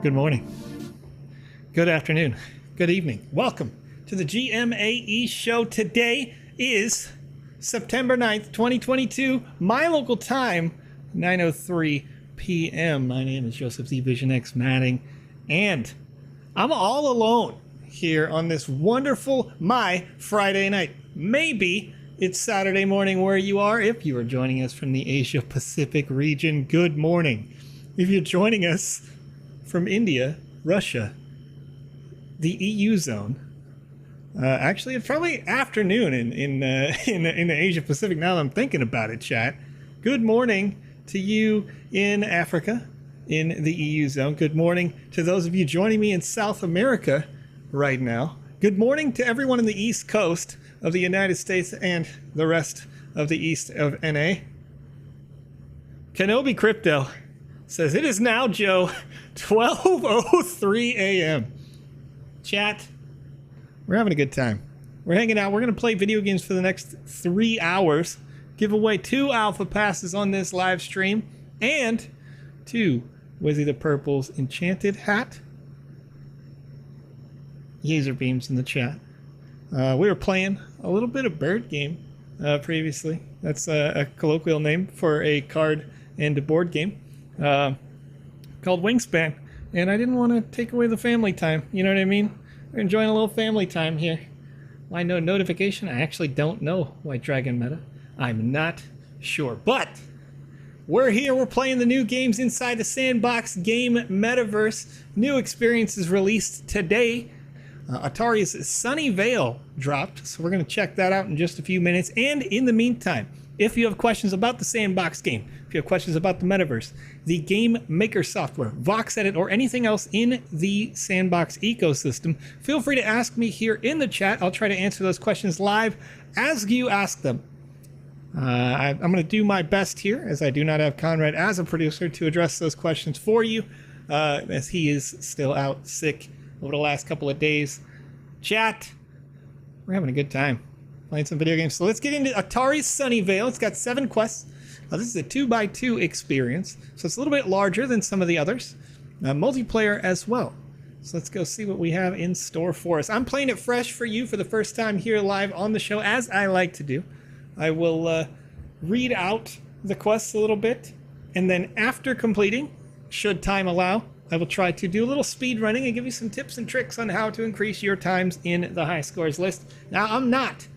Good morning, good afternoon, good evening. Welcome to the GMAE show. Today is September 9th, 2022, my local time, 9:03 p.m. My name is Joseph Z Vision X Matting, and I'm all alone here on this wonderful my Friday night. Maybe it's Saturday morning where you are. If you are joining us from the Asia Pacific region, good morning. If you're joining us from India, Russia, the EU zone, actually it's probably afternoon in the Asia Pacific now that I'm thinking about it, chat. Good morning to you in Africa, in the EU zone. Good morning to those of you joining me in South America right now. Good morning to everyone in the East Coast of the United States and the rest of the east of NA. Kenobi Crypto says, it is now, Joe, 12:03 a.m. Chat, we're having a good time. We're hanging out. We're going to play video games for the next 3 hours. Give away 2 alpha passes on this live stream. And 2 Wizzy the Purple's enchanted hat. Laser beams in the chat. We were playing a little bit of bird game previously. That's a colloquial name for a card and a board game called Wingspan. And I didn't want to take away the family time. You know what I mean? We're enjoying a little family time here. Why no notification? I actually don't know why Dragon Meta. I'm not sure. But we're here. We're playing the new games inside the Sandbox Game Metaverse. New experiences released today. Atari's Sunnyvale dropped, so we're going to check that out in just a few minutes. And in the meantime, if you have questions about the Sandbox game, if you have questions about the Metaverse, the Game Maker software, VoxEdit, or anything else in the Sandbox ecosystem, feel free to ask me here in the chat. I'll try to answer those questions live as you ask them. I'm going to do my best here, as I do not have Conrad as a producer, to address those questions for you, as he is still out sick over the last couple of days. Chat, we're having a good time playing some video games. So let's get into Atari's Sunnyvale. It's got 7 quests. This is a 2x2 experience, so it's a little bit larger than some of the others. Multiplayer as well. So let's go see what we have in store for us. I'm playing it fresh for you for the first time here live on the show, as I like to do. I will read out the quests a little bit, and then after completing, should time allow, I will try to do a little speed running and give you some tips and tricks on how to increase your times in the high scores list. Now, I'm not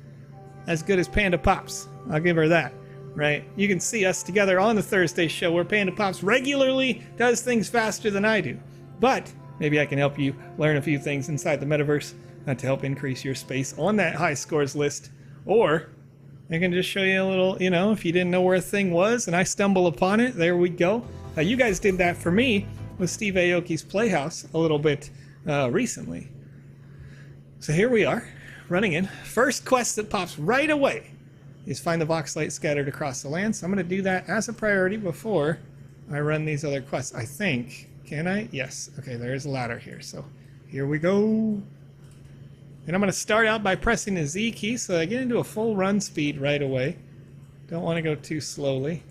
as good as PandaPops. I'll give her that, right? You can see us together on the Thursday show where PandaPops regularly does things faster than I do. But maybe I can help you learn a few things inside the metaverse to help increase your space on that high scores list. Or I can just show you a little, if you didn't know where a thing was and I stumble upon it, there we go. You guys did that for me with Steve Aoki's Playhouse a little bit recently. So here we are, running in. First quest that pops right away is find the Vox light scattered across the land. So I'm going to do that as a priority before I run these other quests, I think. Can I? Yes. Okay, there's a ladder here. So here we go. And I'm going to start out by pressing the Z key so I get into a full run speed right away. Don't want to go too slowly.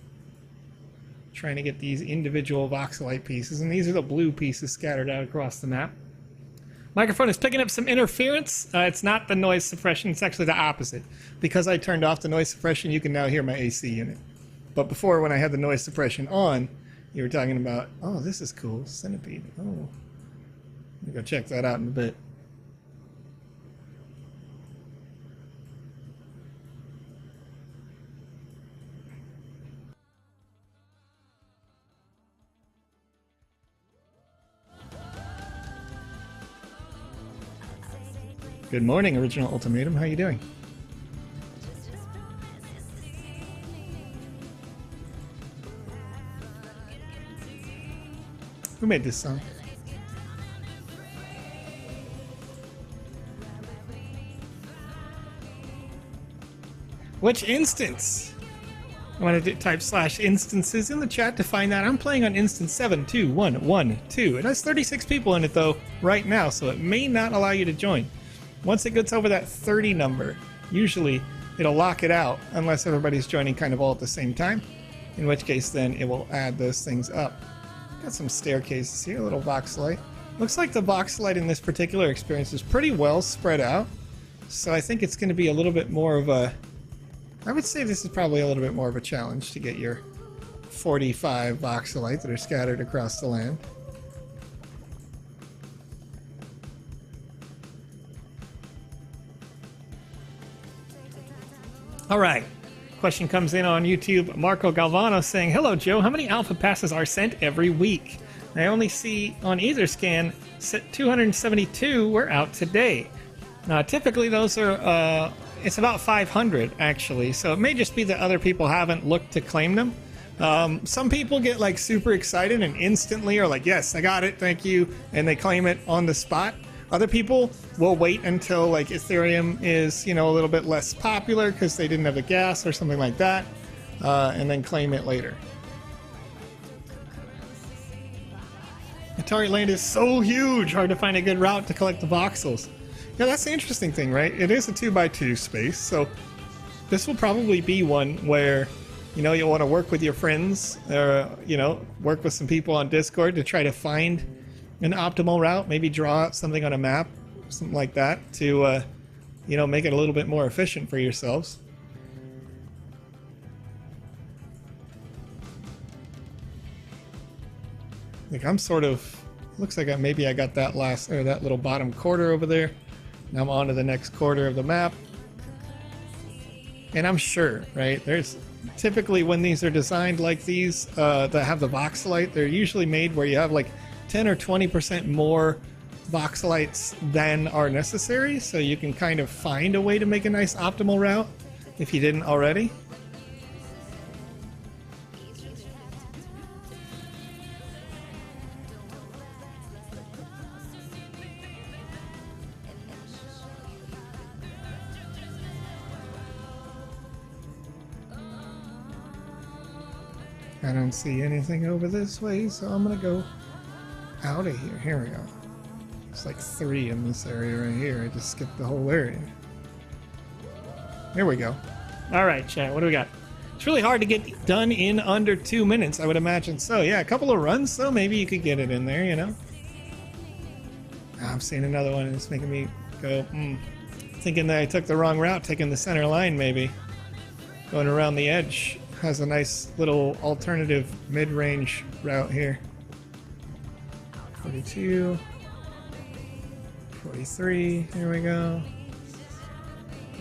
Trying to get these individual voxelite pieces, and these are the blue pieces scattered out across the map. Microphone is picking up some interference. It's not the noise suppression, it's actually the opposite. Because I turned off the noise suppression, you can now hear my AC unit. But before, when I had the noise suppression on, you were talking about, oh, this is cool, centipede. Oh, let me go check that out in a bit. Good morning, Original Ultimatum. How you doing? Who made this song? Which instance? I want to type /instances in the chat to find that. I'm playing on instance 72112. It has 36 people in it though right now, so it may not allow you to join. Once it gets over that 30 number, usually it'll lock it out unless everybody's joining kind of all at the same time, in which case then it will add those things up. Got some staircases here, a little voxelite. Looks like the voxelite in this particular experience is pretty well spread out. So I think it's going to be a little bit more of a... I would say this is probably a little bit more of a challenge to get your 45 voxelite that are scattered across the land. All right. Question comes in on YouTube. Marco Galvano saying, "Hello, Joe. How many alpha passes are sent every week? I only see on Etherscan 272 were out today. Typically, those are, it's about 500, actually. So it may just be that other people haven't looked to claim them. Some people get, like, super excited and instantly are like, yes, I got it, thank you, and they claim it on the spot. Other people will wait until, like, Ethereum is, you know, a little bit less popular because they didn't have the gas or something like that, and then claim it later. Atari land is so huge, hard to find a good route to collect the voxels. Yeah, that's the interesting thing, right? It is a 2x2 space, so this will probably be one where, you know, you'll want to work with your friends, or, you know, work with some people on Discord to try to find an optimal route, maybe draw out something on a map, something like that, to, you know, make it a little bit more efficient for yourselves. Like, I'm sort of, looks like maybe I got that last, or that little bottom quarter over there. Now I'm on to the next quarter of the map. And I'm sure, right, there's typically when these are designed like these, that have the voxelite, they're usually made where you have like 10 or 20% more voxelites than are necessary, so you can kind of find a way to make a nice optimal route if you didn't already. I don't see anything over this way, so I'm gonna go out of here. Here we go. There's like 3 in this area right here. I just skipped the whole area. Here we go. All right, chat, what do we got? It's really hard to get done in under 2 minutes, I would imagine. So yeah, a couple of runs, so maybe you could get it in there, you know? I'm seeing another one, and it's making me go, thinking that I took the wrong route, taking the center line maybe. Going around the edge. Has a nice little alternative mid-range route here. 42, 43, here we go.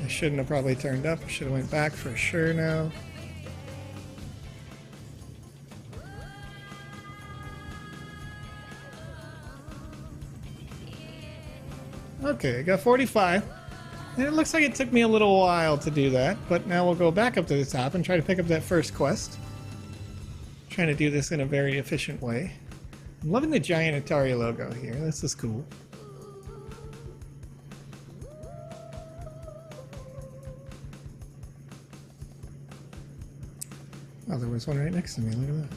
I shouldn't have probably turned up, I should have went back for sure now. Okay, I got 45. And it looks like it took me a little while to do that, but now we'll go back up to the top and try to pick up that first quest. Trying to do this in a very efficient way. I'm loving the giant Atari logo here. This is cool. Oh, there was one right next to me. Look at that.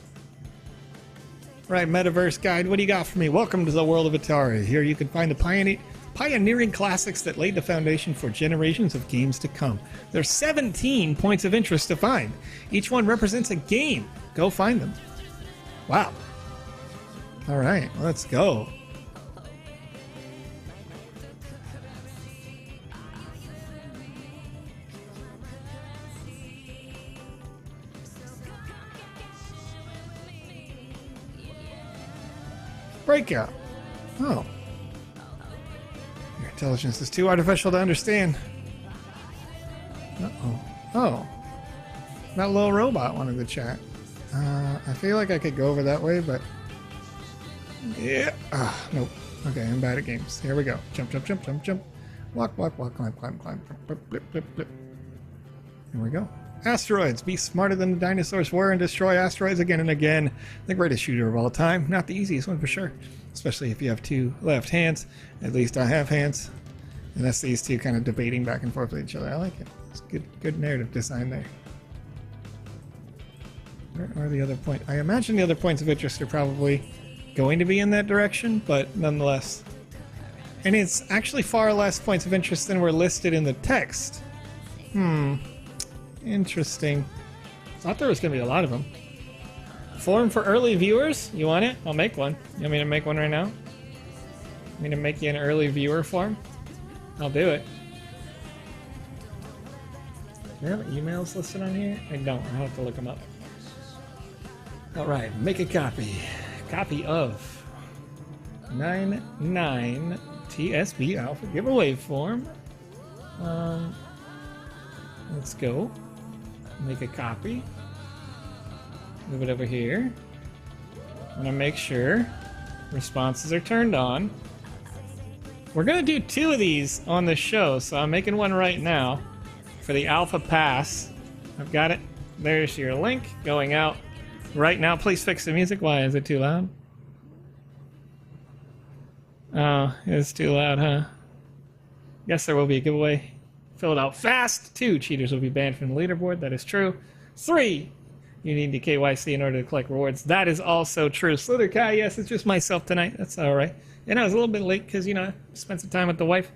Right, Metaverse Guide, what do you got for me? Welcome to the world of Atari. Here you can find the pioneering classics that laid the foundation for generations of games to come. There's 17 points of interest to find. Each one represents a game. Go find them. Wow. All right, let's go. Breakout. Oh. Your intelligence is too artificial to understand. Uh-oh. Oh. That little robot wanted to chat. I feel like I could go over that way, but... yeah. Nope. Okay, I'm bad at games. Here we go. Jump, jump, jump, jump, jump. Walk, walk, walk, climb, climb, climb. Blip, blip, blip, blip. Here we go. Asteroids. Be smarter than the dinosaurs were and destroy asteroids again and again. The greatest shooter of all time. Not the easiest one for sure. Especially if you have 2 left hands. At least I have hands. And that's these 2 kind of debating back and forth with each other. I like it. It's good narrative design there. Where are the other points? I imagine the other points of interest are probably going to be in that direction, but nonetheless. And it's actually far less points of interest than were listed in the text. Interesting. Thought there was going to be a lot of them. Forum for early viewers? You want it? I'll make one. You want me to make one right now? Want me to make you an early viewer form? I'll do it. Do I have emails listed on here? I don't. I'll have to look them up. Alright, make a copy. Copy of 99 TSB Alpha giveaway form. Let's go. Make a copy. Move it over here. I'm gonna make sure responses are turned on. We're gonna do 2 of these on the show, so I'm making one right now for the Alpha Pass. I've got it. There's your link going out right now. Please fix the music. Why is it too loud? Oh, it's too loud, huh? Yes, there will be a giveaway. Fill it out fast. 2, cheaters will be banned from the leaderboard. That is true. 3, you need to KYC in order to collect rewards. That is also true. Slither Kai, yes, it's just myself tonight. That's all right. And I was a little bit late because, you know, I spent some time with the wife.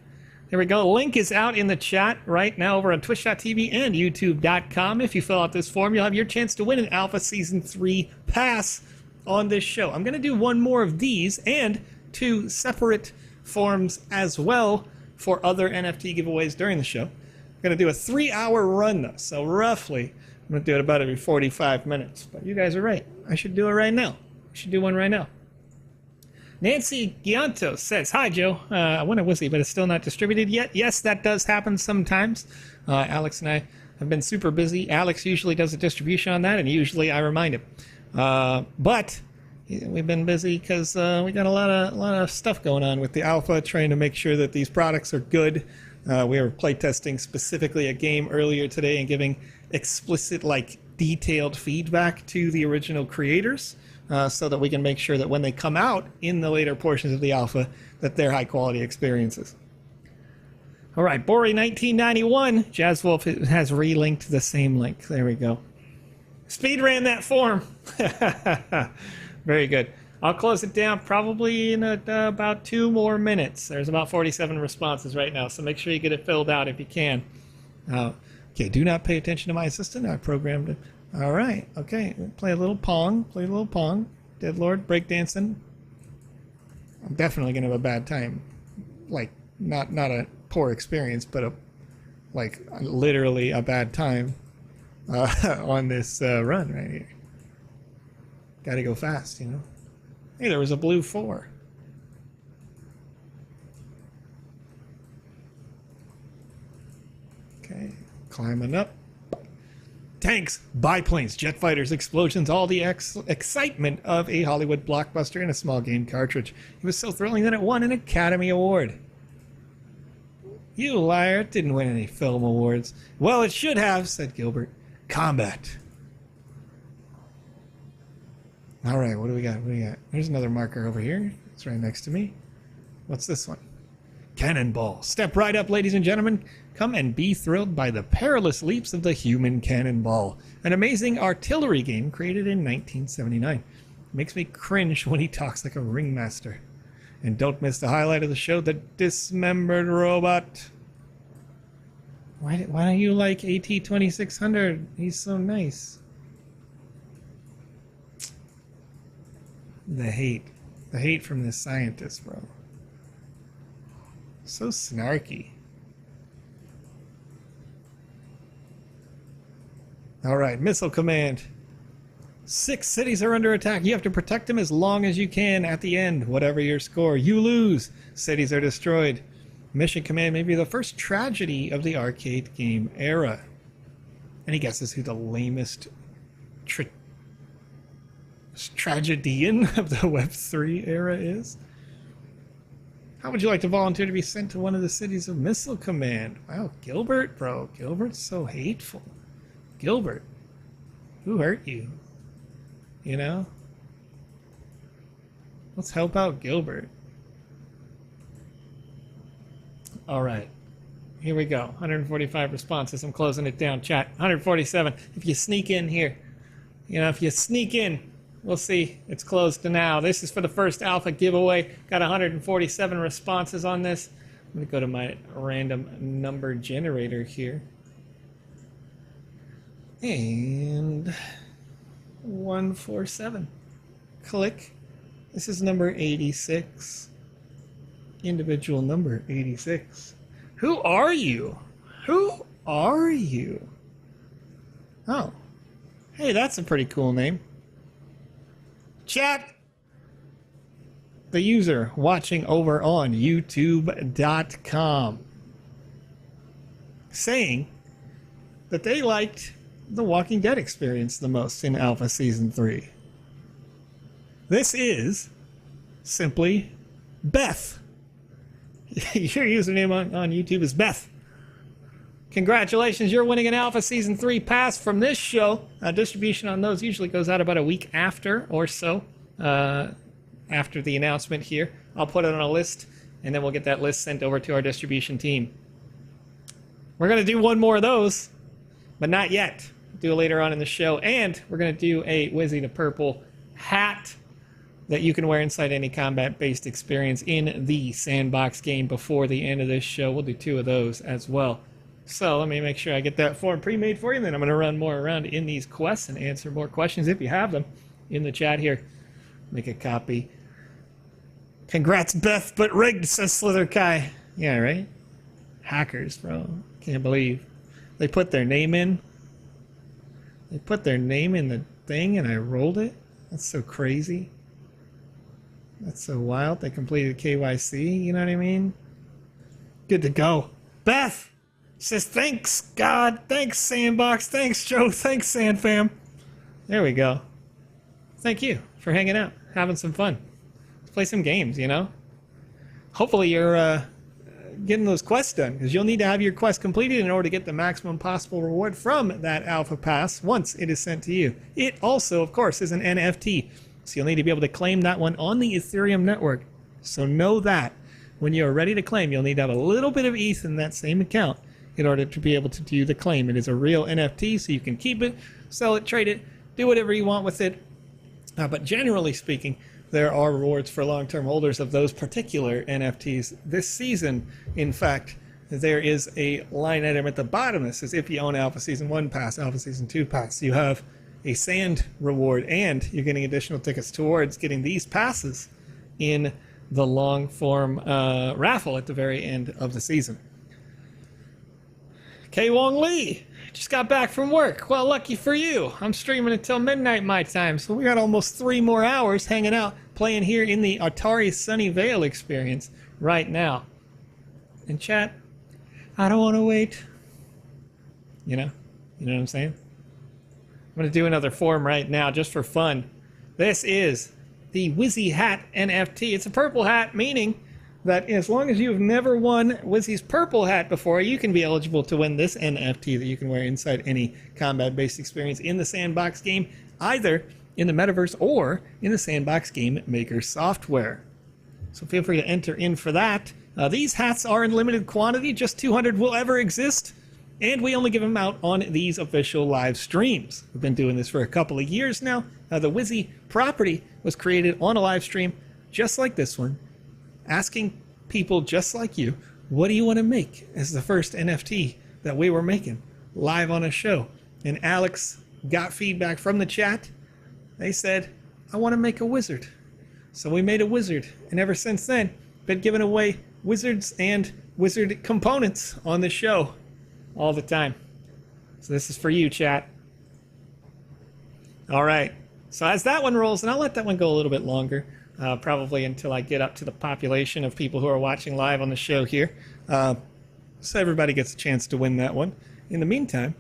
There we go. Link is out in the chat right now over on twitch.tv and youtube.com. If you fill out this form, you'll have your chance to win an Alpha Season 3 pass on this show. I'm going to do 1 more of these and 2 separate forms as well for other NFT giveaways during the show. I'm going to do a 3-hour run, though. So roughly, I'm going to do it about every 45 minutes. But you guys are right. I should do it right now. I should do one right now. Nancy Gianto says, hi, Joe. I won a Wizzy, but it's still not distributed yet. Yes, that does happen sometimes. Alex and I have been super busy. Alex usually does a distribution on that, and usually I remind him. But we've been busy because we got a lot of stuff going on with the alpha, trying to make sure that these products are good. We were playtesting specifically a game earlier today and giving explicit, detailed feedback to the original creators. So that we can make sure that when they come out in the later portions of the alpha, that they're high-quality experiences. All right, Bori1991, Jazzwolf has relinked the same link. There we go. Speed ran that form. Very good. I'll close it down probably in about 2 more minutes. There's about 47 responses right now, so make sure you get it filled out if you can. Okay, do not pay attention to my assistant. I programmed it. All right, okay, play a little Pong, Deadlord, breakdancing. I'm definitely going to have a bad time. Not a poor experience, but literally a bad time on this run right here. Got to go fast, you know. Hey, there was a blue 4. Okay, climbing up. Tanks, biplanes, jet fighters, explosions, all the excitement of a Hollywood blockbuster in a small game cartridge. It was so thrilling that it won an Academy Award. You liar, it didn't win any film awards. Well, it should have, said Gilbert. Combat. All right, what do we got? There's another marker over here. It's right next to me. What's this one? Cannonball. Step right up, ladies and gentlemen. Come and be thrilled by the perilous leaps of the human cannonball. An amazing artillery game created in 1979. Makes me cringe when he talks like a ringmaster. And don't miss the highlight of the show, the dismembered robot. Why don't you like AT2600? He's so nice. The hate from this scientist, bro. So snarky. All right, missile command. 6 cities are under attack. You have to protect them as long as you can at the end. Whatever your score, you lose. Cities are destroyed. Mission command may be the first tragedy of the arcade game era. Any guesses who the lamest tragedian of the Web3 era is? How would you like to volunteer to be sent to one of the cities of Missile Command? Wow, Gilbert, bro. Gilbert's so hateful. Gilbert, who hurt you? You know? Let's help out Gilbert. All right. Here we go. 145 responses. I'm closing it down. Chat. 147. If you sneak in here, if you sneak in, we'll see. It's closed to now. This is for the first alpha giveaway. Got 147 responses on this. I'm going to go to my random number generator here. And 147. Click. This is number 86. Individual number 86. Who are you? Who are you? Oh. Hey, that's a pretty cool name. Chat. The user watching over on youtube.com saying that they liked the Walking Dead experience the most in Alpha Season 3. This is simply Beth. Your username on YouTube is Beth. Congratulations, you're winning an Alpha Season 3 pass from this show. Distribution on those usually goes out about a week after or so, after the announcement here. I'll put it on a list, and then we'll get that list sent over to our distribution team. We're going to do one more of those, but not yet. Do it later on in the show, and we're going to do a Wizzy to Purple hat that you can wear inside any combat-based experience in the Sandbox game before the end of this show. We'll do 2 of those as well. So let me make sure I get that form pre-made for you, and then I'm going to run more around in these quests and answer more questions if you have them in the chat here. Make a copy. Congrats, Beth, but rigged, says Slither Kai. Yeah, right? Hackers, bro. Can't believe. They put their name in. They put their name in the thing, and I rolled it? That's so crazy. That's so wild. They completed KYC, you know what I mean? Good to go. Beth says, thanks, God. Thanks, Sandbox. Thanks, Joe. Thanks, SandFam. There we go. Thank you for hanging out, having some fun. Let's play some games, you know? Hopefully you're getting those quests done, because you'll need to have your quest completed in order to get the maximum possible reward from that Alpha Pass once it is sent to you. It also, of course, is an NFT, so you'll need to be able to claim that one on the Ethereum network. So know that when you're ready to claim, you'll need to have a little bit of ETH in that same account in order to be able to do the claim. It is a real NFT, so you can keep it, sell it, trade it, do whatever you want with it. But generally speaking, there are rewards for long-term holders of those particular NFTs. This season, in fact, there is a line item at the bottom that says if you own Alpha Season 1 Pass, Alpha Season 2 Pass, you have a sand reward, and you're getting additional tickets towards getting these passes in the long-form raffle at the very end of the season. K. Wong Lee just got back from work. Well, lucky for you. I'm streaming until midnight my time, so we got almost 3 more hours hanging out, playing here in the Atari Sunnyvale experience right now. And chat, I don't want to wait. You know what I'm saying? I'm going to do another form right now just for fun. This is the Wizzy hat NFT. It's a purple hat, meaning that as long as you've never won Wizzy's purple hat before, you can be eligible to win this NFT that you can wear inside any combat-based experience in the Sandbox game, either in the Metaverse or in the Sandbox Game Maker software. So feel free to enter in for that. These hats are in limited quantity, just 200 will ever exist, and we only give them out on these official live streams. We've been doing this for a couple of years now. The Wizzy property was created on a live stream just like this one, asking people just like you, what do you want to make as the first NFT that we were making live on a show? And Alex got feedback from the chat. They said, I want to make a wizard. So we made a wizard, and ever since then, been giving away wizards and wizard components on the show all the time. So this is for you, chat. All right. So as that one rolls, and I'll let that one go a little bit longer, probably until I get up to the population of people who are watching live on the show here. So everybody gets a chance to win that one. In the meantime,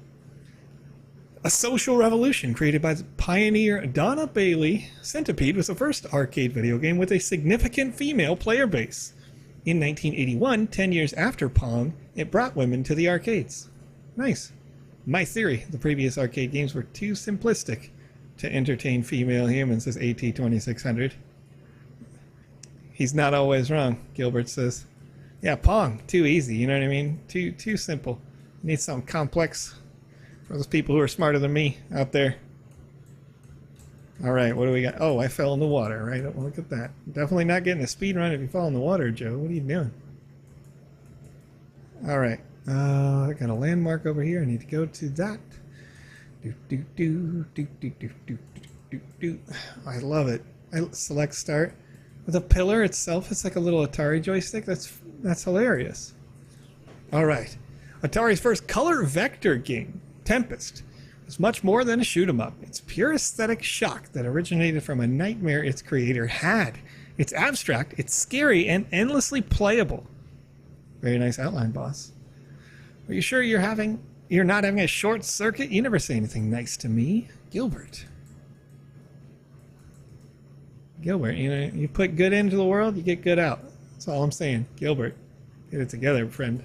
a social revolution created by pioneer Donna Bailey, Centipede was the first arcade video game with a significant female player base. In 1981, 10 years after Pong, it brought women to the arcades. Nice. My theory, the previous arcade games were too simplistic to entertain female humans, says AT2600. He's not always wrong, Gilbert says. Yeah, Pong, too easy, you know what I mean? Too simple. You need something complex for those people who are smarter than me out there. All right, what do we got? Oh, I fell in the water, right? Oh, look at that. Definitely not getting a speed run if you fall in the water, Joe. What are you doing? All right. I got a landmark over here. I need to go to that. I love it. I select start. The pillar itself, it's like a little Atari joystick. That's hilarious. All right. Atari's first color vector game, Tempest, was much more than a shoot 'em up. It's pure aesthetic shock that originated from a nightmare its creator had. It's abstract, it's scary, and endlessly playable. Very nice outline, boss. Are you sure you're not having a short circuit? You never say anything nice to me. Gilbert, you put good into the world, you get good out. That's all I'm saying. Gilbert, get it together, friend.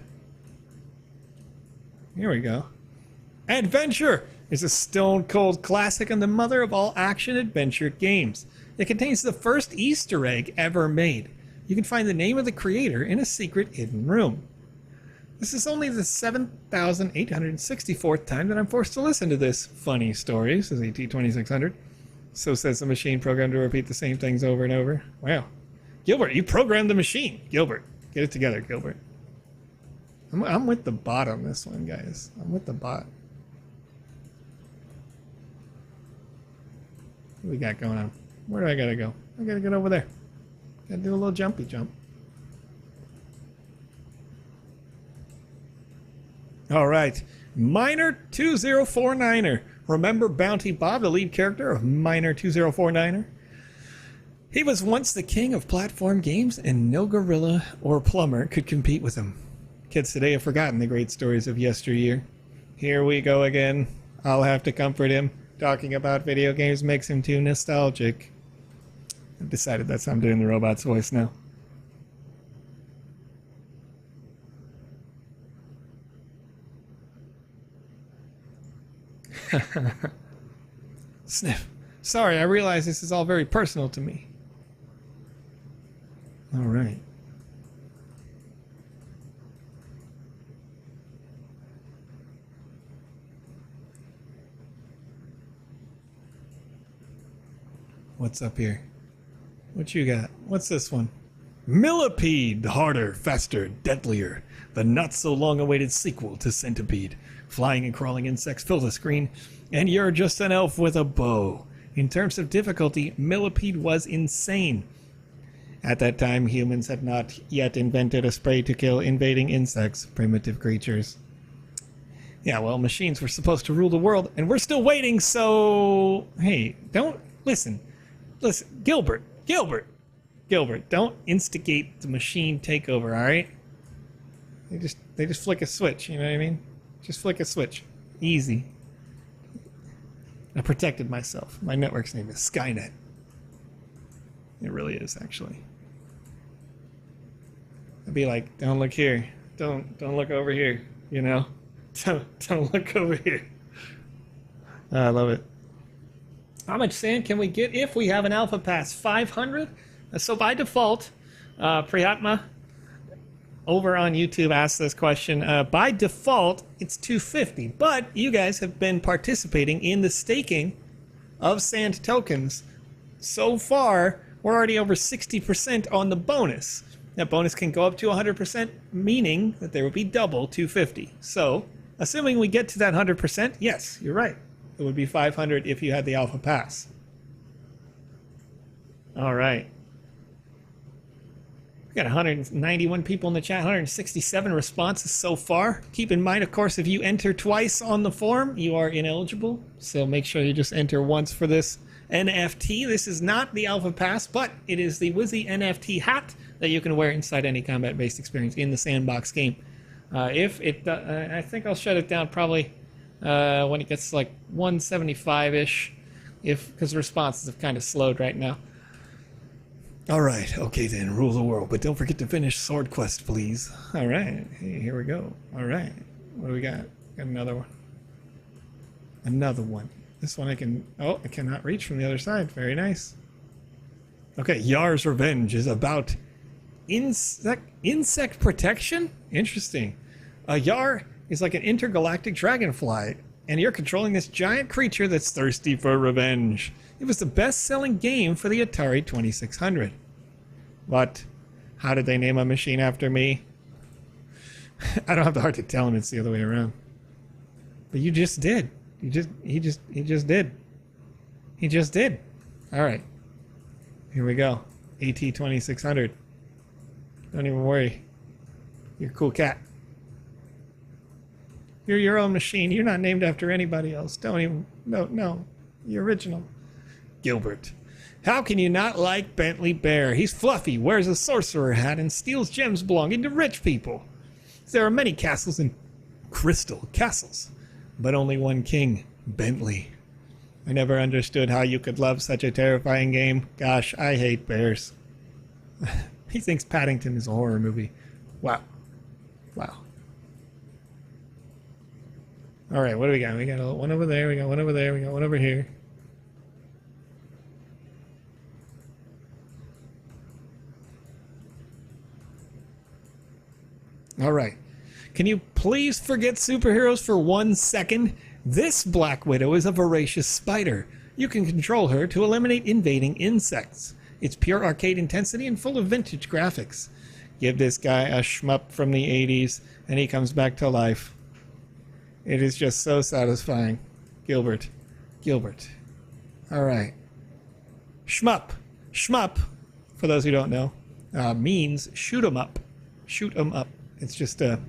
Here we go. Adventure is a stone-cold classic and the mother of all action-adventure games. It contains the first Easter egg ever made. You can find the name of the creator in a secret hidden room. This is only the 7,864th time that I'm forced to listen to this funny story, says AT2600. So says the machine programmed to repeat the same things over and over. Wow. Gilbert, you programmed the machine. Gilbert, get it together, Gilbert. I'm with the bot on this one, guys. I'm with the bot. What do we got going on? Where do I gotta go? I gotta get over there. Gotta do a little jumpy jump. All right. Miner 2049er. Remember Bounty Bob, the lead character of Miner 2049er? He was once the king of platform games, and no gorilla or plumber could compete with him. Kids today have forgotten the great stories of yesteryear. Here we go again. I'll have to comfort him. Talking about video games makes him too nostalgic. I've decided that's how I'm doing the robot's voice now. Sniff. Sorry, I realize this is all very personal to me. All right. What's up here? What you got? What's this one? Millipede! Harder, faster, deadlier. The not-so-long-awaited sequel to Centipede. Flying and crawling insects fill the screen, and you're just an elf with a bow. In terms of difficulty, Millipede was insane. At that time, humans had not yet invented a spray to kill invading insects, primitive creatures. Yeah, well, machines were supposed to rule the world, and we're still waiting, so... Hey, don't... Listen, Gilbert, don't instigate the machine takeover, alright? They just flick a switch, you know what I mean? Just flick a switch. Easy. I protected myself. My network's name is Skynet. It really is, actually. I'd be like, don't look here. Don't look over here, you know? Don't look over here. I love it. How much sand can we get if we have an alpha pass? 500? So by default, Prihatma over on YouTube asked this question. By default, it's 250, but you guys have been participating in the staking of sand tokens. So far, we're already over 60% on the bonus. That bonus can go up to 100%, meaning that there will be double 250. So, assuming we get to that 100%, yes, you're right. It would be 500 if you had the alpha pass. All right. We got 191 people in the chat, 167 responses so far. Keep in mind, of course, if you enter twice on the form, you are ineligible. So make sure you just enter once for this NFT. This is not the alpha pass, but it is the Wizzy NFT hat that you can wear inside any combat-based experience in the Sandbox game. I think I'll shut it down probably when it gets like 175-ish, because the responses have kind of slowed right now. All right, okay then, rule the world, but don't forget to finish Sword Quest, please. All right, hey, here we go. All right, what do we got? Got another one. Another one. This one I cannot reach from the other side. Very nice. Okay, Yar's Revenge is about insect protection? Interesting. Yar is like an intergalactic dragonfly, and you're controlling this giant creature that's thirsty for revenge. It was the best-selling game for the Atari 2600. What? How did they name a machine after me? I don't have the heart to tell him it's the other way around. But you just did. He just did. He just did. All right. Here we go. AT2600. Don't even worry. You're a cool cat. You're your own machine. You're not named after anybody else. Don't even... No. You're original. Gilbert. How can you not like Bentley Bear? He's fluffy, wears a sorcerer hat, and steals gems belonging to rich people. There are many castles in Crystal Castles, but only one king, Bentley. I never understood how you could love such a terrifying game. Gosh, I hate bears. He thinks Paddington is a horror movie. Wow. All right, what do we got? We got one over there, we got one over there, we got one over here. All right. Can you please forget superheroes for 1 second? This Black Widow is a voracious spider. You can control her to eliminate invading insects. It's pure arcade intensity and full of vintage graphics. Give this guy a shmup from the 80s and he comes back to life. It is just so satisfying. Gilbert. All right. Shmup, for those who don't know, means shoot 'em up. Shoot 'em up. It's just an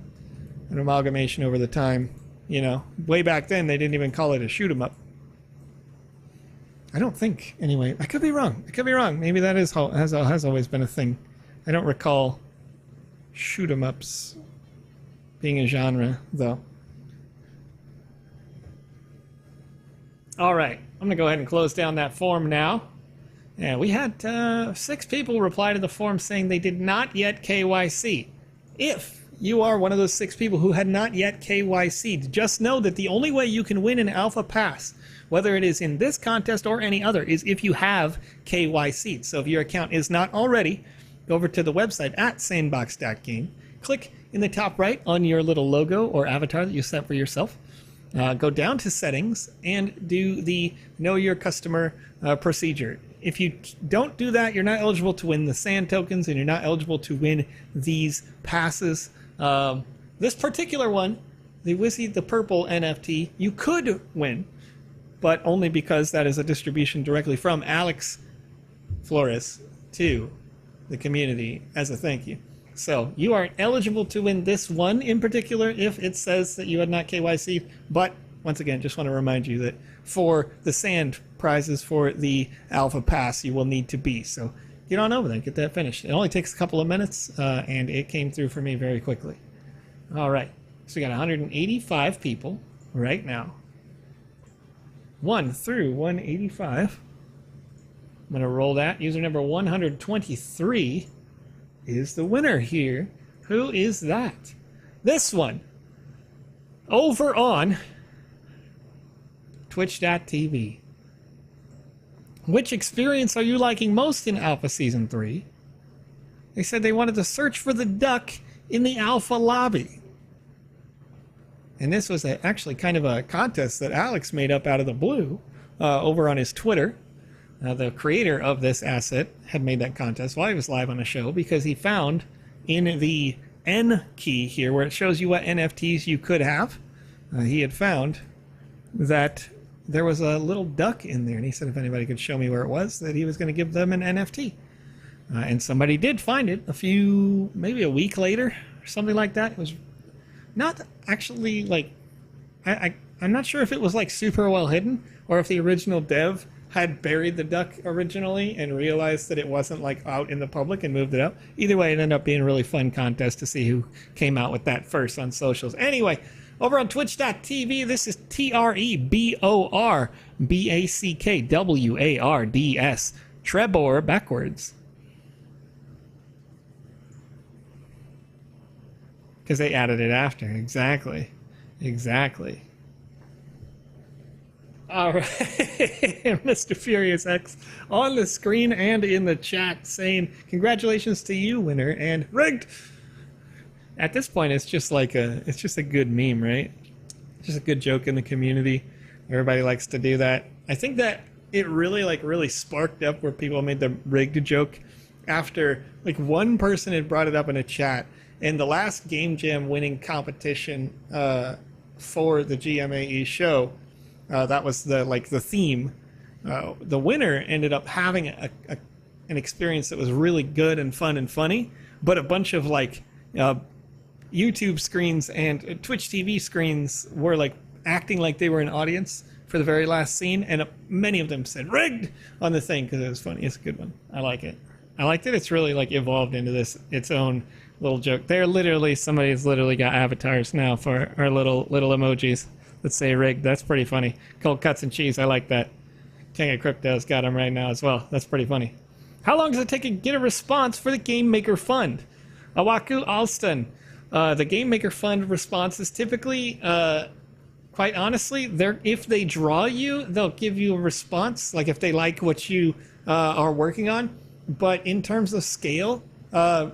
amalgamation over the time. You know, way back then they didn't even call it a shoot 'em up. I don't think, anyway. I could be wrong. Maybe that is has always been a thing. I don't recall shoot 'em ups being a genre, though. All right, I'm gonna go ahead and close down that form now. Yeah, we had 6 people reply to the form saying they did not yet KYC. If you are one of those 6 people who had not yet KYC'd, just know that the only way you can win an Alpha Pass, whether it is in this contest or any other, is if you have KYC'd. So if your account is not already, go over to the website at sandbox.game, click in the top right on your little logo or avatar that you set for yourself, go down to settings and do the know your customer procedure. If you don't do that, you're not eligible to win the sand tokens and you're not eligible to win these passes. This particular one, the Wizzy, the purple NFT, you could win, but only because that is a distribution directly from Alex Florez to the community as a thank you. So you are eligible to win this one in particular if it says that you had not KYC'd, but once again, just want to remind you that for the sand prizes for the Alpha Pass, you will need to be. So get on over there, get that finished. It only takes a couple of minutes, and it came through for me very quickly. All right, so we got 185 people right now. 1 through 185. I'm going to roll that. User number 123 is the winner here. Who is that? This one. Over on Twitch.tv. Which experience are you liking most in Alpha Season 3? They said they wanted to search for the duck in the Alpha lobby. And this was actually kind of a contest that Alex made up out of the blue over on his Twitter. The creator of this asset had made that contest while he was live on a show because he found in the N key here where it shows you what NFTs you could have, he had found that there was a little duck in there, and he said if anybody could show me where it was, that he was going to give them an NFT. And somebody did find it maybe a week later, or something like that. It was not actually like, I'm not sure if it was like super well hidden, or if the original dev had buried the duck originally and realized that it wasn't like out in the public and moved it up. Either way, it ended up being a really fun contest to see who came out with that first on socials. Anyway, over on Twitch.tv, this is TREBORBACKWARDS. Trebor backwards. Because they added it after. Exactly. All right. Mr. Furious X on the screen and in the chat saying, congratulations to you, winner, and rigged. At this point, it's just a good meme, right? Just a good joke in the community. Everybody likes to do that. I think that it really sparked up where people made the rigged joke after one person had brought it up in a chat, and the last Game Jam winning competition for the GMAE show, that was the theme. the winner ended up having an experience that was really good and fun and funny, but a bunch of like YouTube screens and Twitch TV screens were like acting like they were an audience for the very last scene, and many of them said rigged on the thing because it was funny. It's a good one. I like it. I like that it's really like evolved into this its own little joke. Somebody's literally got avatars now for our little emojis that say rigged. That's pretty funny. Cold cuts and cheese. I like that. King of Crypto's got them right now as well. That's pretty funny. How long does it take to get a response for the Game Maker Fund? Awaku Alston. The Game Maker Fund response is typically, quite honestly, if they draw you, they'll give you a response, like if they like what you are working on. But in terms of scale, I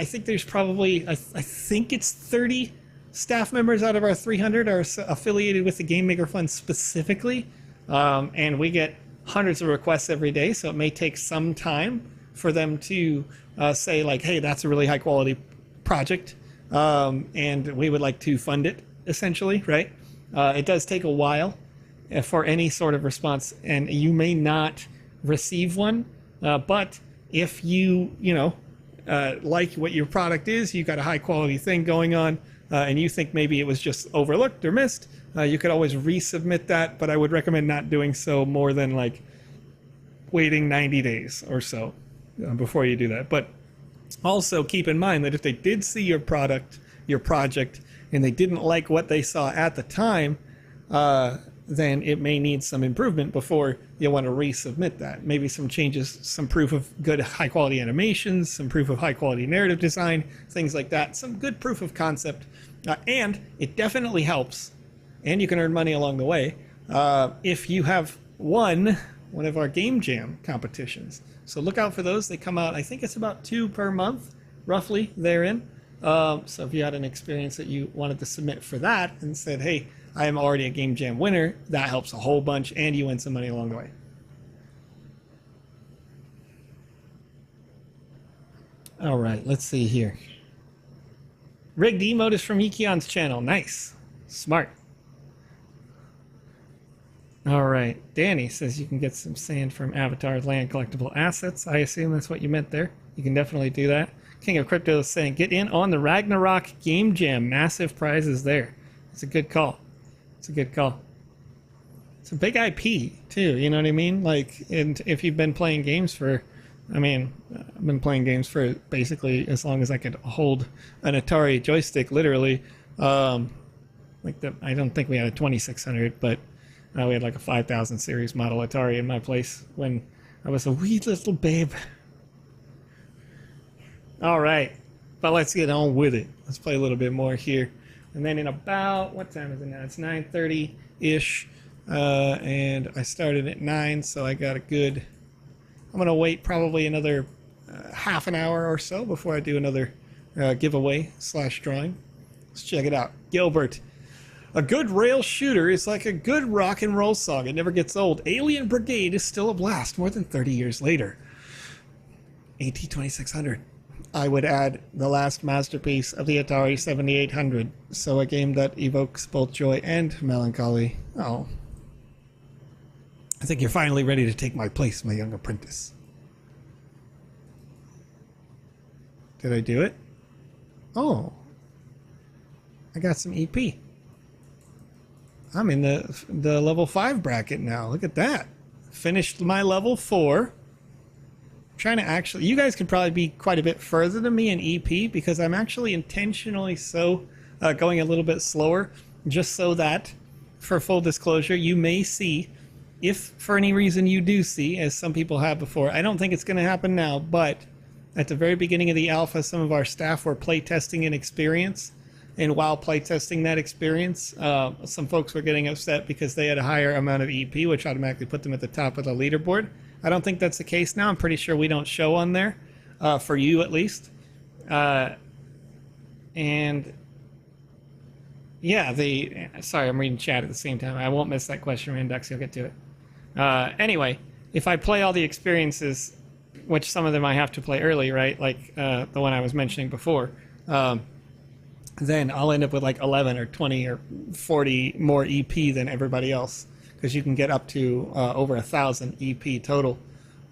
think there's probably, I think it's 30 staff members out of our 300 are affiliated with the Game Maker Fund specifically. And we get hundreds of requests every day, so it may take some time for them to say like, hey, that's a really high quality project, and we would like to fund it, essentially, right? It does take a while for any sort of response, and you may not receive one, but if you like what your product is, you got a high quality thing going on, and you think maybe it was just overlooked or missed, you could always resubmit that, but I would recommend not doing so more than like waiting 90 days or so before you do that. But also keep in mind that if they did see your project, and they didn't like what they saw at the time, then it may need some improvement before you want to resubmit that. Maybe some changes, some proof of good high quality animations, some proof of high quality narrative design, things like that. Some good proof of concept. And it definitely helps, and you can earn money along the way, if you have won one of our Game Jam competitions. So look out for those. They come out, I think it's about 2 per month, roughly, therein. So if you had an experience that you wanted to submit for that and said, hey, I am already a Game Jam winner, that helps a whole bunch, and you win some money along the way. All right, let's see here. Rigged emote is from Ikion's channel. Nice. Smart. All right. Danny says you can get some sand from Avatar's land collectible assets. I assume that's what you meant there. You can definitely do that. King of Crypto is saying, get in on the Ragnarok Game Jam. Massive prizes there. It's a good call. It's a good call. It's a big IP, too. You know what I mean? Like, and if you've been playing games for... I've been playing games for basically as long as I could hold an Atari joystick, literally. I don't think we had a 2600, but we had like a 5000 series model Atari in my place when I was a wee little babe. All right, but let's get on with it. Let's play a little bit more here. And then in about, what time is it now? It's 9:30-ish, and I started at 9, so I got a good... I'm going to wait probably another half an hour or so before I do another giveaway/drawing. Let's check it out. Gilbert. A good rail shooter is like a good rock and roll song. It never gets old. Alien Brigade is still a blast more than 30 years later. AT-2600. I would add the last masterpiece of the Atari 7800. So a game that evokes both joy and melancholy. Oh. I think you're finally ready to take my place, my young apprentice. Did I do it? Oh. I got some EP. I'm in the level 5 bracket now. Look at that. Finished my level 4. I'm trying to actually... You guys could probably be quite a bit further than me in EP because I'm actually intentionally going a little bit slower just so that, for full disclosure, you may see... If for any reason you do see, as some people have before, I don't think it's going to happen now, but at the very beginning of the alpha, some of our staff were playtesting an experience, and while playtesting that experience, some folks were getting upset because they had a higher amount of EP, which automatically put them at the top of the leaderboard. I don't think that's the case now. I'm pretty sure we don't show on there, for you at least. And yeah, sorry, I'm reading chat at the same time. I won't miss that question, Randux. You'll get to it. Anyway, if I play all the experiences, which some of them I have to play early, right? Like the one I was mentioning before, then I'll end up with like 11 or 20 or 40 more EP than everybody else. because you can get up to over 1,000 EP total.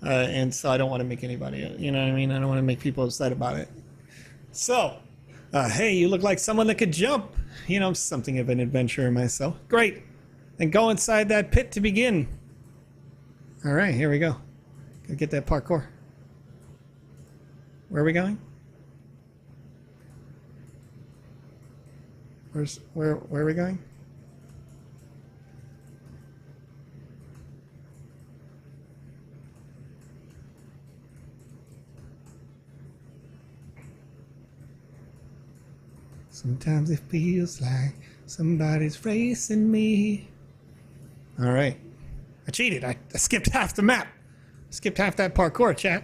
And so I don't want to make anybody, you know what I mean? I don't want to make people upset about it. So, hey, you look like someone that could jump. You know, I'm something of an adventurer myself. Great. Then go inside that pit to begin. All right, here we go. Gotta get that parkour. Where are we going? Where are we going? Sometimes it feels like somebody's racing me. All right. I cheated. I skipped half the map. Skipped half that parkour, chat.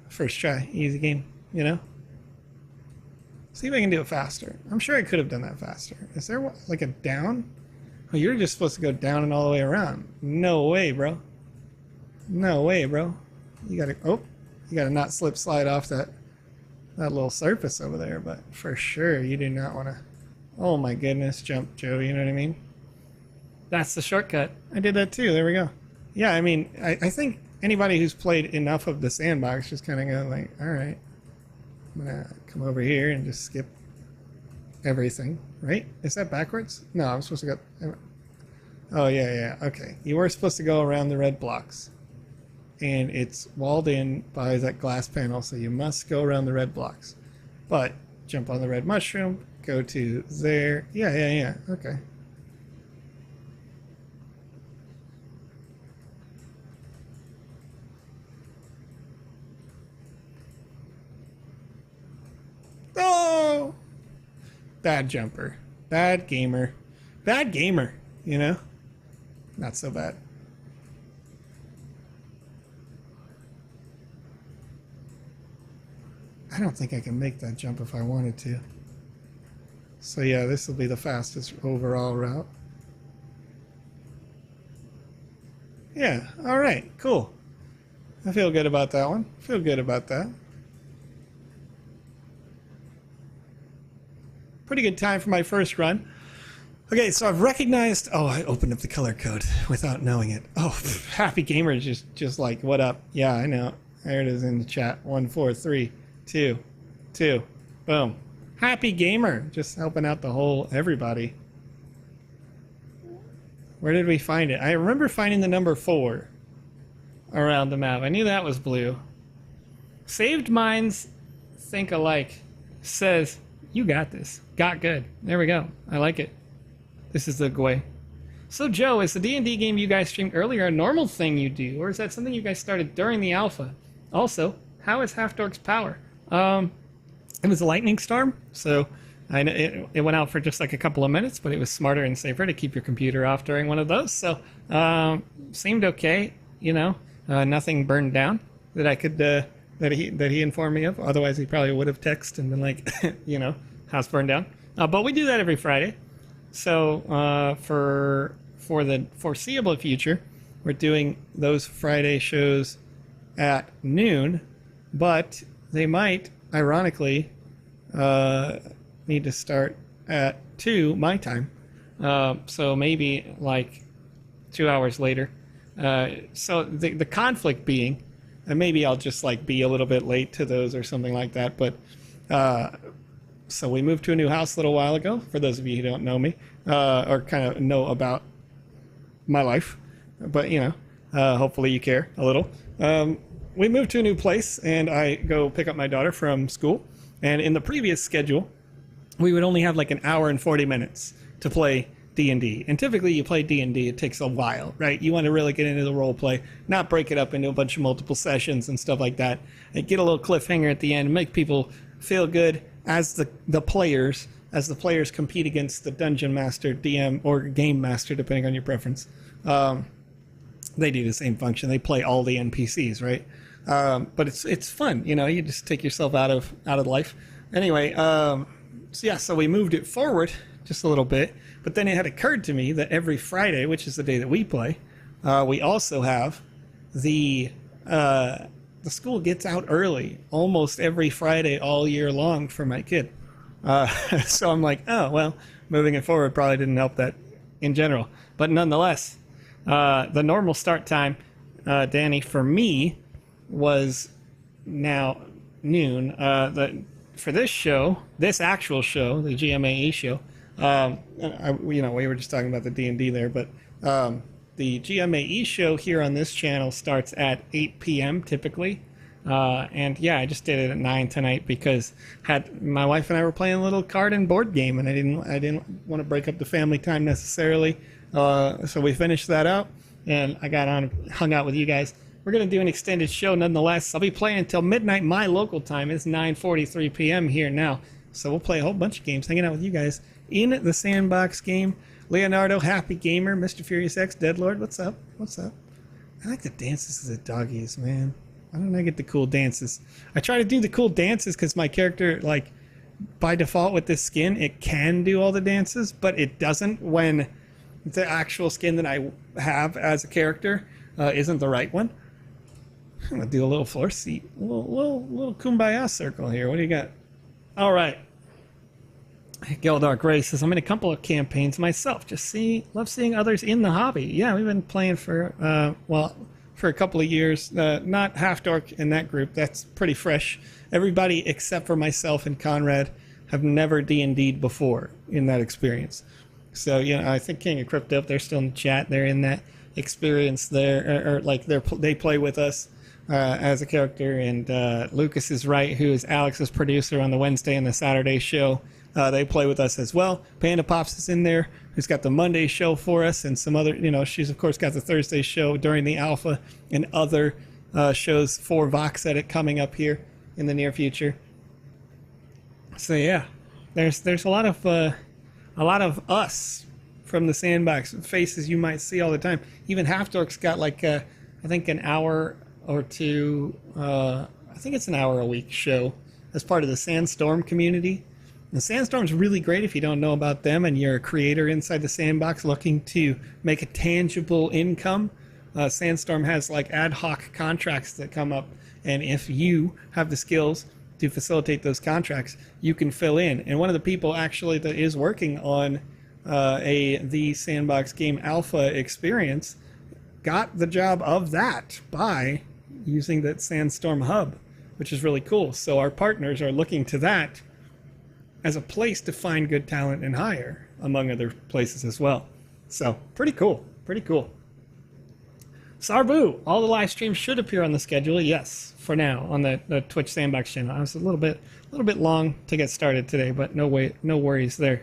First try. Easy game, you know? See if I can do it faster. I'm sure I could have done that faster. Is there like a down? Oh, you're just supposed to go down and all the way around. No way, bro. No way, bro. You gotta not slip slide off that little surface over there, but for sure you do not want to. Oh my goodness, jump, Joe, you know what I mean? That's the shortcut. I did that too. There we go. Yeah, I mean, I think anybody who's played enough of the Sandbox just kind of go like, all right, I'm gonna come over here and just skip everything, right? Is that backwards? No, I'm supposed to go. Oh yeah, okay. You were supposed to go around the red blocks, and it's walled in by that glass panel, so you must go around the red blocks. But jump on the red mushroom, go to there. Yeah, okay. Oh! Bad jumper. Bad gamer. Bad gamer, you know? Not so bad. I don't think I can make that jump if I wanted to. So yeah, this will be the fastest overall route. Yeah, alright, cool. I feel good about that one. Feel good about that. Pretty good time for my first run. Okay, so I've recognized... Oh, I opened up the color code without knowing it. Oh, Happy Gamer is just like, what up? Yeah, I know. There it is in the chat. 1, 4, 3, 2, 2. Boom. Happy Gamer. Just helping out the whole everybody. Where did we find it? I remember finding the number 4 around the map. I knew that was blue. Saved Minds Think Alike says, you got this. Got good. There we go. I like it. This is the way. So Joe, is the D&D game you guys streamed earlier a normal thing you do, or is that something you guys started during the alpha? Also, how is Half Dork's power? It was a lightning storm, so I know it went out for just like a couple of minutes, but it was smarter and safer to keep your computer off during one of those. So seemed okay, you know. Nothing burned down that I could that he informed me of. Otherwise, he probably would have texted and been like, you know, house burned down. But we do that every Friday. So for the foreseeable future, we're doing those Friday shows at noon, but they might, ironically, need to start at 2 my time. So maybe like 2 hours later. So the conflict being, and maybe I'll just like be a little bit late to those or something like that. But so we moved to a new house a little while ago. For those of you who don't know me or kind of know about my life, but you know, hopefully you care a little. We moved to a new place, and I go pick up my daughter from school. And in the previous schedule, we would only have like an hour and 40 minutes to play D&D. And typically you play D&D, it takes a while, right? You want to really get into the role play, not break it up into a bunch of multiple sessions and stuff like that, and get a little cliffhanger at the end, make people feel good as the players compete against the Dungeon Master, DM, or Game Master, depending on your preference. They do the same function. They play all the NPCs, right? But it's fun, you know. You just take yourself out of life. Anyway, so we moved it forward just a little bit. But then it had occurred to me that every Friday, which is the day that we play, we also have the school gets out early almost every Friday all year long for my kid. So I'm like, oh well, moving it forward probably didn't help that in general. But nonetheless, the normal start time, Danny, for me was now noon. For this show, this actual show, the GMAE show, we were just talking about the D&D there, but the GMAE show here on this channel starts at 8 p.m. typically. And yeah, I just did it at 9 tonight because my wife and I were playing a little card and board game, and I didn't want to break up the family time necessarily. So we finished that up, and I got on, hung out with you guys. We're going to do an extended show nonetheless. I'll be playing until midnight. My local time is 9:43 p.m. here now. So we'll play a whole bunch of games, hanging out with you guys in the Sandbox game. Leonardo, Happy Gamer, Mr. Furious X, Deadlord, what's up? What's up? I like the dances of the doggies, man. Why don't I get the cool dances? I try to do the cool dances because my character, like, by default with this skin, it can do all the dances, but it doesn't when the actual skin that I have as a character isn't the right one. I'm gonna do a little floor seat, a little kumbaya circle here. What do you got? All right. Geldar Gray says, I'm in a couple of campaigns myself. Love seeing others in the hobby. Yeah, we've been playing for a couple of years. Not Half Dork in that group. That's pretty fresh. Everybody except for myself and Conrad have never D&D'd before in that experience. So, I think King of Crypto, if they're still in the chat, they're in that experience there, or like they play with us as a character. And Lucas is right, who is Alex's producer on the Wednesday and the Saturday show. They play with us as well. PandaPops is in there, who's got the Monday show for us, and some other, she's of course got the Thursday show during the alpha and other shows for VoxEdit coming up here in the near future. So yeah, there's a lot of us from the Sandbox faces you might see all the time. Even Half Dork's got like I think an hour or two. I think it's an hour a week show as part of the Sandstorm community. The Sandstorm's really great if you don't know about them and you're a creator inside the Sandbox looking to make a tangible income. Sandstorm has like ad hoc contracts that come up, and if you have the skills to facilitate those contracts, you can fill in. And one of the people actually that is working on the Sandbox Game Alpha experience got the job of that by using that Sandstorm hub, which is really cool. So our partners are looking to that as a place to find good talent and hire, among other places as well. So, pretty cool. Pretty cool. Sarbu, all the live streams should appear on the schedule, yes, for now, on the Twitch Sandbox channel. I was a little bit long to get started today, but no worries there.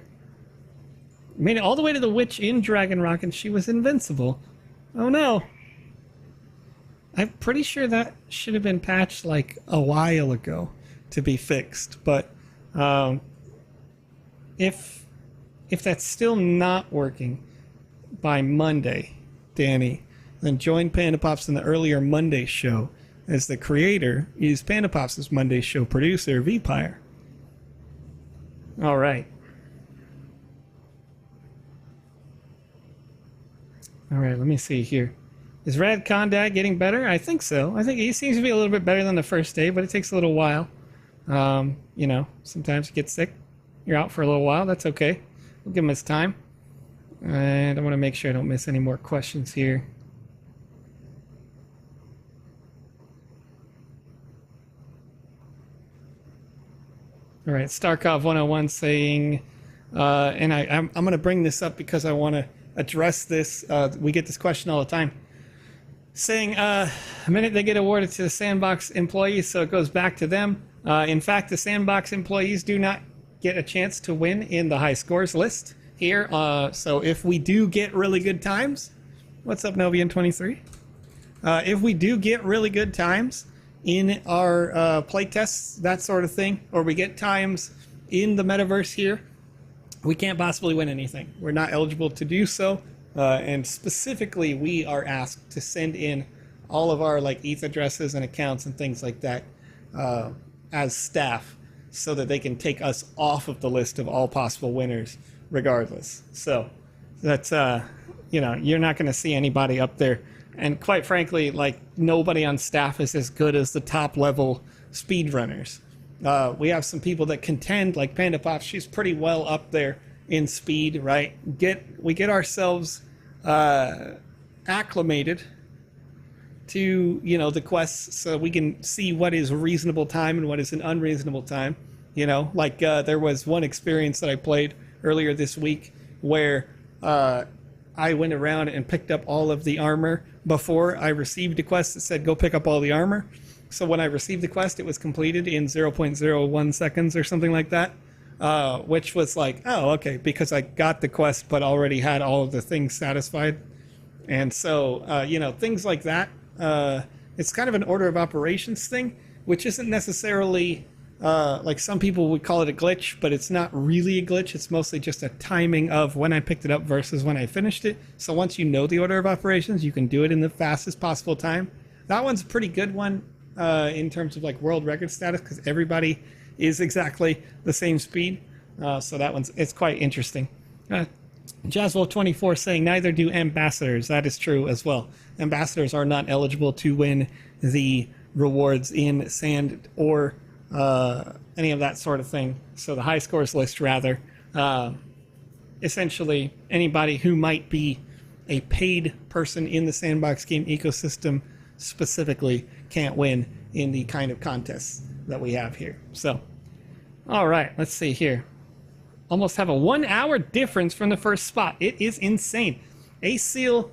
Made it all the way to the witch in Dragon Rock, and she was invincible. Oh no. I'm pretty sure that should have been patched like a while ago to be fixed, but if that's still not working by Monday, Danny, then join PandaPops in the earlier Monday show, as the creator is PandaPops' Monday show producer, Vpire. All right. All right, let me see here. Is Rad Kondak getting better? I think so. I think he seems to be a little bit better than the first day, but it takes a little while. Sometimes you get sick. You're out for a little while. That's okay. We'll give him his time. And I want to make sure I don't miss any more questions here. All right, Starkov 101 saying, and I'm going to bring this up because I want to address this. We get this question all the time. Saying, a minute they get awarded to the Sandbox employees, so it goes back to them. In fact, the Sandbox employees do not get a chance to win in the high scores list here. So if we do get really good times, what's up, Novian23? If we do get really good times in our play tests, that sort of thing, or we get times in the metaverse here, we can't possibly win anything. We're not eligible to do so. And specifically, we are asked to send in all of our like ETH addresses and accounts and things like that as staff, so that they can take us off of the list of all possible winners regardless. So that's, you're not going to see anybody up there. And quite frankly, like, nobody on staff is as good as the top level speedrunners. We have some people that contend, like PandaPops, she's pretty well up there in speed, right? We get ourselves acclimated to, you know, the quests, so we can see what is reasonable time and what is an unreasonable time. You know, like there was one experience that I played earlier this week where I went around and picked up all of the armor before I received a quest that said go pick up all the armor. So when I received the quest, it was completed in 0.01 seconds or something like that, which was like, oh, okay, because I got the quest but already had all of the things satisfied. And so, you know, things like that. It's kind of an order of operations thing, which isn't necessarily, like some people would call it a glitch, but it's not really a glitch. It's mostly just a timing of when I picked it up versus when I finished it. So once you know the order of operations, you can do it in the fastest possible time. That one's a pretty good one in terms of like world record status, because everybody is exactly the same speed. So that it's quite interesting. Jazzwolf24 saying neither do ambassadors. That is true as well. Ambassadors are not eligible to win the rewards in Sand or any of that sort of thing. So the high scores list, rather, essentially anybody who might be a paid person in the Sandbox game ecosystem specifically can't win in the kind of contests that we have here. So, all right, let's see here. Almost have a 1 hour difference from the first spot. It is insane. ASEAL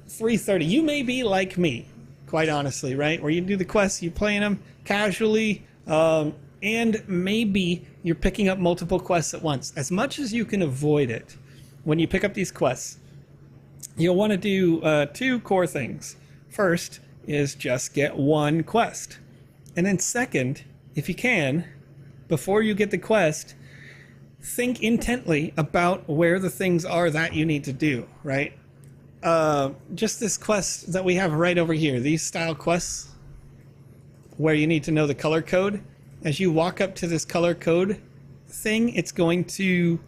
330. You may be like me, quite honestly, right? Where you do the quests, you're playing them casually, and maybe you're picking up multiple quests at once. As much as you can avoid it, when you pick up these quests, you'll want to do two core things. First is just get one quest. And then second, if you can, before you get the quest, think intently about where the things are that you need to do, right? Just this quest that we have right over here, these style quests, where you need to know the color code. As you walk up to this color code thing, it's going to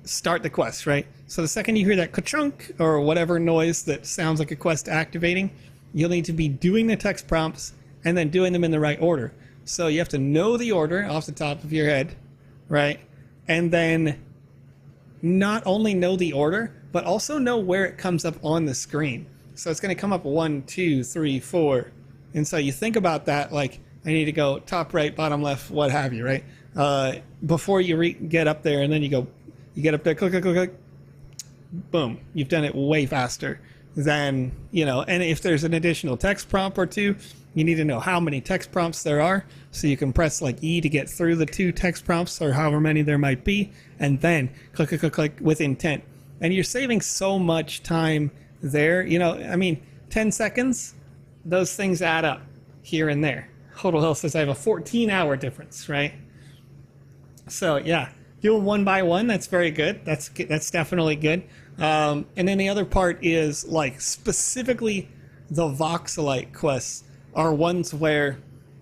start the quest, right? So the second you hear that ka-chunk or whatever noise that sounds like a quest activating, you'll need to be doing the text prompts and then doing them in the right order. So you have to know the order off the top of your head, right? And then not only know the order, but also know where it comes up on the screen. So it's going to come up 1, 2, 3, 4. And so you think about that, like, I need to go top right, bottom left, what have you, right? Before you get up there, and then you get up there, click, click, click, click, boom. You've done it way faster than, you know, and if there's an additional text prompt or two, you need to know how many text prompts there are, so you can press like E to get through the 2 text prompts or however many there might be, and then click, click, click, click with intent. And you're saving so much time there. You know, I mean, 10 seconds, those things add up here and there. Total Hill says I have a 14-hour difference, right? So yeah, do them one by one. That's very good. That's definitely good. And then the other part is like specifically the Voxelite quests are ones where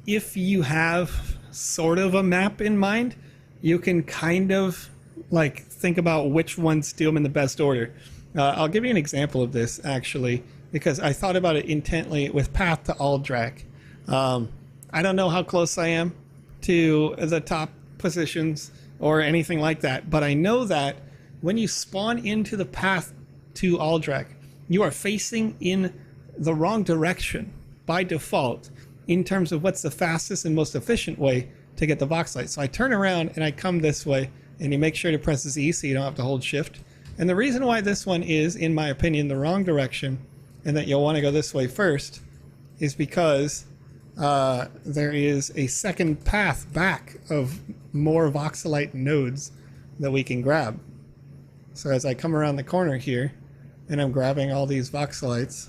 if you have sort of a map in mind, you can kind of like think about which ones do them in the best order. I'll give you an example of this actually, because I thought about it intently with Path to Aldrak. I don't know how close I am to the top positions or anything like that, but I know that when you spawn into the path to Aldrak, you are facing in the wrong direction by default in terms of what's the fastest and most efficient way to get the Voxelite. So I turn around and I come this way, and you make sure to press this E so you don't have to hold shift. And the reason why this one is, in my opinion, the wrong direction, and that you'll want to go this way first, is because there is a second path back of more Voxelite nodes that we can grab. So as I come around the corner here, and I'm grabbing all these Voxelites,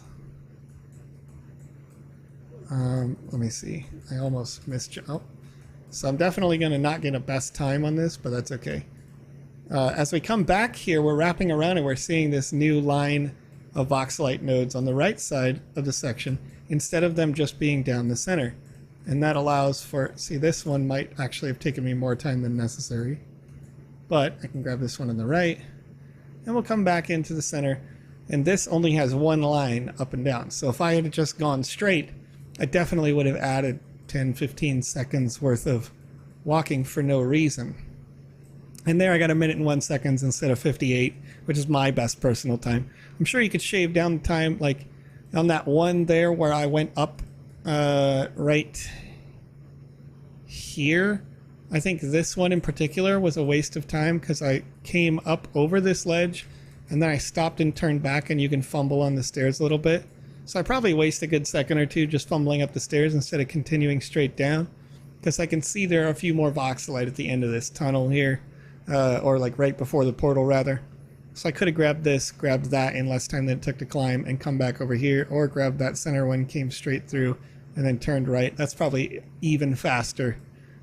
let me see, I almost missed, oh. So I'm definitely going to not get a best time on this, but that's okay. As we come back here, we're wrapping around and we're seeing this new line of Voxelite nodes on the right side of the section, instead of them just being down the center. And that allows for, see, this one might actually have taken me more time than necessary, but I can grab this one on the right, and we'll come back into the center, and this only has one line up and down. So if I had just gone straight, I definitely would have added 10, 15 seconds worth of walking for no reason. And there I got 1:01 instead of 58, which is my best personal time. I'm sure you could shave down the time, like on that one there where I went up right here. I think this one in particular was a waste of time because I came up over this ledge and then I stopped and turned back, and you can fumble on the stairs a little bit. So I probably wasted a good second or two just fumbling up the stairs instead of continuing straight down, because I can see there are a few more Voxelite at the end of this tunnel here, or like right before the portal rather. So I could have grabbed this, grabbed that in less time than it took to climb and come back over here, or grabbed that center one, came straight through and then turned right. That's probably even faster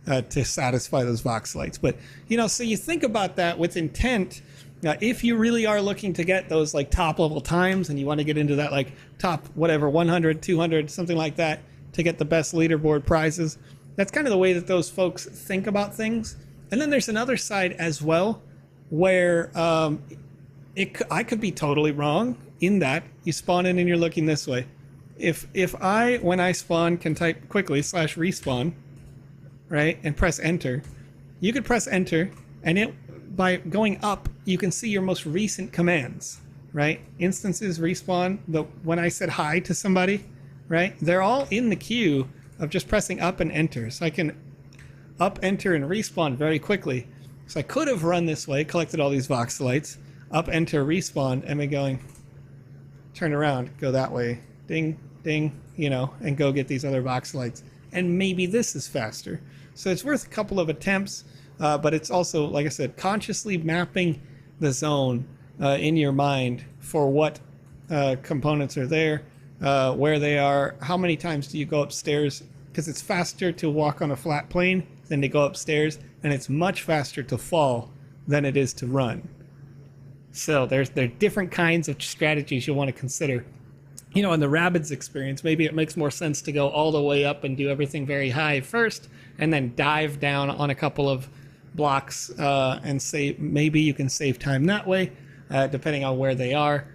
to satisfy those Voxelites. But, you know, so you think about that with intent. If you really are looking to get those like top level times and you want to get into that like top whatever 100, 200, something like that to get the best leaderboard prizes, that's kind of the way that those folks think about things. And then there's another side as well where I could be totally wrong in that you spawn in and you're looking this way. If I, when I spawn, can type quickly /respawn, right, and press enter, you could press enter, and it, by going up, you can see your most recent commands, right? Instances, respawn, when I said hi to somebody, right? They're all in the queue of just pressing up and enter. So I can up, enter, and respawn very quickly. So I could have run this way, collected all these Voxelites, up, enter, respawn, and then going, turn around, go that way, ding, ding, you know, and go get these other Voxelites. And maybe this is faster. So it's worth a couple of attempts, but it's also, like I said, consciously mapping the zone in your mind for what components are there, where they are, how many times do you go upstairs, because it's faster to walk on a flat plane than to go upstairs, and it's much faster to fall than it is to run. So there are different kinds of strategies you'll want to consider. You know, in the Rabbids experience, maybe it makes more sense to go all the way up and do everything very high first, and then dive down on a couple of blocks and save. Maybe you can save time that way, depending on where they are.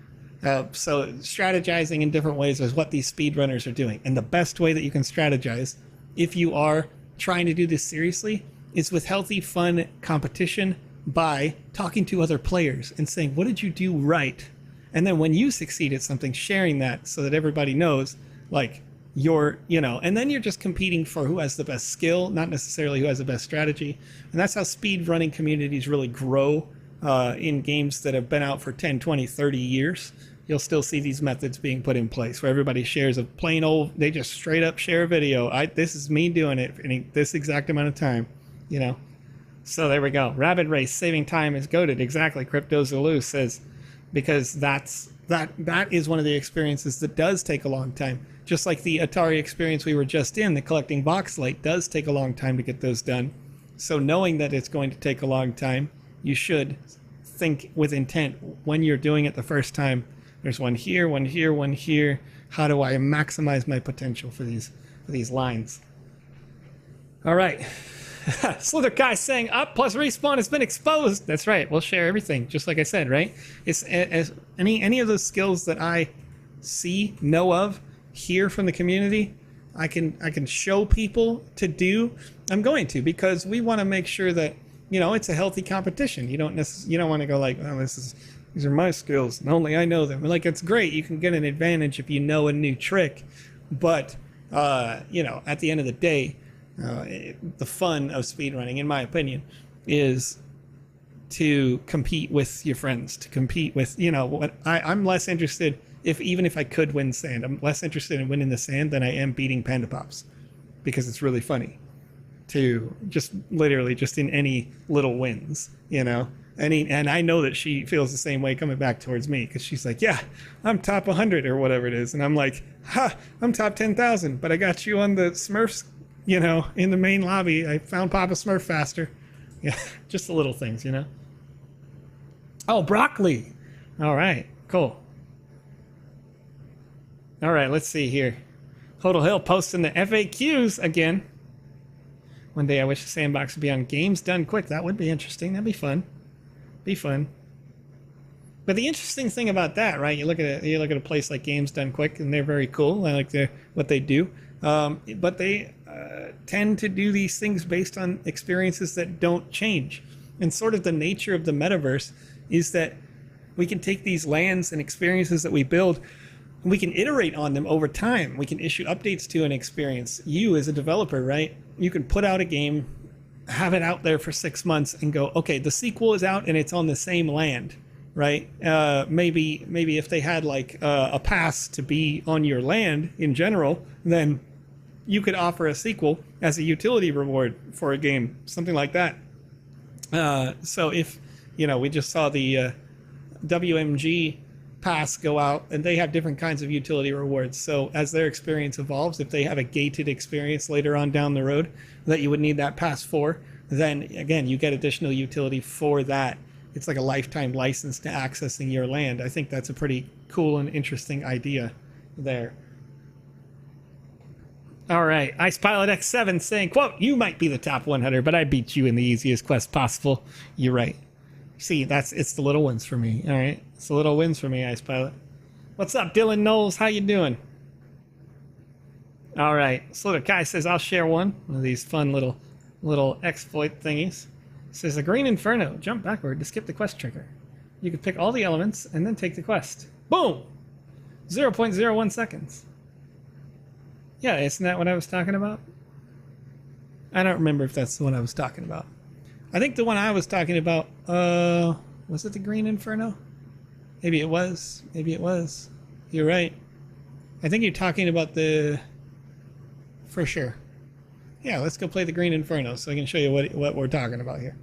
So strategizing in different ways is what these speedrunners are doing. And the best way that you can strategize, if you are trying to do this seriously, is with healthy, fun competition by talking to other players and saying, what did you do right? And then when you succeed at something, sharing that so that everybody knows, like, you're, you know, and then you're just competing for who has the best skill, not necessarily who has the best strategy. And that's how speed running communities really grow in games that have been out for 10, 20, 30 years. You'll still see these methods being put in place where everybody shares a plain old, they just straight up share a video. This is me doing it in this exact amount of time, you know. So there we go. Rabbit Race, saving time is goated. Exactly. Cryptozaloo says, because that is one of the experiences that does take a long time. Just like the Atari experience we were just in, the collecting Voxelite does take a long time to get those done. So knowing that it's going to take a long time, you should think with intent when you're doing it the first time. There's one here, one here, one here. How do I maximize my potential for these lines? All right. Slither Kai saying up plus respawn has been exposed. That's right. We'll share everything, just like I said, right? It's as any of those skills that I know of, hear from the community, I can show people to do. I'm going to, because we want to make sure that, you know, it's a healthy competition. You don't want to go like, oh, these are my skills and only I know them. Like, it's great. You can get an advantage if you know a new trick, but you know, at the end of the day, the fun of speedrunning, in my opinion, is to compete with your friends, to compete with, you know, what I'm less interested, even if I could win sand, I'm less interested in winning the sand than I am beating PandaPops, because it's really funny to just literally just in any little wins, you know. And I know that she feels the same way coming back towards me, because she's like, yeah, I'm top 100 or whatever it is. And I'm like, I'm top 10,000, but I got you on the Smurfs, you know, in the main lobby. I found Papa Smurf faster. Yeah, just the little things, you know. Oh, broccoli. All right, cool. All right, let's see here. Hodel Hill posting the FAQs again. One day I wish the Sandbox would be on Games Done Quick. That would be interesting. That'd be fun. Be fun. But the interesting thing about that, right? You look at a place like Games Done Quick, and they're very cool. I like what they do. But they tend to do these things based on experiences that don't change. And sort of the nature of the metaverse is that we can take these lands and experiences that we build and we can iterate on them over time. We can issue updates to an experience. You as a developer, right? You can put out a game, have it out there for 6 months and go, okay, the sequel is out and it's on the same land, right? Maybe if they had like a pass to be on your land in general, then you could offer a sequel as a utility reward for a game, something like that. So if, we just saw the WMG pass go out and they have different kinds of utility rewards. So as their experience evolves, if they have a gated experience later on down the road that you would need that pass for, then again, you get additional utility for that. It's like a lifetime license to accessing your land. I think that's a pretty cool and interesting idea there. All right, Ice Pilot X7 saying, quote, "You might be the top 100, but I beat you in the easiest quest possible." You're right. See, it's the little wins for me. All right, it's the little wins for me, Ice Pilot. What's up, Dylan Knowles? How you doing? All right, Slaughter Kai says, "I'll share one of these fun little exploit thingies." It says, "A green Inferno. Jump backward to skip the quest trigger. You can pick all the elements and then take the quest. Boom! 0.01 seconds. Yeah, isn't that what I was talking about? I don't remember if that's the one I was talking about. I think the one I was talking about, was it the Green Inferno? Maybe it was. Maybe it was. You're right. I think you're talking about for sure. Yeah, let's go play the Green Inferno so I can show you what we're talking about here.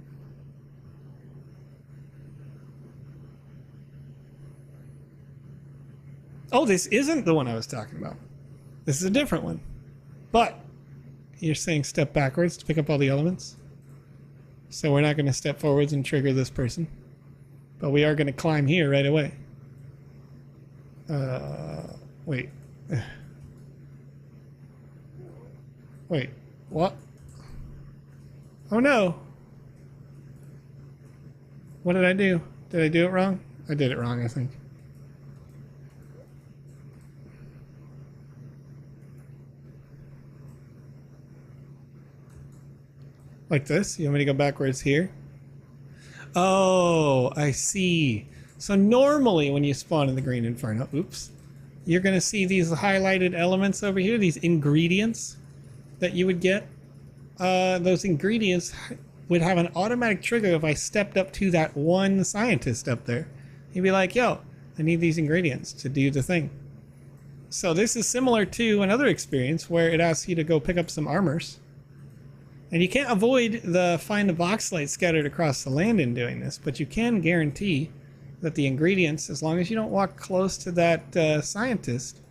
Oh, this isn't the one I was talking about. This is a different one. But you're saying step backwards to pick up all the elements. So we're not going to step forwards and trigger this person. But we are going to climb here right away. Wait. Wait, what? Oh no! What did I do? Did I do it wrong? I did it wrong, I think. Like this? You want me to go backwards here? Oh, I see. So normally when you spawn in the Green Inferno, oops, you're going to see these highlighted elements over here, these ingredients that you would get. Those ingredients would have an automatic trigger if I stepped up to that one scientist up there. He'd be like, yo, I need these ingredients to do the thing. So this is similar to another experience where it asks you to go pick up some armors. And you can't avoid the find the voxelites scattered across the land in doing this, but you can guarantee that the ingredients, as long as you don't walk close to that scientist,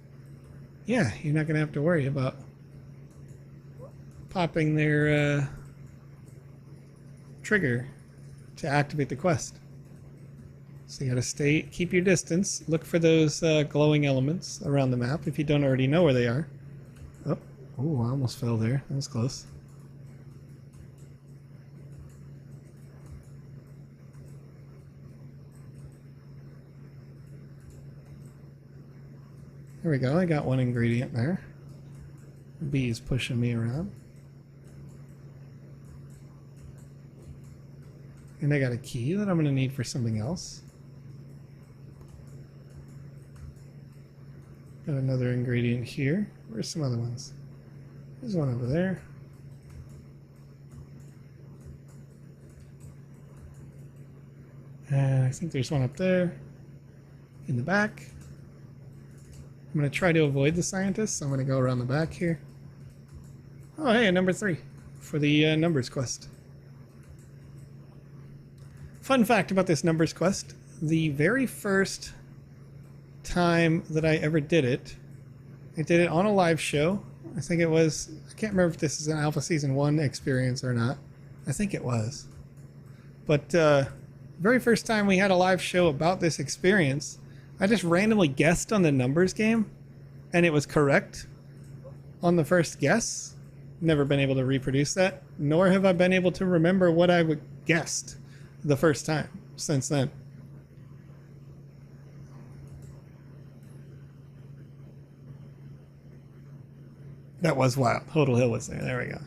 yeah, you're not going to have to worry about popping their trigger to activate the quest. So you got to keep your distance, look for those glowing elements around the map if you don't already know where they are. Oh, I almost fell there. That was close. There we go, I got one ingredient there. The bee's pushing me around. And I got a key that I'm going to need for something else. Got another ingredient here. Where's some other ones? There's one over there. I think there's one up there. In the back. I'm going to try to avoid the scientists. I'm going to go around the back here. Oh, hey, number 3 for the numbers quest. Fun fact about this numbers quest. The very first time that I ever did it, I did it on a live show. I think it was, I can't remember if this is an Alpha Season 1 experience or not. I think it was. But very first time we had a live show about this experience, I just randomly guessed on the numbers game, and it was correct on the first guess. Never been able to reproduce that, nor have I been able to remember what I guessed the first time since then. That was wild. Hodel Hill was there. There we go.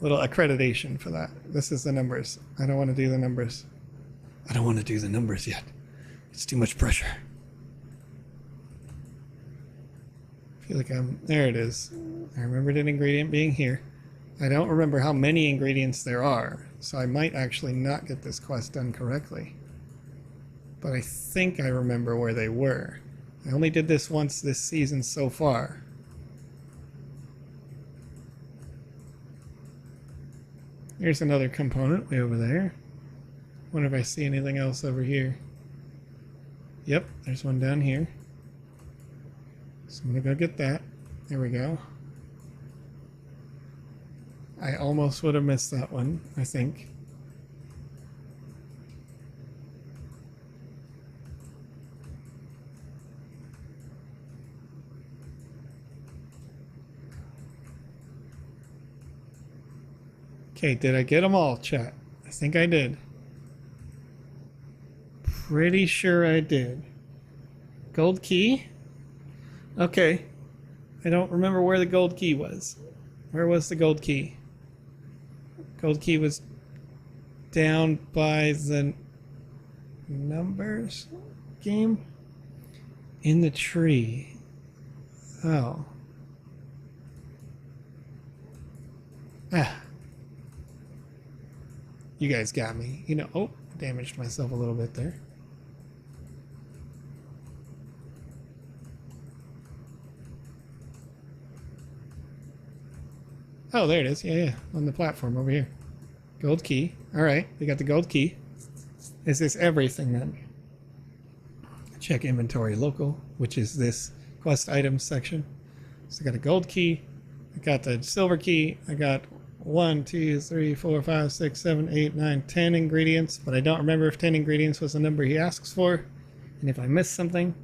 little accreditation for that. This is the numbers. I don't want to do the numbers. I don't want to do the numbers yet. It's too much pressure. I feel like there it is. I remembered an ingredient being here. I don't remember how many ingredients there are, so I might actually not get this quest done correctly. But I think I remember where they were. I only did this once this season so far. Here's another component way over there. Wonder if I see anything else over here. Yep, there's one down here. So I'm gonna go get that. There we go. I almost would have missed that one, I think. Okay, did I get them all, chat? I think I did. Pretty sure I did. Gold key? Okay. I don't remember where the gold key was. Where was the gold key? Gold key was down by the numbers game? In the tree. Oh. Ah. You guys got me. You know, oh, damaged myself a little bit there. Oh, there it is. Yeah, on the platform over here. Gold key. All right, we got the gold key. Is this everything then? Check inventory local, which is this quest items section. So I got a gold key. I got the silver key. I got 1, 2, 3, 4, 5, 6, 7, 8, 9, 10 ingredients, but I don't remember if 10 ingredients was the number he asks for. And if I missed something,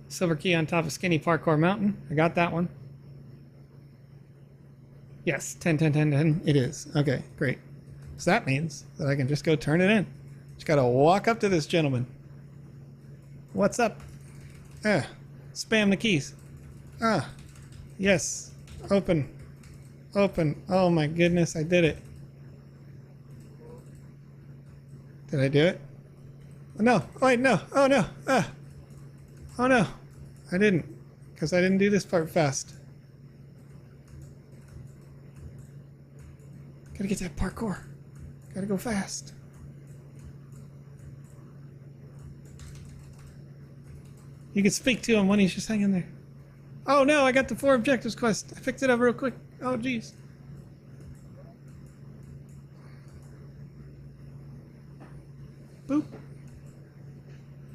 silver key on top of Skinny Parkour Mountain. I got that one. Yes, 10, 10, 10, 10. It is. Okay, great. So that means that I can just go turn it in. Just gotta walk up to this gentleman. What's up? Spam the keys. Yes. Open. Open. Oh my goodness, I did it. Did I do it? No. Oh, wait, no. Oh no. Oh no. I didn't. Because I didn't do this part fast. Gotta get that parkour. Gotta go fast. You can speak to him when he's just hanging there. Oh no, I got the 4 objectives quest. I picked it up real quick. Oh jeez. Boop.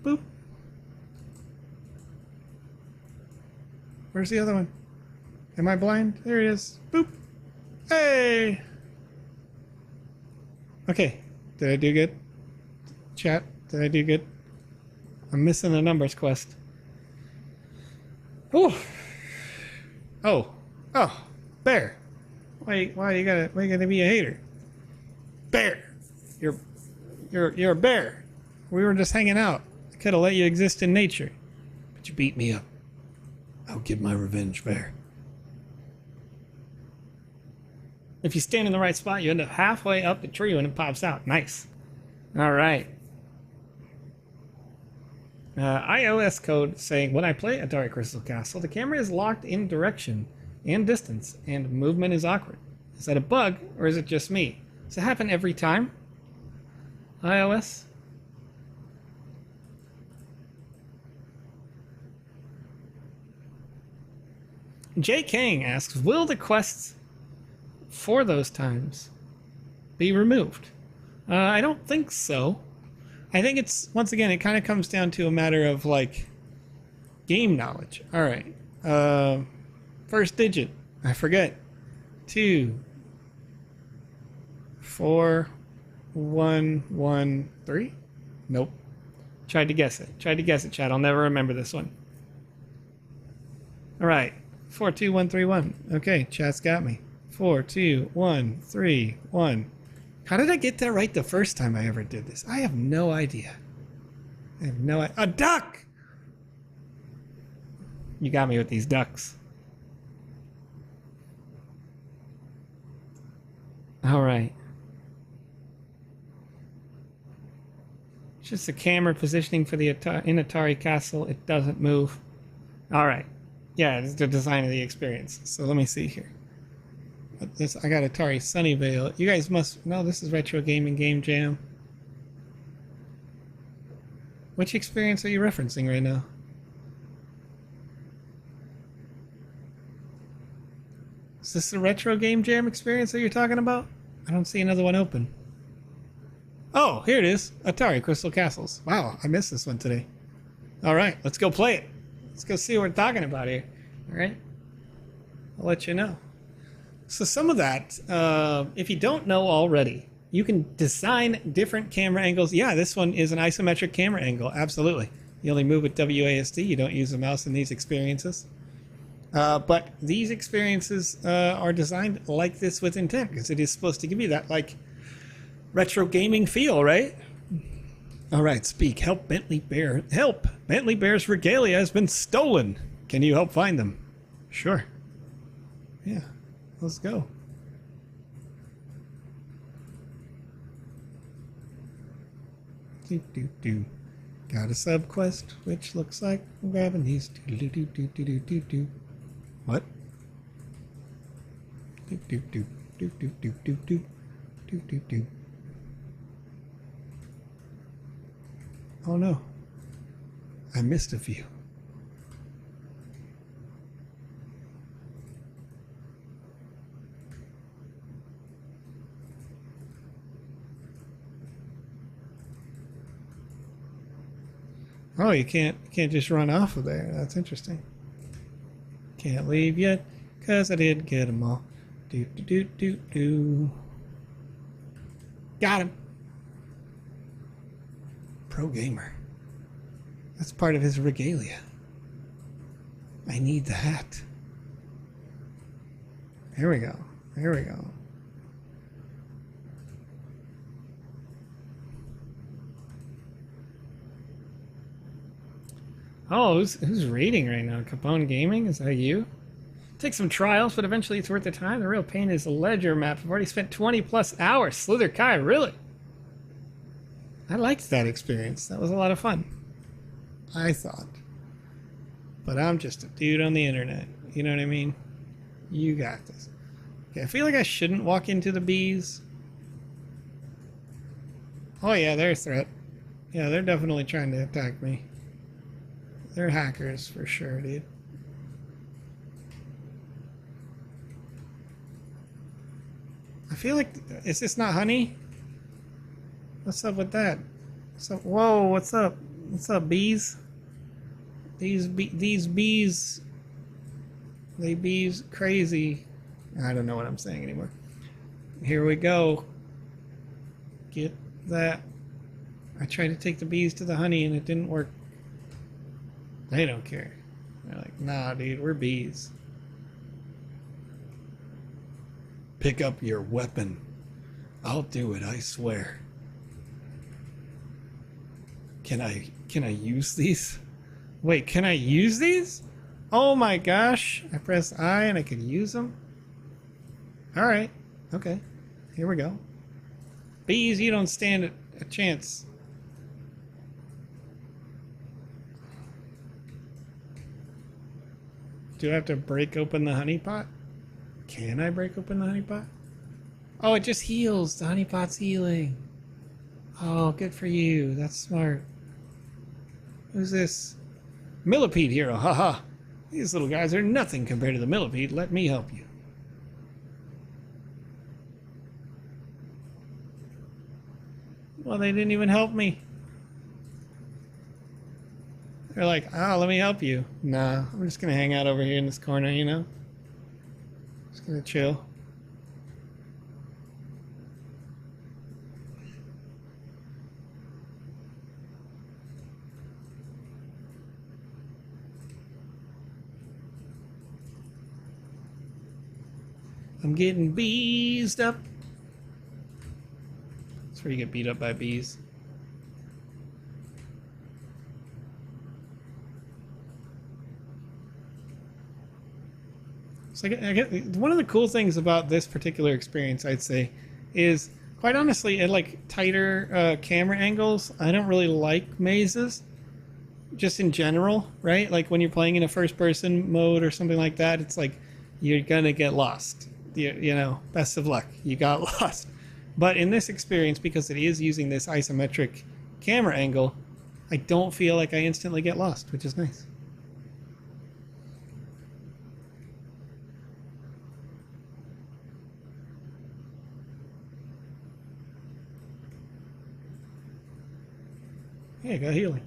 Boop. Where's the other one? Am I blind? There it is. Boop. Hey! Okay. Did I do good? Chat, did I do good? I'm missing the numbers quest. Oh. Oh. Oh. Bear. Why you gotta be a hater? Bear. You're a bear. We were just hanging out. I could have let you exist in nature. But you beat me up. I'll get my revenge, bear. If you stand in the right spot, you end up halfway up the tree when it pops out. Nice. All right. iOS code saying, when I play Atari Crystal Castle, the camera is locked in direction and distance, and movement is awkward. Is that a bug, or is it just me? Does it happen every time? iOS? Jay Kang asks, will the quests for those times be removed? I don't think so. I think it's, once again, it kind of comes down to a matter of, like, game knowledge. All right. First digit. I forget. 2, 4, 1, 1, 3? Nope. Tried to guess it. Tried to guess it, chat. I'll never remember this one. All right. 4, 2, 1, 3, 1. Okay, chat's got me. 4, 2, 1, 3, 1. How did I get that right the first time I ever did this? I have no idea. I have no idea. A duck! You got me with these ducks. All right. It's just the camera positioning for the Atari castle. It doesn't move. All right. Yeah, it's the design of the experience. So let me see here. This I got Atari Sunnyvale. You guys must know this is Retro Gaming Game Jam. Which experience are you referencing right now? Is this the Retro Game Jam experience that you're talking about? I don't see another one open. Oh, here it is. Atari Crystal Castles. Wow, I missed this one today. All right, let's go play it. Let's go see what we're talking about here. All right? I'll let you know. So some of that, if you don't know already, you can design different camera angles. Yeah, this one is an isometric camera angle. Absolutely. You only move with WASD. You don't use the mouse in these experiences. But these experiences are designed like this with intent, because it is supposed to give you that, like, retro gaming feel, right? All right, speak. Help Bentley Bear. Help! Bentley Bear's regalia has been stolen. Can you help find them? Sure. Yeah, let's go. Do. Got a sub quest, which looks like I'm grabbing these. Do. What? Do. Oh no, I missed a few. Oh, you can't just run off of there. That's interesting. Can't leave yet, 'cause I did get them all. Do. Got him. Pro gamer. That's part of his regalia. I need the hat. Here we go. Here we go. Oh, who's reading right now? Capone Gaming? Is that you? Take some trials, but eventually it's worth the time. The real pain is the ledger map. I've already spent 20 plus hours. Slither Kai, really? I liked that experience. That was a lot of fun. I thought. But I'm just a dude on the internet. You know what I mean? You got this. Okay, I feel like I shouldn't walk into the bees. Oh yeah, they're a threat. Yeah, they're definitely trying to attack me. They're hackers for sure, dude. I feel like, is this not honey? What's up with that? So, whoa, what's up? What's up, bees? These bees, they bees crazy. I don't know what I'm saying anymore. Here we go. Get that. I tried to take the bees to the honey and it didn't work. They don't care. They're like, nah, dude, we're bees. Pick up your weapon. I'll do it, I swear. Can I use these? Wait, can I use these? Oh my gosh. I press I and I can use them? Alright. Okay. Here we go. Bees, you don't stand a chance. Do I have to break open the honey pot? Can I break open the honey pot? Oh, it just heals. The honey pot's healing. Oh, good for you. That's smart. Who's this? Millipede hero. Haha. These little guys are nothing compared to the millipede. Let me help you. Well, they didn't even help me. They're like, oh, let me help you. Nah, I'm just gonna hang out over here in this corner, you know? Just gonna chill. I'm getting beesed up. That's where you get beat up by bees. So I get, one of the cool things about this particular experience, I'd say, is quite honestly at like tighter camera angles. I don't really like mazes, just in general, right? Like when you're playing in a first-person mode or something like that, it's like you're gonna get lost. You know, best of luck. You got lost. But in this experience, because it is using this isometric camera angle, I don't feel like I instantly get lost, which is nice. Hey, I got healing.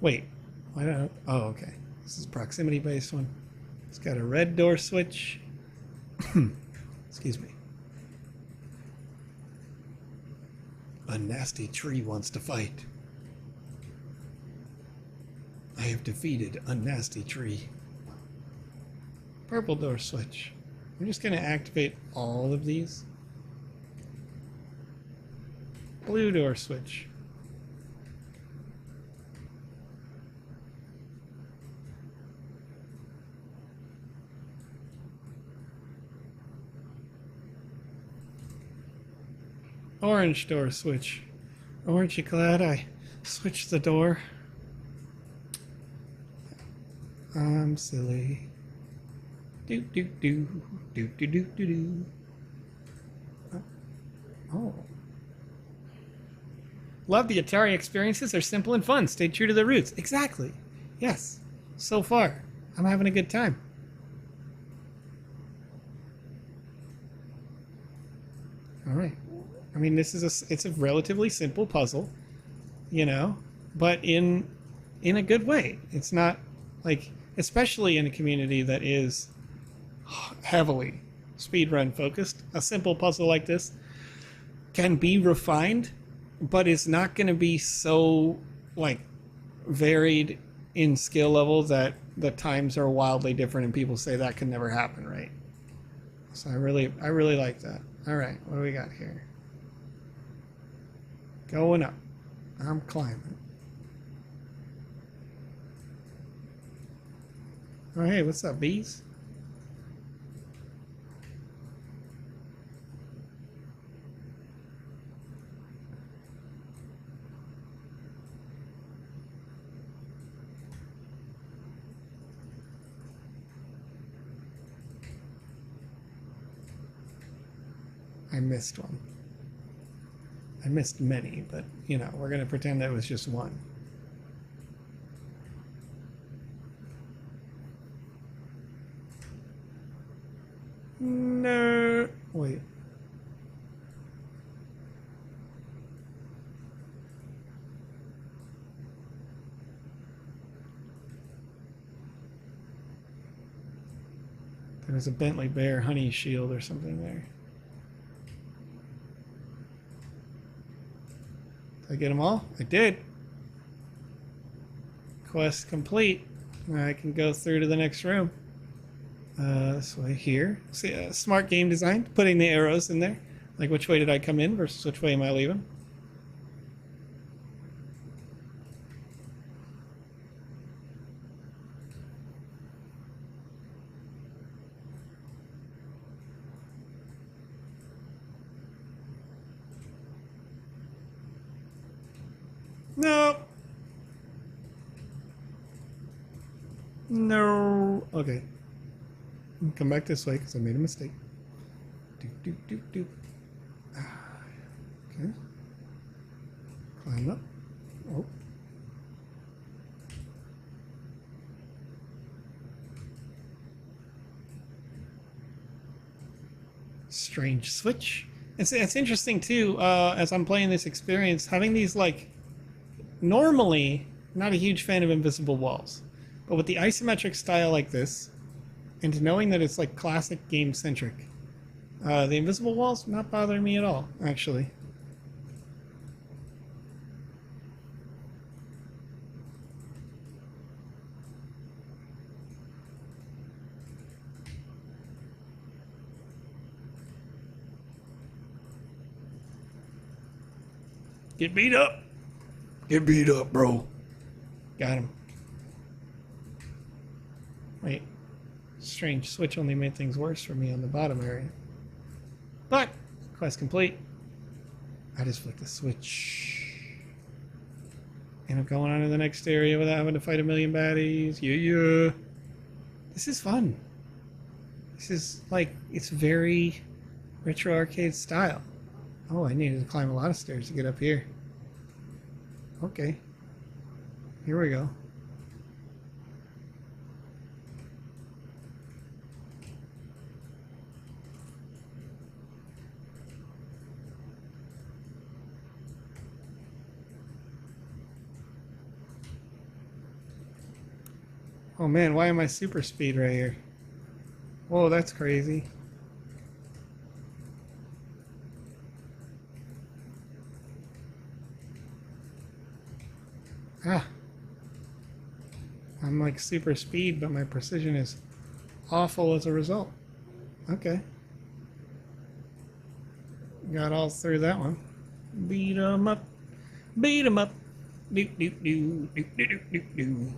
Wait, why don't? Oh, okay. This is proximity-based one. It's got a red door switch. Excuse me. A nasty tree wants to fight. I have defeated a nasty tree. Purple door switch. I'm just going to activate all of these. Blue door switch. Orange door switch. Aren't you glad I switched the door? I'm silly. Do do do do do do do do. Oh. Love the Atari experiences. They're simple and fun. Stay true to the roots. Exactly. Yes. So far, I'm having a good time. All right. I mean, it's a relatively simple puzzle, you know, but in a good way. It's not like, especially in a community that is heavily speedrun focused, a simple puzzle like this can be refined, but it's not going to be so like varied in skill level that the times are wildly different and people say that can never happen, right? So I really like that. All right, what do we got here? Going up. I'm climbing. Oh, hey, what's up, bees? I missed one. I missed many, but, you know, we're going to pretend that was just one. No. Wait. There was a Bentley Bear honey shield or something there. Did I get them all? I did. Quest complete. I can go through to the next room. This way here. See, smart game design, putting the arrows in there. Like which way did I come in versus which way am I leaving? No. No. Okay. Come back this way because I made a mistake. Do. Okay. Climb up. Oh. Strange switch. It's interesting too, as I'm playing this experience, having these like, normally, not a huge fan of invisible walls, but with the isometric style like this, and knowing that it's like classic game centric, the invisible walls not bothering me at all, actually. Get beat up. Get beat up, bro. Got him. Wait. Strange switch only made things worse for me on the bottom area. But Quest complete. I just flicked the switch. And I'm going on to the next area without having to fight a million baddies. Yeah. This is fun. This is like, it's very retro arcade style. Oh, I needed to climb a lot of stairs to get up here. Okay. Here we go. Oh man, why am I super speed right here? Whoa, that's crazy. Ah. I'm like super speed, but my precision is awful as a result. Okay. Got all through that one. Beat 'em up. Beat 'em up. Do do do do do do do do.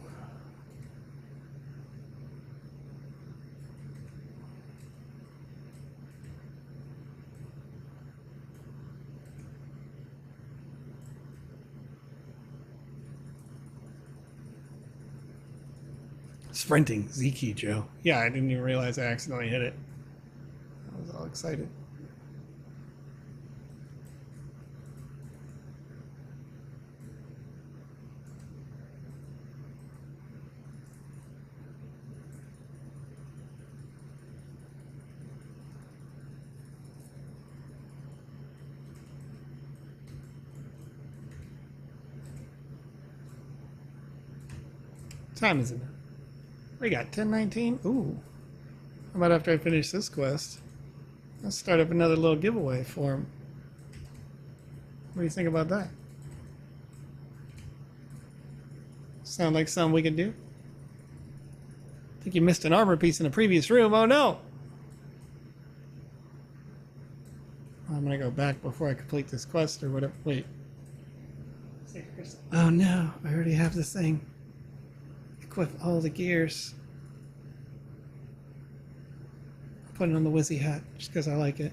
Sprinting, Z key, Joe. Yeah, I didn't even realize I accidentally hit it. I was all excited. Time is it? We got 10:19. Ooh. How about after I finish this quest, let's start up another little giveaway for him. What do you think about that? Sound like something we could do? Think you missed an armor piece in the previous room. Oh no! I'm gonna go back before I complete this quest or whatever. Wait. Oh no, I already have this thing. Equip all the gears. Put it on the Wizzy hat just because I like it.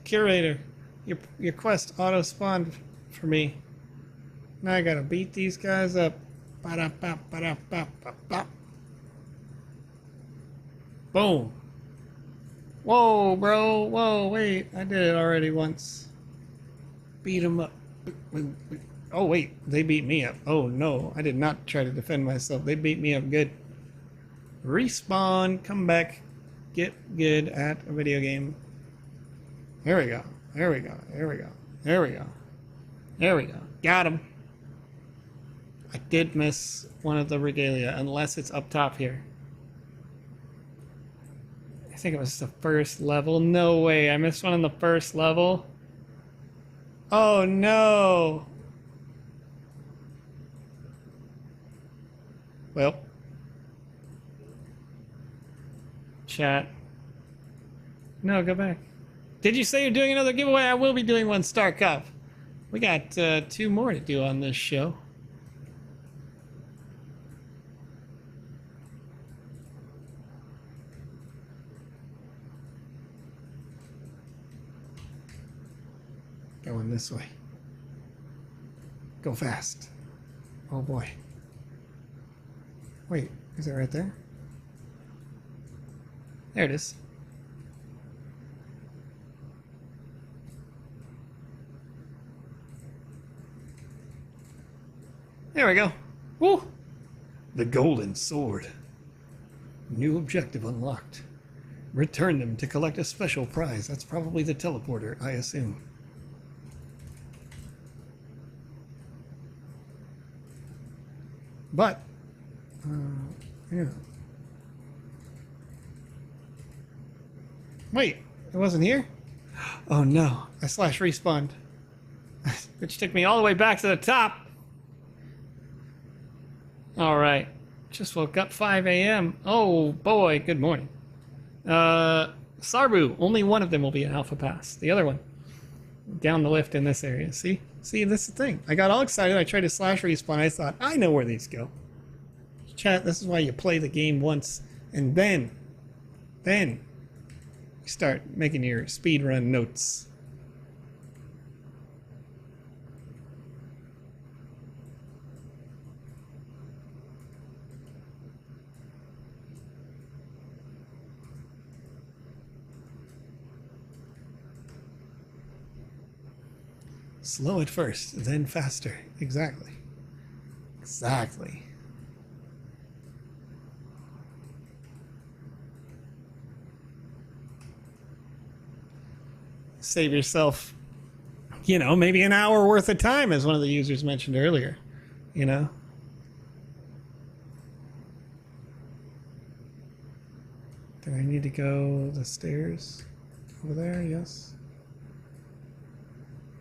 Curator, your quest auto spawned for me. Now I gotta beat these guys up. Boom. Whoa, bro. Whoa, wait. I did it already once. Beat them up. Oh, wait. They beat me up. Oh, no. I did not try to defend myself. They beat me up good. Respawn. Come back. Get good at a video game. There we go. There we go. There we go. There we go. There we go. Got him. I did miss one of the regalia, unless it's up top here. I think it was the first level. No way. I missed one on the first level. Oh no. Well. Chat. No, go back. Did you say you're doing another giveaway? I will be doing one, Star Cup. We got 2 more to do on this show. Going this way. Go fast. Oh boy. Wait, is it right there? There it is. There we go. Woo! The golden sword. New objective unlocked. Return them to collect a special prize. That's probably the teleporter, I assume. But, yeah. Wait, it wasn't here? Oh no, I slash respawned. Which took me all the way back to the top. Alright, just woke up 5 a.m. Oh boy, good morning. Sarbu, only one of them will be an alpha pass. The other one, down the lift in this area. See, this is the thing. I got all excited. I tried to slash respawn. I thought, I know where these go. Chat, this is why you play the game once And then you start making your speedrun notes. Slow at first, then faster. Exactly. Exactly. Save yourself, you know, maybe an hour worth of time, as one of the users mentioned earlier, you know. Do I need to go the stairs over there? Yes.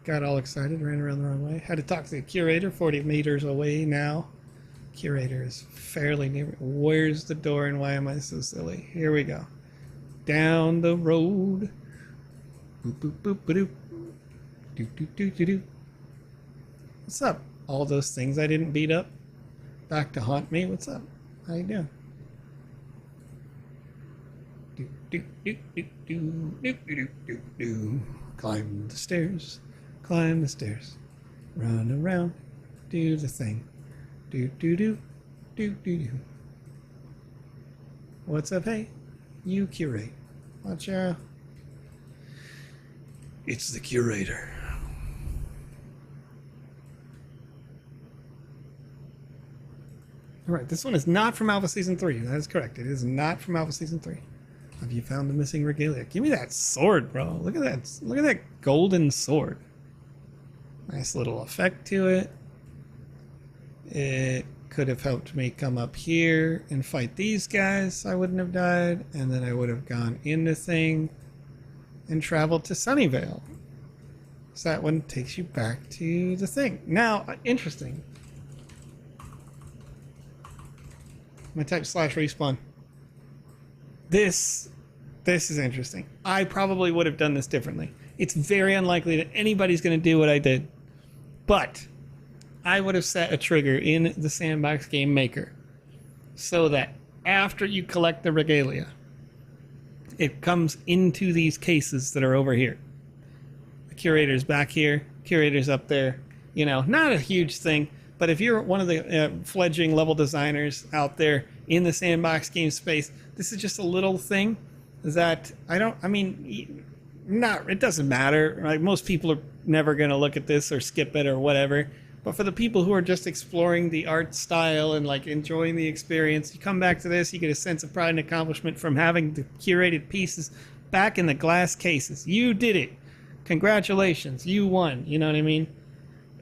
Got all excited, ran around the wrong way. Had to talk to the curator, 40 meters away now. Curator is fairly near. Where's the door and why am I so silly? Here we go. Down the road. Boop, boop, boop, ba-doop. Doop, doop, doop, doop, doop. What's up? All those things I didn't beat up back to haunt me. What's up? How you doing? Doop, doop, doop, doop, doop, doop, doop, doop, doop. Climb the stairs. Climb the stairs. Run around. Do the thing. Do do do. Do do do. What's up, hey? You curate. Watch out. It's the curator. Alright, this one is not from Alpha Season 3. That is correct. It is not from Alpha Season 3. Have you found the missing regalia? Give me that sword, bro. Look at that. Look at that golden sword. Nice little effect to it. It could have helped me come up here and fight these guys. I wouldn't have died. And then I would have gone in the thing and traveled to Sunnyvale. So that one takes you back to the thing. Now, interesting. I'm gonna type /respawn. This is interesting. I probably would have done this differently. It's very unlikely that anybody's gonna do what I did. But I would have set a trigger in the Sandbox Game Maker so that after you collect the regalia, it comes into these cases that are over here. The curator's back here, curator's up there. You know, not a huge thing, but if you're one of the fledgling level designers out there in the sandbox game space, this is just a little thing that it doesn't matter. Right? Most people are never going to look at this or skip it or whatever. But for the people who are just exploring the art style and like enjoying the experience, you come back to this, you get a sense of pride and accomplishment from having the curated pieces back in the glass cases. You did it. Congratulations. You won. You know what I mean?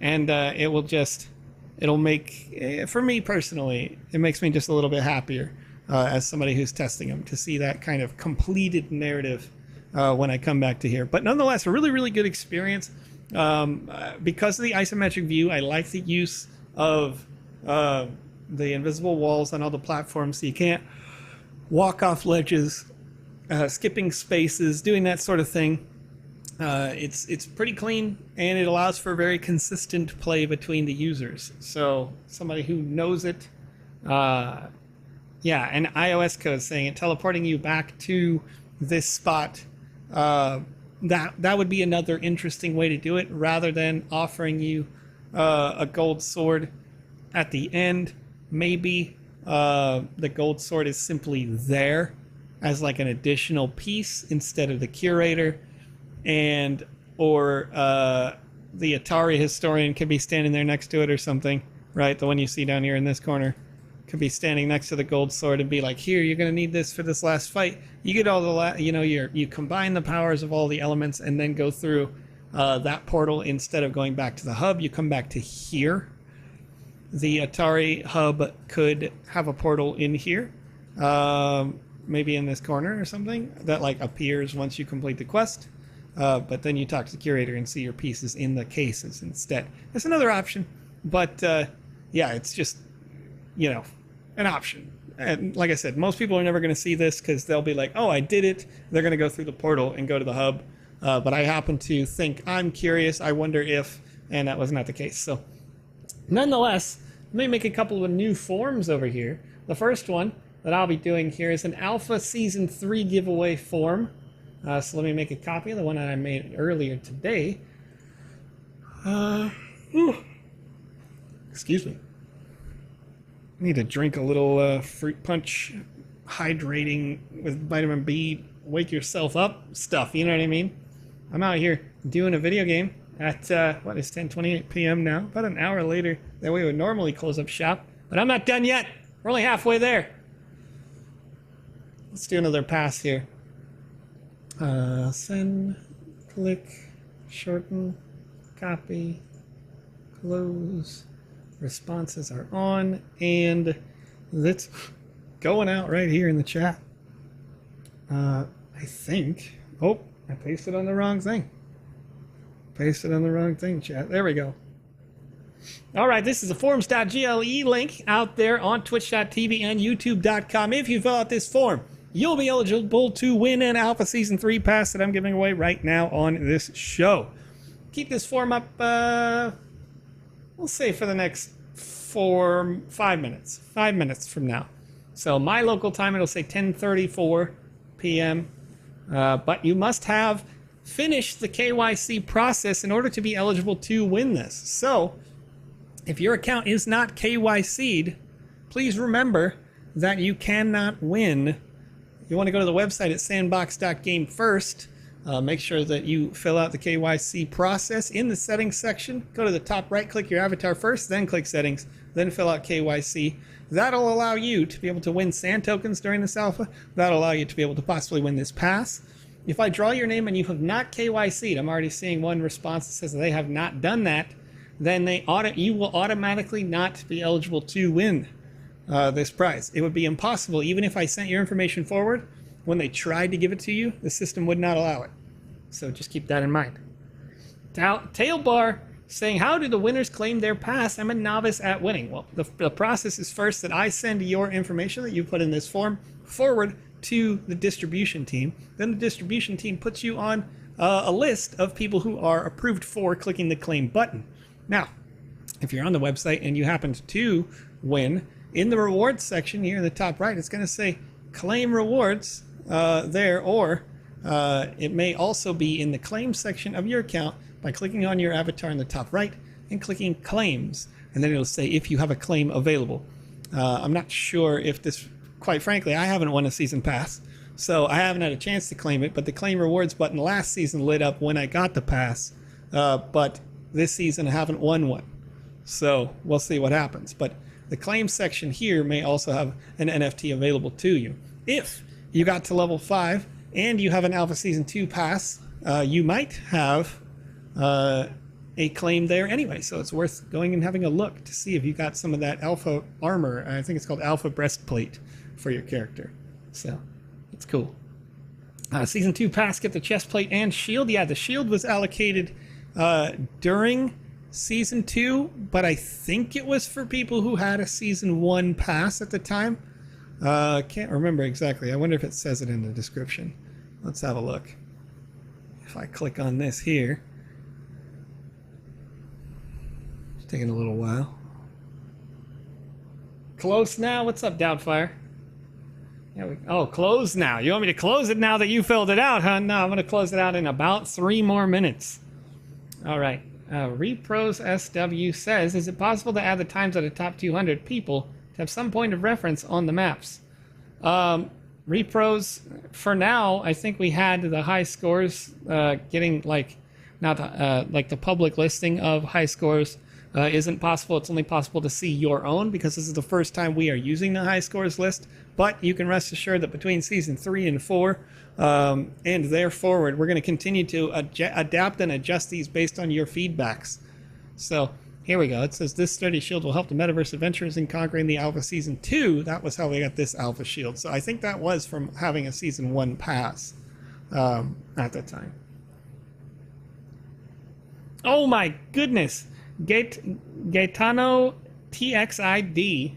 And it'll make, for me personally, it makes me just a little bit happier as somebody who's testing them to see that kind of completed narrative when I come back to here. But nonetheless, a really, really good experience. Because of the isometric view, I like the use of the invisible walls on all the platforms so you can't walk off ledges, skipping spaces, doing that sort of thing. It's pretty clean, and it allows for very consistent play between the users. So somebody who knows it, and iOS code saying it, teleporting you back to this spot, that would be another interesting way to do it, rather than offering you a gold sword at the end. Maybe the gold sword is simply there as like an additional piece instead of the curator, or the Atari historian could be standing there next to it or something, right? The one you see down here in this corner could be standing next to the gold sword and be like, here, you're going to need this for this last fight. You get all the, you combine the powers of all the elements and then go through that portal. Instead of going back to the hub, you come back to here. The Atari hub could have a portal in here, maybe in this corner or something, that like appears once you complete the quest. But then you talk to the curator and see your pieces in the cases instead. That's another option, but it's just, an option. And like I said, most people are never going to see this because they'll be like, oh, I did it. They're going to go through the portal and go to the hub. But I happen to think, I'm curious, I wonder if, and that was not the case. So nonetheless, let me make a couple of new forms over here. The first one, that I'll be doing here is an Alpha Season 3 giveaway form. So let me make a copy of the one that I made earlier today. Excuse me. I need to drink a little fruit punch, hydrating with vitamin B, wake yourself up stuff, you know what I mean? I'm out here doing a video game at, what is 10:28 p.m. now? About an hour later than we would normally close up shop. But I'm not done yet. We're only halfway there. Let's do another pass here. Send, click, shorten, copy, close. Responses are on, and that's going out right here in the chat. I think. Oh, I pasted on the wrong thing. Pasted on the wrong thing, chat. There we go. All right, this is a forums.gle link out there on twitch.tv and youtube.com. If you fill out this form, you'll be eligible to win an Alpha Season 3 pass that I'm giving away right now on this show. Keep this form up, we'll say for the next 5 minutes. 5 minutes from now. So my local time, it'll say 10:34 p.m. But you must have finished the KYC process in order to be eligible to win this. So if your account is not KYC'd, please remember that you cannot win. You want to go to the website at sandbox.game first. Make sure that you fill out the KYC process in the settings section. Go to the top right, click your avatar first, then click settings, then fill out KYC. That'll allow you to be able to win sand tokens during this alpha. That'll allow you to be able to possibly win this pass. If I draw your name and you have not KYC'd, I'm already seeing one response that says they have not done that, then you will automatically not be eligible to win this prize. It would be impossible, even if I sent your information forward, when they tried to give it to you, the system would not allow it. So just keep that in mind. Tailbar saying, how do the winners claim their pass? I'm a novice at winning. Well, the process is first that I send your information that you put in this form forward to the distribution team. Then the distribution team puts you on a list of people who are approved for clicking the claim button. Now, if you're on the website and you happen to win, in the rewards section here in the top right, it's going to say claim rewards there, or it may also be in the claim section of your account by clicking on your avatar in the top right and clicking claims, and then it'll say if you have a claim available. I'm not sure if this, quite frankly, I haven't won a season pass, so I haven't had a chance to claim it, but the claim rewards button last season lit up when I got the pass, but this season I haven't won one, so we'll see what happens. But the claim section here may also have an NFT available to you. If you got to level 5 and you have an Alpha Season 2 pass, you might have a claim there anyway, so it's worth going and having a look to see if you got some of that Alpha armor. I think it's called Alpha Breastplate for your character, so it's cool. Season 2 pass, get the chest plate and shield. Yeah, the shield was allocated during Season 2, but I think it was for people who had a Season 1 pass at the time. Can't remember exactly. I wonder if it says it in the description. Let's have a look. If I click on this here, it's taking a little while. Close now? What's up, Doubtfire? Oh, close now. You want me to close it now that you filled it out, huh? No, I'm going to close it out in about 3 more minutes. All right. Repros SW says, is it possible to add the times of the top 200 people to have some point of reference on the maps? Repros, for now, I think we had the high scores getting like the public listing of high scores isn't possible. It's only possible to see your own because this is the first time we are using the high scores list. But you can rest assured that between Season 3 and 4 and there forward, we're going to continue to adapt and adjust these based on your feedbacks. So here we go. It says this sturdy shield will help the Metaverse adventurers in conquering the Alpha Season 2. That was how we got this Alpha shield. So I think that was from having a Season 1 pass at that time. Oh my goodness. Gaetano TXID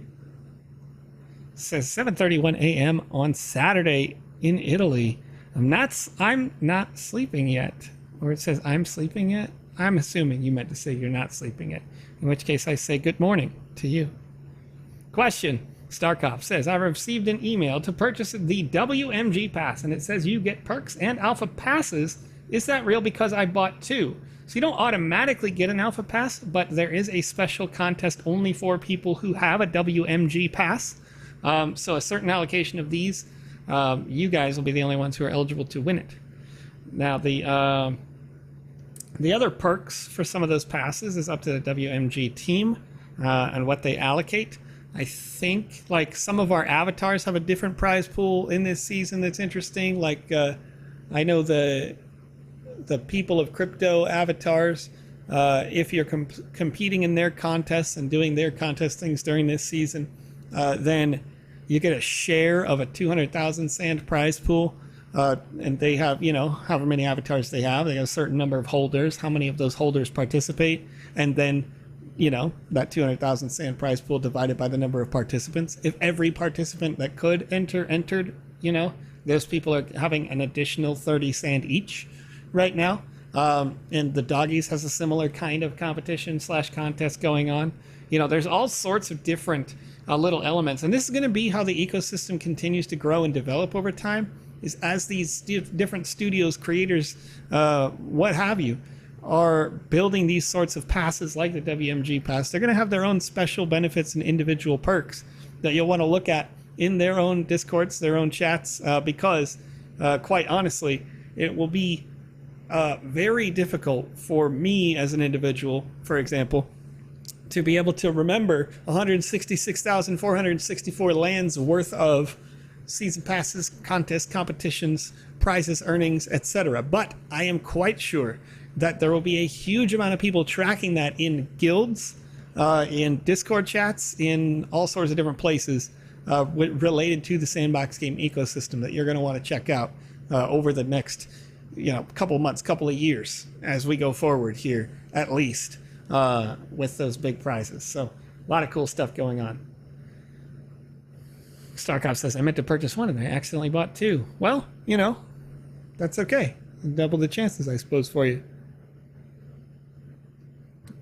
says 7:31 a.m. on Saturday in Italy. I'm not sleeping yet. Or it says I'm sleeping yet. I'm assuming you meant to say you're not sleeping yet. In which case I say good morning to you. Question. Starcop says, I received an email to purchase the WMG pass, and it says you get perks and alpha passes. Is that real? Because I bought 2. So you don't automatically get an alpha pass, but there is a special contest only for people who have a WMG pass. So a certain allocation of these, you guys will be the only ones who are eligible to win it. Now, the other perks for some of those passes is up to the WMG team and what they allocate. I think like some of our avatars have a different prize pool in this season that's interesting. Like I know the people of crypto avatars, if you're competing in their contests and doing their contest things during this season, then you get a share of a 200,000 sand prize pool. And they have, you know, however many avatars they have a certain number of holders, how many of those holders participate, and then, you know, that 200,000 sand prize pool divided by the number of participants. If every participant that could entered, you know, those people are having an additional 30 sand each right now. And the doggies has a similar kind of competition / contest going on. You know, there's all sorts of different little elements, and this is going to be how the ecosystem continues to grow and develop over time, is as these different studios, creators, what have you, are building these sorts of passes like the WMG pass. They're going to have their own special benefits and individual perks that you'll want to look at in their own discords, their own chats, because quite honestly, it will be very difficult for me as an individual, for example, to be able to remember 166,464 lands worth of season passes, contests, competitions, prizes, earnings, etc. But I am quite sure that there will be a huge amount of people tracking that in guilds, in Discord chats, in all sorts of different places related to the Sandbox game ecosystem that you're going to want to check out over the next, you know, couple months, couple of years as we go forward here, at least, with those big prizes. So a lot of cool stuff going on. Starcop says, I meant to purchase 1 and I accidentally bought 2. Well, you know, that's okay. Double the chances, I suppose, for you.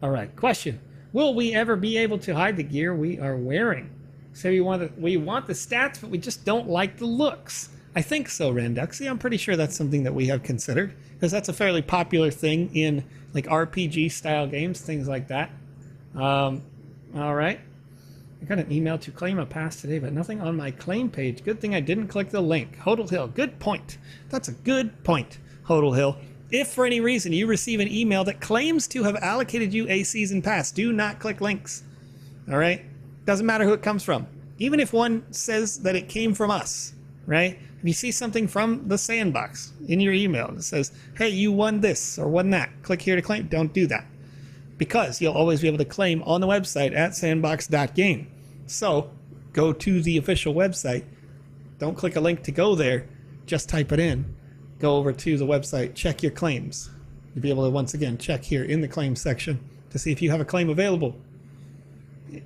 All right, question. Will we ever be able to hide the gear we are wearing? So we want the stats, but we just don't like the looks. I think so, Randuxy. I'm pretty sure that's something that we have considered, because that's a fairly popular thing in like RPG style games, things like that. All right. I got an email to claim a pass today, but nothing on my claim page. Good thing I didn't click the link. Hodel Hill, good point. That's a good point, Hodel Hill. If for any reason you receive an email that claims to have allocated you a season pass, do not click links. All right? Doesn't matter who it comes from. Even if one says that it came from us, right? If you see something from the Sandbox in your email that says, hey, you won this or won that, click here to claim, don't do that. Because you'll always be able to claim on the website at sandbox.game. So go to the official website. Don't click a link to go there. Just type it in. Go over to the website. Check your claims. You'll be able to, once again, check here in the claims section to see if you have a claim available.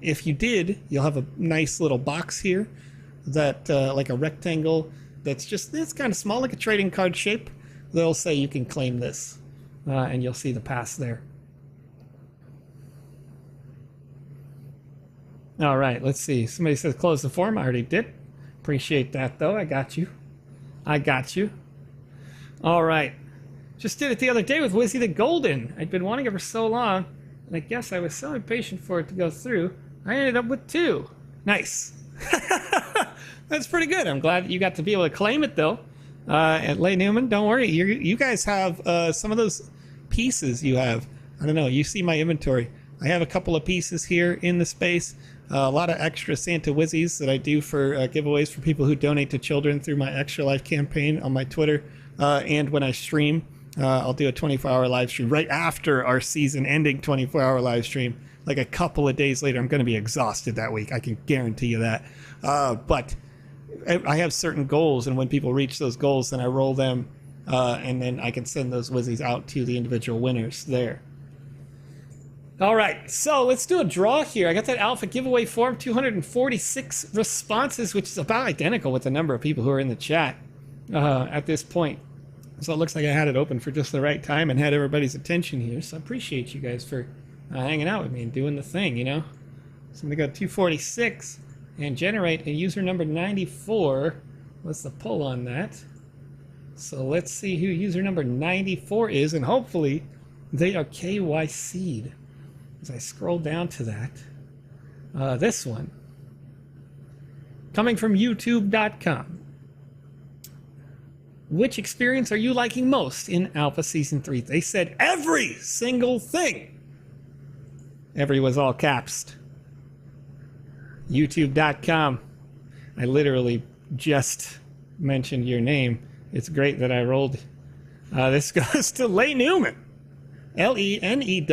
If you did, you'll have a nice little box here that, like a rectangle, it's kind of small, like a trading card shape. They'll say you can claim this, and you'll see the pass there. All right, let's see. Somebody says close the form. I already did. Appreciate that, though. I got you. All right. Just did it the other day with Wizzy the Golden. I'd been wanting it for so long, and I guess I was so impatient for it to go through, I ended up with 2. Nice. That's pretty good. I'm glad that you got to be able to claim it, though. At Lay Newman, don't worry. You guys have some of those pieces you have. I don't know. You see my inventory. I have a couple of pieces here in the space. A lot of extra Santa Wizzies that I do for giveaways for people who donate to children through my Extra Life campaign on my Twitter. And when I stream, I'll do a 24-hour live stream right after our season-ending 24-hour live stream. Like a couple of days later, I'm going to be exhausted that week. I can guarantee you that. But I have certain goals, and when people reach those goals, then I roll them, and then I can send those Wizzies out to the individual winners there. All right, so let's do a draw here. I got that alpha giveaway form, 246 responses, which is about identical with the number of people who are in the chat at this point. So it looks like I had it open for just the right time and had everybody's attention here. So I appreciate you guys for hanging out with me and doing the thing, you know. So I'm going to go 246. and generate a user number 94. What's the pull on that? So let's see who user number 94 is, and hopefully they are KYC'd. As I scroll down to that, this one, coming from YouTube.com. Which experience are you liking most in Alpha Season 3? They said every single thing. Every was all caps. YouTube.com. I literally just mentioned your name. It's great that I rolled. This goes to Lay Newman. LENEWMAN.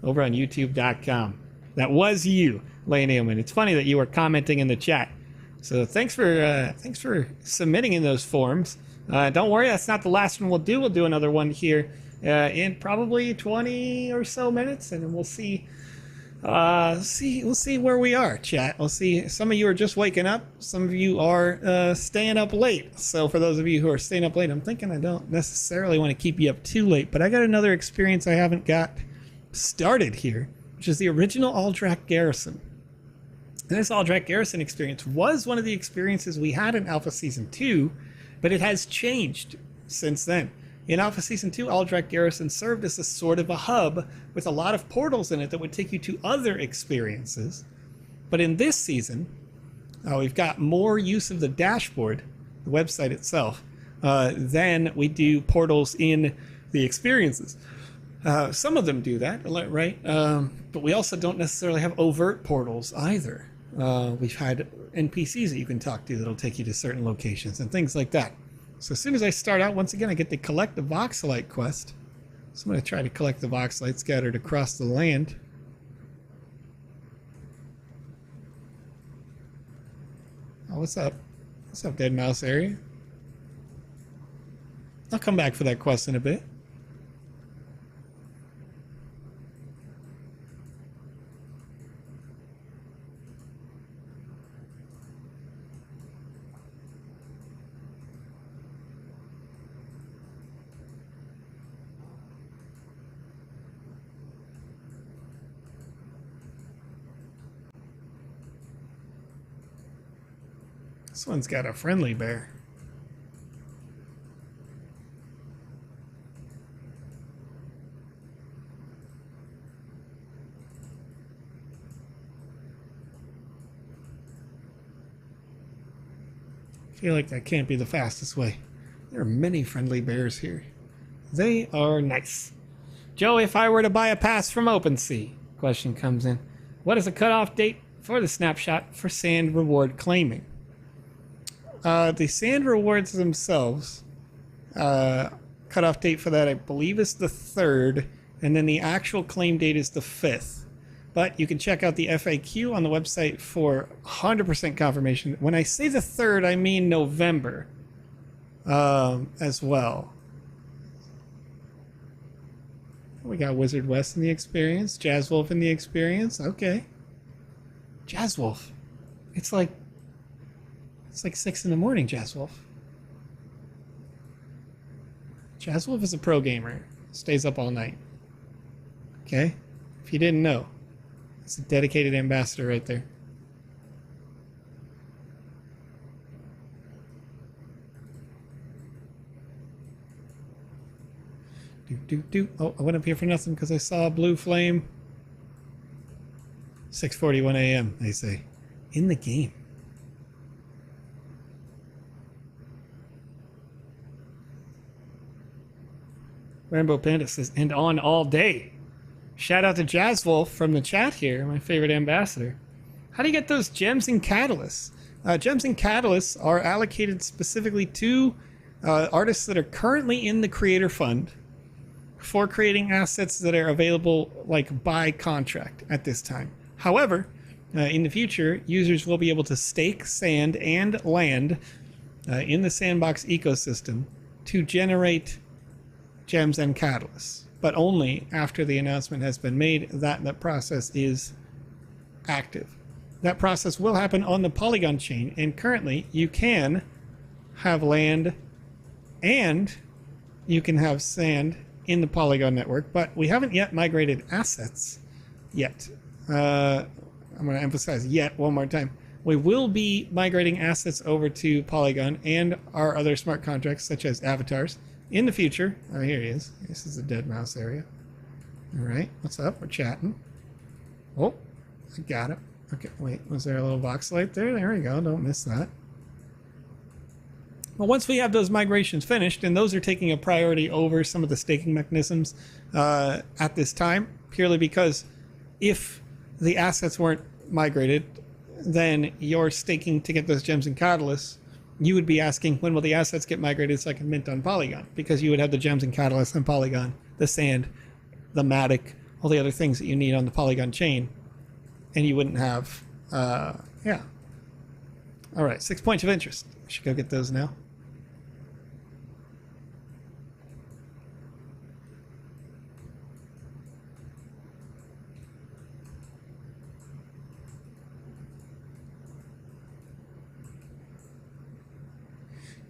Over on YouTube.com. That was you, Lay Newman. It's funny that you were commenting in the chat. So thanks for submitting in those forums. Don't worry, that's not the last one we'll do. We'll do another one here in probably 20 or so minutes, and then we'll see. We'll see where we are, chat. We'll see. Some of you are just waking up. Some of you are staying up late. So for those of you who are staying up late, I'm thinking I don't necessarily want to keep you up too late, but I got another experience I haven't got started here, which is the original Aldrak Garrison. And this Aldrak Garrison experience was one of the experiences we had in Alpha Season 2, but it has changed since then. In Alpha Season 2, Aldrak Garrison served as a sort of a hub with a lot of portals in it that would take you to other experiences. But in this season, we've got more use of the dashboard, the website itself, than we do portals in the experiences. Some of them do that, right? But we also don't necessarily have overt portals either. We've had NPCs that you can talk to that'll take you to certain locations and things like that. So as soon as I start out, once again, I get to collect the Voxelite quest. So I'm going to try to collect the Voxelite scattered across the land. Oh, what's up? What's up, Dead Mouse area? I'll come back for that quest in a bit. This one's got a friendly bear. I feel like that can't be the fastest way. There are many friendly bears here. They are nice. Joe, if I were to buy a pass from OpenSea, question comes in. What is the cutoff date for the snapshot for sand reward claiming? The sand rewards themselves, cutoff date for that I believe is the 3rd, and then the actual claim date is the 5th. But you can check out the FAQ on the website for 100% confirmation. When I say the 3rd, I mean November as well. We got Wizard West in the experience, Jazz Wolf in the experience. Okay. Jazz Wolf. It's like 6 in the morning, Jazz Wolf. Jazz Wolf is a pro gamer. Stays up all night. Okay? If you didn't know, it's a dedicated ambassador right there. Oh, I went up here for nothing because I saw a blue flame. 6:41 a.m., they say. In the game. Rainbow Panda says, and on all day. Shout out to Jazz Wolf from the chat here, my favorite ambassador. How do you get those gems and catalysts? Gems and catalysts are allocated specifically to artists that are currently in the Creator Fund for creating assets that are available like by contract at this time. However, in the future, users will be able to stake sand and land in the Sandbox ecosystem to generate gems and catalysts, but only after the announcement has been made that the process is active. That process will happen on the Polygon chain, and currently you can have land and you can have sand in the Polygon network, but we haven't yet migrated assets yet. I'm going to emphasize yet one more time. We will be migrating assets over to Polygon and our other smart contracts, such as avatars, in the future. Oh, here he is. This is the dead mouse area. All right, what's up? We're chatting. Oh, I got it. Okay, wait, was there a little box light there? There we go, don't miss that. Well, once we have those migrations finished, and those are taking a priority over some of the staking mechanisms at this time, purely because if the assets weren't migrated, then you're staking to get those gems and catalysts. You would be asking, when will the assets get migrated so I can mint on Polygon? Because you would have the gems and catalysts on Polygon, the sand, the Matic, all the other things that you need on the Polygon chain, and you wouldn't have, yeah. All right, 6 points of interest. I should go get those now.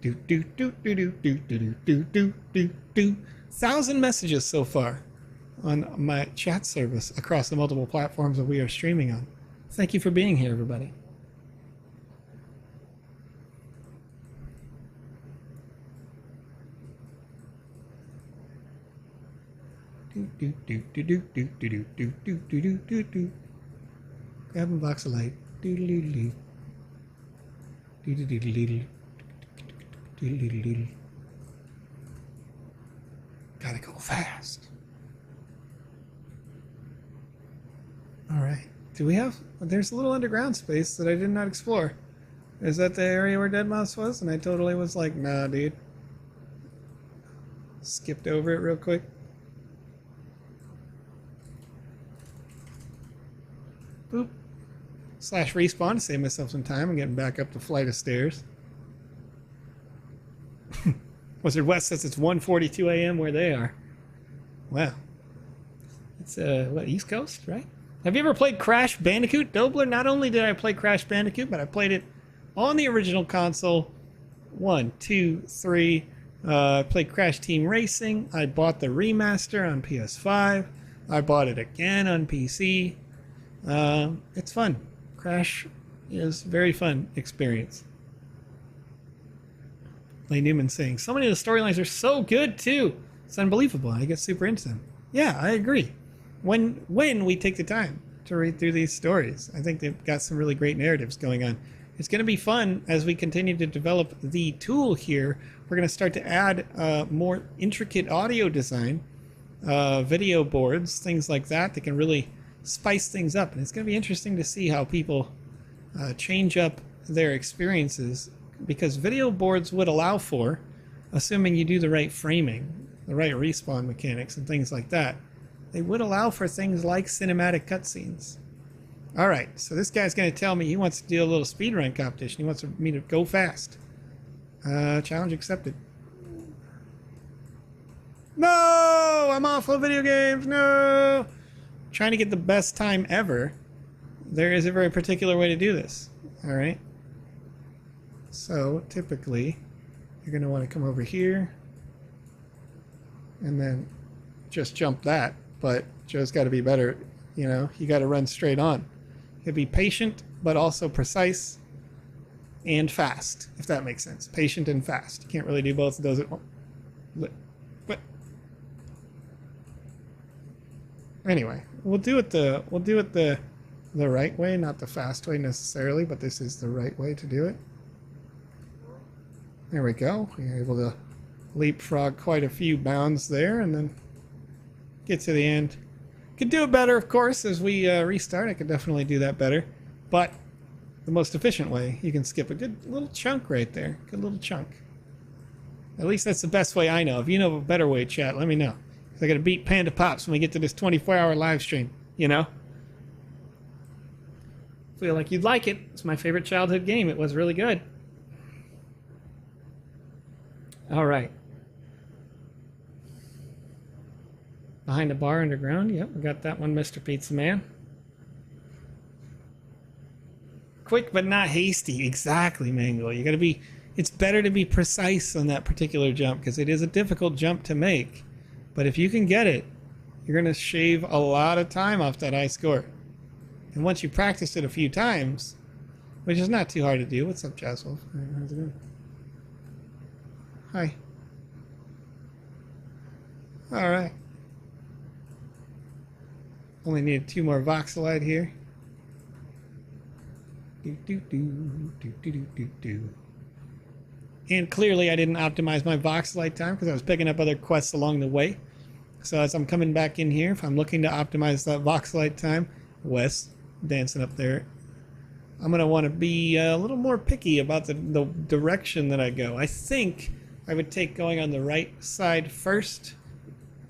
Do do do do do do do do do do do. 1,000 messages so far on my chat service across the multiple platforms that we are streaming on. Thank you for being here, everybody. Do do do do do do do do do do do do do. Grab a box of light. Do do do do. Do do do do do. Gotta go fast. All right. Do we have... There's a little underground space that I did not explore. Is that the area where deadmau5 was? And I totally was like, nah, dude. Skipped over it real quick. Boop. Slash respawn to save myself some time. I'm getting back up the flight of stairs. Wizard West says it's 1:42 a.m. where they are. Wow. It's, what, East Coast, right? Have you ever played Crash Bandicoot, Dobler? Not only did I play Crash Bandicoot, but I played it on the original console. 1, 2, 3. Played Crash Team Racing. I bought the remaster on PS5. I bought it again on PC. It's fun. Crash is a very fun experience. Lane Newman saying, so many of the storylines are so good too. It's unbelievable. I get super into them. Yeah, I agree. When we take the time to read through these stories, I think they've got some really great narratives going on. It's going to be fun as we continue to develop the tool here. We're going to start to add more intricate audio design, video boards, things like that that can really spice things up. And it's going to be interesting to see how people change up their experiences, because video boards would allow for, assuming you do the right framing, the right respawn mechanics and things like that, they would allow for things like cinematic cutscenes. All right, so this guy's going to tell me he wants to do a little speedrun competition. He wants me to go fast. Challenge accepted. No! I'm awful at video games. No! Trying to get the best time ever. There is a very particular way to do this. All right. So typically, you're going to want to come over here and then just jump that. But Joe's got to be better. You know, you got to run straight on. You got to be patient, but also precise and fast, if that makes sense. Patient and fast. You can't really do both of those at once. But anyway, we'll do it the right way, not the fast way necessarily, but this is the right way to do it. There we go. We're able to leapfrog quite a few bounds there and then get to the end. Could do it better, of course, as we restart. I could definitely do that better. But the most efficient way, you can skip a good little chunk right there. Good little chunk. At least that's the best way I know. If you know of a better way, chat, let me know. I got to beat PandaPops when we get to this 24-hour live stream, you know? Feel like you'd like it. It's my favorite childhood game. It was really good. All right. Behind the bar underground. Yep, we got that one, Mr. Pizza Man. Quick but not hasty. Exactly, Mango. You got to be... It's better to be precise on that particular jump because it is a difficult jump to make. But if you can get it, you're going to shave a lot of time off that high score. And once you practice it a few times, which is not too hard to do. What's up, Jaswolf? How's it going? Hi. All right. Only need 2 more Voxelite here. And clearly I didn't optimize my Voxelite time because I was picking up other quests along the way. So as I'm coming back in here, if I'm looking to optimize that Voxelite time, Wes dancing up there, I'm going to want to be a little more picky about the direction that I go. I think I would take going on the right side first,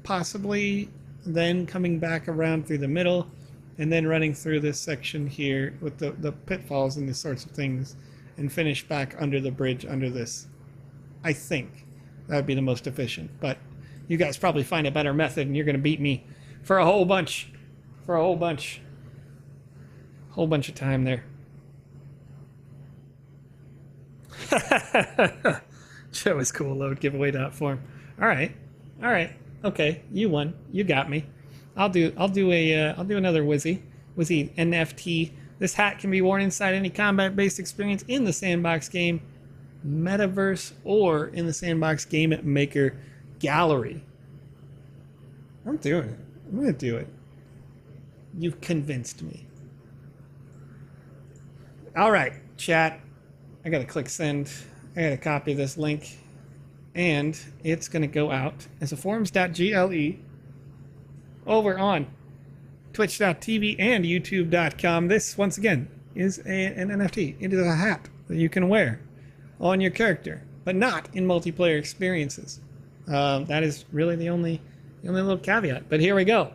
possibly then coming back around through the middle, and then running through this section here with the pitfalls and these sorts of things, and finish back under the bridge under this. I think that would be the most efficient, but you guys probably find a better method, and you're going to beat me for a whole bunch of time there. Joe is cool. Load giveaway.form. All right. Okay, you won. You got me. I'll do another Wizzy NFT. This hat can be worn inside any combat-based experience in the Sandbox Game Metaverse or in the Sandbox Game Maker gallery. I'm doing it. I'm gonna do it. You've convinced me. All right, chat. I gotta click send. I gotta copy this link, and it's gonna go out as a forums.gle over on twitch.tv and youtube.com. This, once again, is an NFT. It is a hat that you can wear on your character, but not in multiplayer experiences. That is really the only little caveat. But here we go.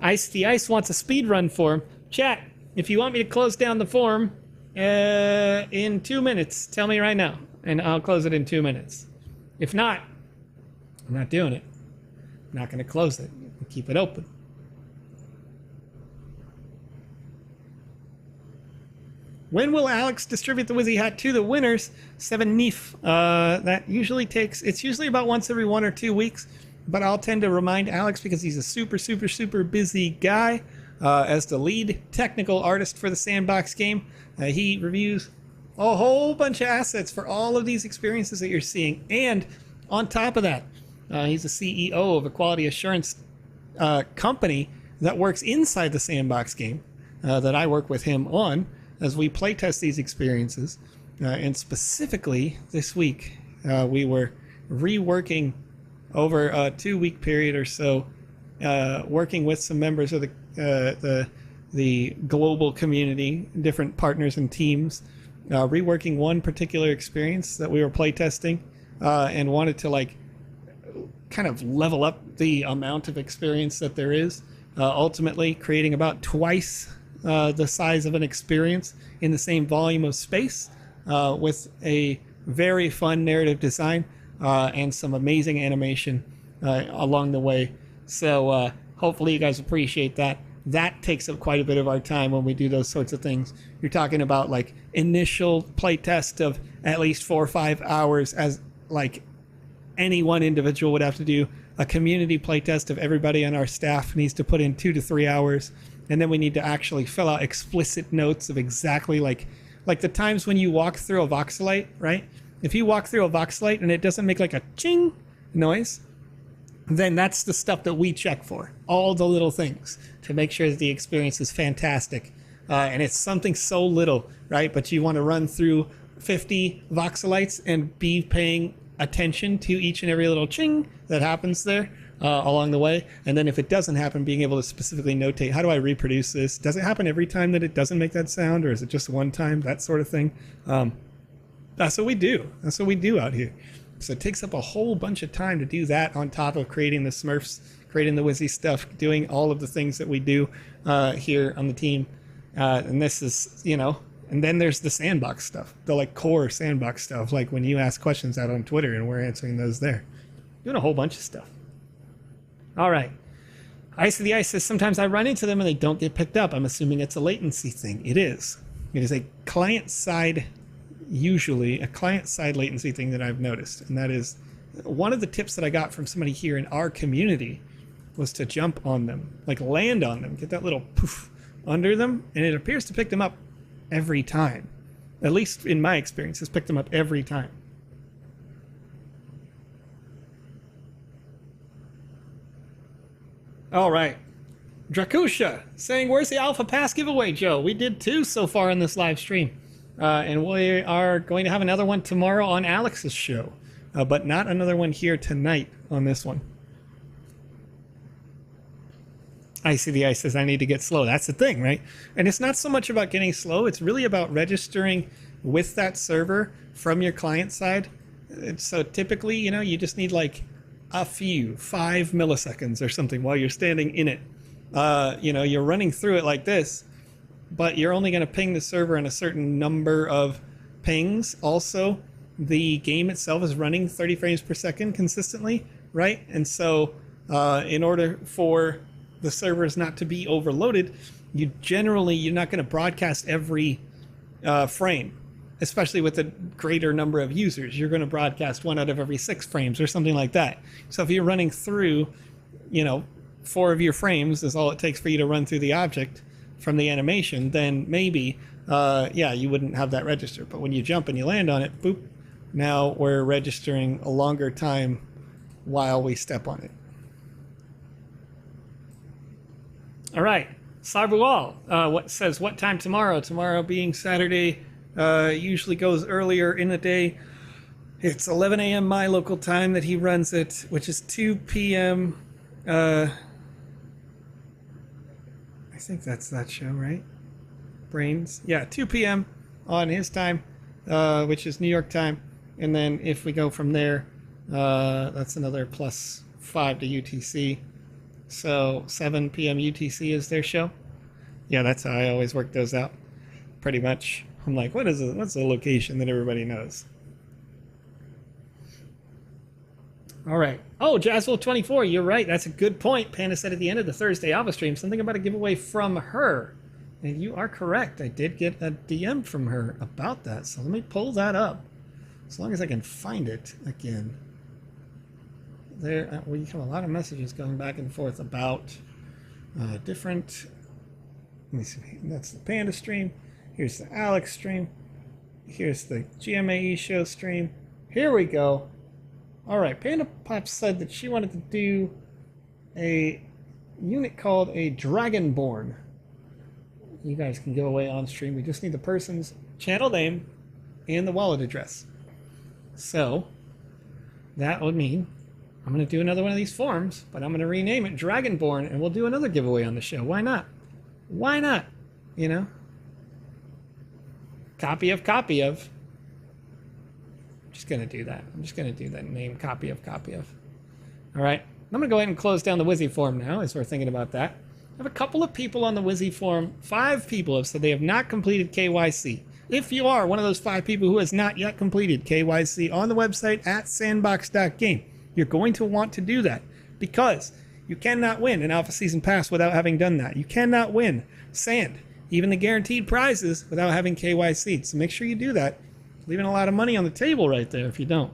Ice the Ice wants a speed run form. Chat, if you want me to close down the form in 2 minutes, tell me right now, and I'll close it in 2 minutes. If not, I'm not doing it. I'm not going to close it. I'll keep it open. When will Alex distribute the Wizzy hat to the winners? 7 NIF. That usually takes, it's usually about once every 1 or 2 weeks, but I'll tend to remind Alex because he's a super busy guy. As the lead technical artist for the Sandbox game, he reviews a whole bunch of assets for all of these experiences that you're seeing. And on top of that, he's the CEO of a quality assurance company that works inside the Sandbox game that I work with him on as we playtest these experiences. And specifically this week, we were reworking over a 2-week period or so, working with some members of the global community, different partners and teams, reworking one particular experience that we were playtesting, and wanted to like kind of level up the amount of experience that there is, ultimately creating about twice the size of an experience in the same volume of space, with a very fun narrative design and some amazing animation along the way. So hopefully you guys appreciate that. That takes up quite a bit of our time when we do those sorts of things. You're talking about like initial playtest of at least 4 or 5 hours, as like any one individual would have to do. A community playtest of everybody on our staff needs to put in 2 to 3 hours. And then we need to actually fill out explicit notes of exactly like the times when you walk through a Voxelite, right? If you walk through a Voxelite and it doesn't make like a ching noise, then that's the stuff that we check for. All the little things to make sure that the experience is fantastic. And it's something so little, right? But you want to run through 50 Voxelites and be paying attention to each and every little ching that happens there along the way. And then if it doesn't happen, being able to specifically notate, how do I reproduce this? Does it happen every time that it doesn't make that sound, or is it just one time? That sort of thing. That's what we do. That's what we do out here. So it takes up a whole bunch of time to do that on top of creating the Smurfs, creating the Wizzy stuff, doing all of the things that we do here on the team. And this is, and then there's the Sandbox stuff, the like core Sandbox stuff, like when you ask questions out on Twitter and we're answering those there. Doing a whole bunch of stuff. All right. Ice of the Ice says, sometimes I run into them and they don't get picked up. I'm assuming it's a latency thing. It is. It is a client-side, usually a client-side latency thing that I've noticed. And that is one of the tips that I got from somebody here in our community was to jump on them, like land on them, get that little poof under them, and it appears to pick them up every time. At least in my experience, it's picked them up every time. All right. Drakusha saying, where's the Alpha Pass giveaway, Joe? We did 2 so far in this live stream. And we are going to have another one tomorrow on Alex's show. But not another one here tonight on this one. Icy the Ice says, I need to get slow. That's the thing, right? And it's not so much about getting slow. It's really about registering with that server from your client side. So typically, you just need like a few, 5 milliseconds or something while you're standing in it. You're running through it like this, but you're only going to ping the server in a certain number of pings. Also, the game itself is running 30 frames per second consistently, right? And so in order for the servers not to be overloaded, you're not going to broadcast every frame, especially with a greater number of users. You're going to broadcast 1 out of every 6 frames or something like that. So if you're running through, 4 of your frames is all it takes for you to run through the object from the animation, then maybe, you wouldn't have that register. But when you jump and you land on it, boop, now we're registering a longer time while we step on it. All right, Sarbual, what says, what time tomorrow? Tomorrow being Saturday, usually goes earlier in the day. It's 11 a.m. my local time that he runs it, which is 2 p.m. I think that's that show, right? Brains. Yeah, 2 p.m. on his time, which is New York time. And then if we go from there, that's another +5 to UTC. So 7 p.m. UTC is their show. Yeah, that's how I always work those out. Pretty much. I'm like, what's the location that everybody knows? All right. Oh, Jazzville24, you're right. That's a good point. Panda said at the end of the Thursday Alpha stream something about a giveaway from her. And you are correct. I did get a DM from her about that. So let me pull that up. As long as I can find it again. We have a lot of messages going back and forth about different... Let me see. That's the Panda stream. Here's the Alex stream. Here's the GMAE show stream. Here we go. All right, PandaPops said that she wanted to do a unit called a Dragonborn. You guys can give away on stream. We just need the person's channel name and the wallet address. So that would mean I'm going to do another one of these forms, but I'm going to rename it Dragonborn, and we'll do another giveaway on the show. Why not? Why not? Copy of. I'm just going to do that. I'm just going to do that name, copy of. All right. I'm going to go ahead and close down the Wizzy form now as we're thinking about that. I have a couple of people on the Wizzy form. 5 people have said they have not completed KYC. If you are one of those 5 people who has not yet completed KYC on the website at sandbox.game, you're going to want to do that because you cannot win an Alpha Season Pass without having done that. You cannot win Sand, even the guaranteed prizes, without having KYC. So make sure you do that. Leaving a lot of money on the table right there if you don't.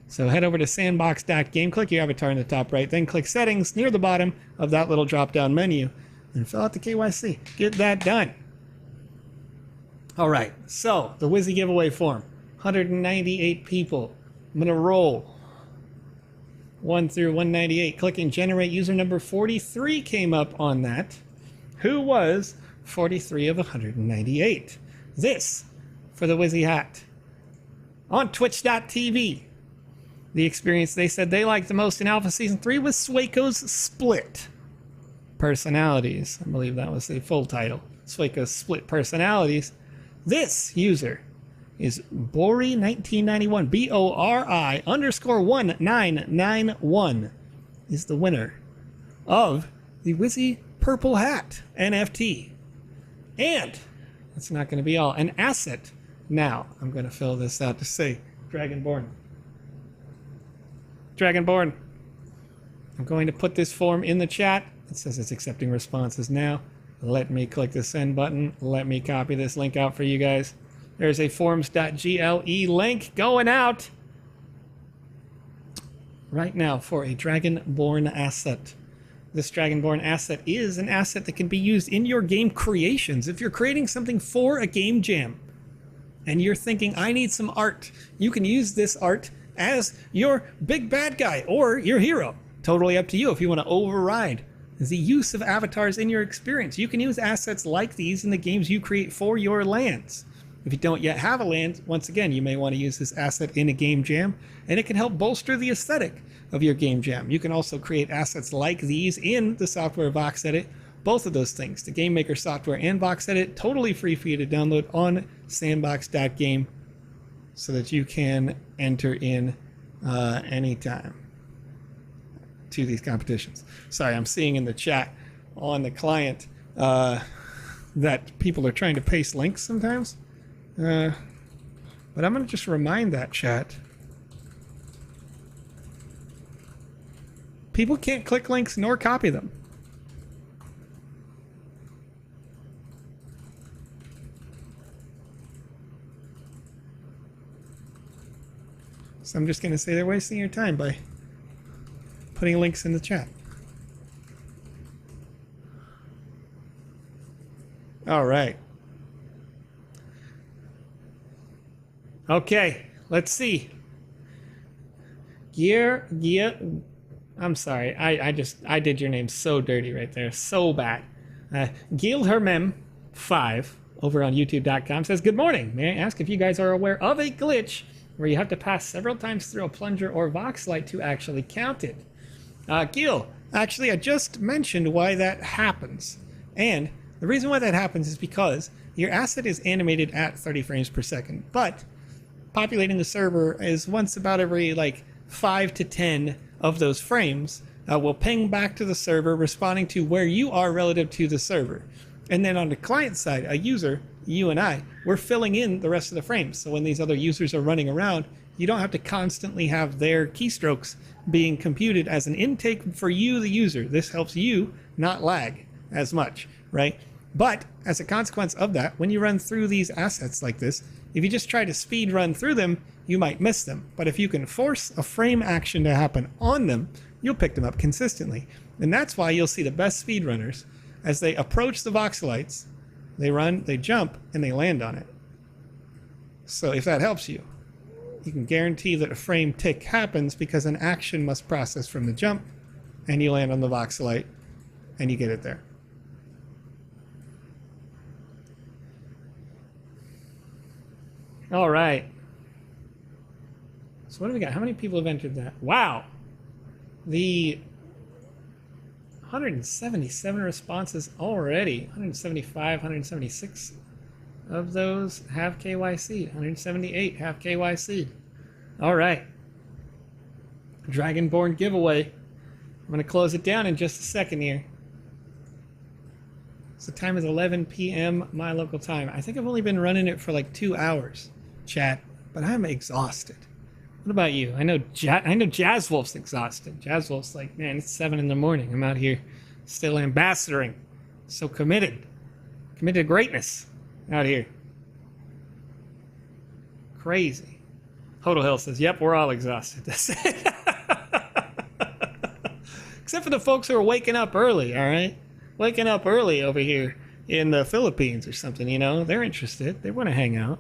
So head over to sandbox.game, click your avatar in the top right, then click settings near the bottom of that little drop-down menu and fill out the KYC. Get that done. All right, so the Wizzy giveaway form, 198 people. I'm gonna roll 1 through 198. Clicking generate user number 43 came up on that. Who was 43 of 198? This for the Wizzy hat. On twitch.tv. The experience they said they liked the most in Alpha Season 3 was Swaco's Split Personalities. I believe that was the full title. Swaco's Split Personalities. This user is Bori1991. BORI_1991 is the winner of the Wizzy Purple Hat NFT. And that's not going to be all. An asset. Now, I'm going to fill this out to say Dragonborn. Dragonborn. I'm going to put this form in the chat. It says it's accepting responses now. Let me click the send button. Let me copy this link out for you guys. There's a forms.gle link going out right now for a Dragonborn asset. this Dragonborn asset is an asset that can be used in your game creations. If you're creating something for a game jam and you're thinking, I need some art, you can use this art as your big bad guy or your hero. Totally up to you if you want to override the use of avatars in your experience. You can use assets like these in the games you create for your lands. If you don't yet have a land, once again, you may want to use this asset in a game jam, and it can help bolster the aesthetic of your game jam. You can also create assets like these in the software VoxEdit. Both of those things, the Game Maker software and VoxEdit, totally free for you to download on sandbox.game so that you can enter in anytime to these competitions. Sorry, I'm seeing in the chat on the client that people are trying to paste links sometimes. But I'm going to just remind that chat. People can't click links nor copy them. So I'm just going to say they're wasting your time by putting links in the chat. All right. Okay, let's see. I'm sorry. I did your name so dirty right there. So bad. Gilhermem5 over on youtube.com says, good morning. May I ask if you guys are aware of a glitch where you have to pass several times through a plunger or voxelite to actually count it? Gil, actually, I just mentioned why that happens. And the reason why that happens is because your asset is animated at 30 frames per second, but populating the server is once about every like 5 to 10 of those frames will ping back to the server, responding to where you are relative to the server. And then on the client side, a user, you and I, we're filling in the rest of the frames. So when these other users are running around, you don't have to constantly have their keystrokes being computed as an intake for you, the user. This helps you not lag as much, right? But as a consequence of that, when you run through these assets like this, if you just try to speed run through them, you might miss them. But if you can force a frame action to happen on them, you'll pick them up consistently. And that's why you'll see the best speedrunners, as they approach the voxelites, they run, they jump, and they land on it. So if that helps you, you can guarantee that a frame tick happens because an action must process from the jump, and you land on the voxelite, and you get it there. All right. So what do we got? How many people have entered that? Wow. The 177 responses already. 175, 176 of those have KYC. 178 have KYC. All right. Dragonborn giveaway. I'm going to close it down in just a second here. So time is 11 p.m. my local time. I think I've only been running it for like 2 hours, chat, but I'm exhausted. What about you? I know Jazz Wolf's exhausted. Jazz Wolf's like, man, it's 7 in the morning. I'm out here still ambassadoring. So committed. Committed to greatness out here. Crazy. Hodel Hill says, yep, we're all exhausted. That's it. Except for the folks who are waking up early, all right? Waking up early over here in the Philippines or something, you know? They're interested. They want to hang out.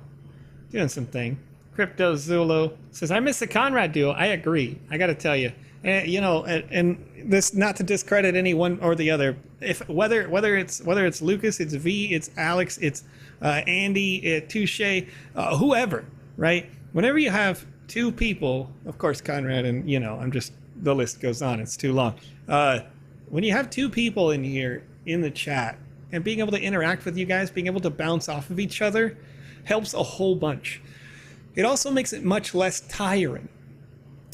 Doing something. Crypto Zulu says, I miss the Conrad duo. I agree. I got to tell you. And, you know, and this, not to discredit any one or the other. If whether it's Lucas, it's V, it's Alex, it's Andy, Touche, whoever, right? Whenever you have two people, of course, Conrad and, you know, the list goes on. It's too long. When you have two people in here in the chat and being able to interact with you guys, being able to bounce off of each other helps a whole bunch. It also makes it much less tiring,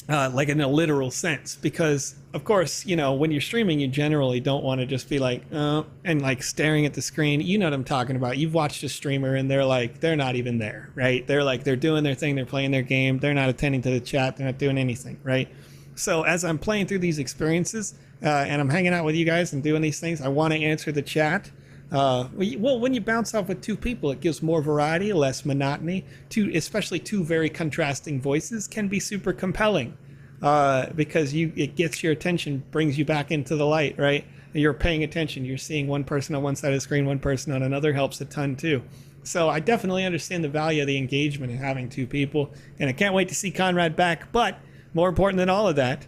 like in a literal sense, because of course, you know, when you're streaming, you generally don't want to just be like, and like staring at the screen. You know what I'm talking about. You've watched a streamer and they're not even there, right? They're doing their thing. They're playing their game. They're not attending to the chat. They're not doing anything, right? So as I'm playing through these experiences and I'm hanging out with you guys and doing these things, I want to answer the chat. Well, when you bounce off with two people, it gives more variety, less monotony. Especially two very contrasting voices can be super compelling. because it gets your attention, brings you back into the light, right? You're paying attention. You're seeing one person on one side of the screen, one person on another helps a ton too. So I definitely understand the value of the engagement in having two people, and I can't wait to see Conrad back. But more important than all of that,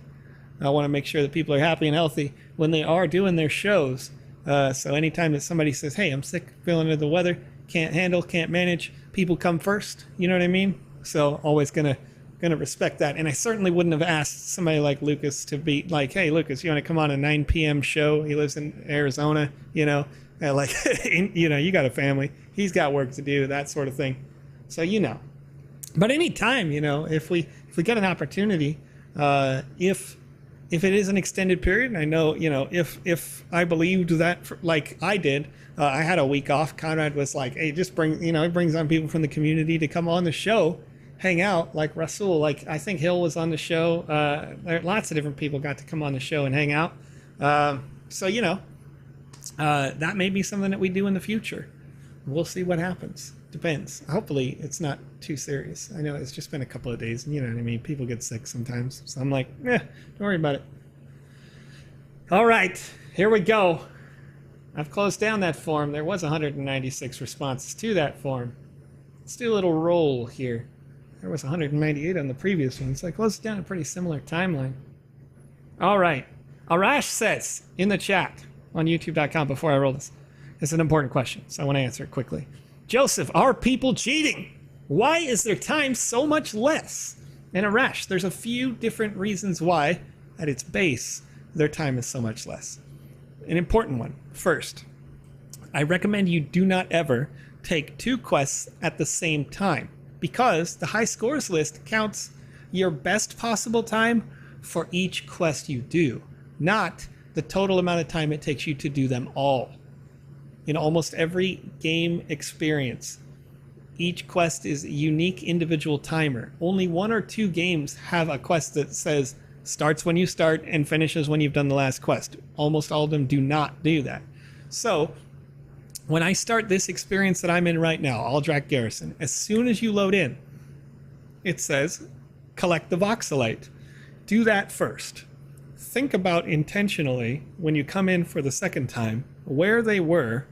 I want to make sure that people are happy and healthy when they are doing their shows. So anytime that somebody says, hey, I'm sick, feeling under the weather, can't handle, can't manage, people come first. You know what I mean? So always gonna respect that. And I certainly wouldn't have asked somebody like Lucas to be like, hey, Lucas, you want to come on a 9 p.m. show? He lives in Arizona, you know, like, you know, you got a family. He's got work to do, that sort of thing. So, you know, but anytime, you know, if we get an opportunity, if it is an extended period, and I know, you know, if I believed that, like I did, I had a week off. Conrad was like, hey, just bring, you know, he brings on people from the community to come on the show, hang out, like Rasul, like I think Hill was on the show. Lots of different people got to come on the show and hang out. So, you know, that may be something that we do in the future. We'll see what happens. Depends. Hopefully it's not too serious. I know it's just been a couple of days, and you know what I mean? People get sick sometimes. So I'm like, don't worry about it. All right, here we go. I've closed down that form. There was 196 responses to that form. Let's do a little roll here. There was 198 on the previous one. So I closed down a pretty similar timeline. All right. Arash says in the chat on youtube.com before I roll this. It's an important question, so I want to answer it quickly. Joseph, are people cheating? Why is their time so much less? And Arash, there's a few different reasons why, at its base, their time is so much less. An important one. First, I recommend you do not ever take 2 quests at the same time, because the high scores list counts your best possible time for each quest you do, not the total amount of time it takes you to do them all. In almost every game experience, each quest is a unique individual timer. Only 1 or 2 games have a quest that says starts when you start and finishes when you've done the last quest. Almost all of them do not do that. So when I start this experience that I'm in right now, Aldrak Garrison, as soon as you load in, it says collect the Voxelite. Do that first. Think about intentionally when you come in for the second time where they were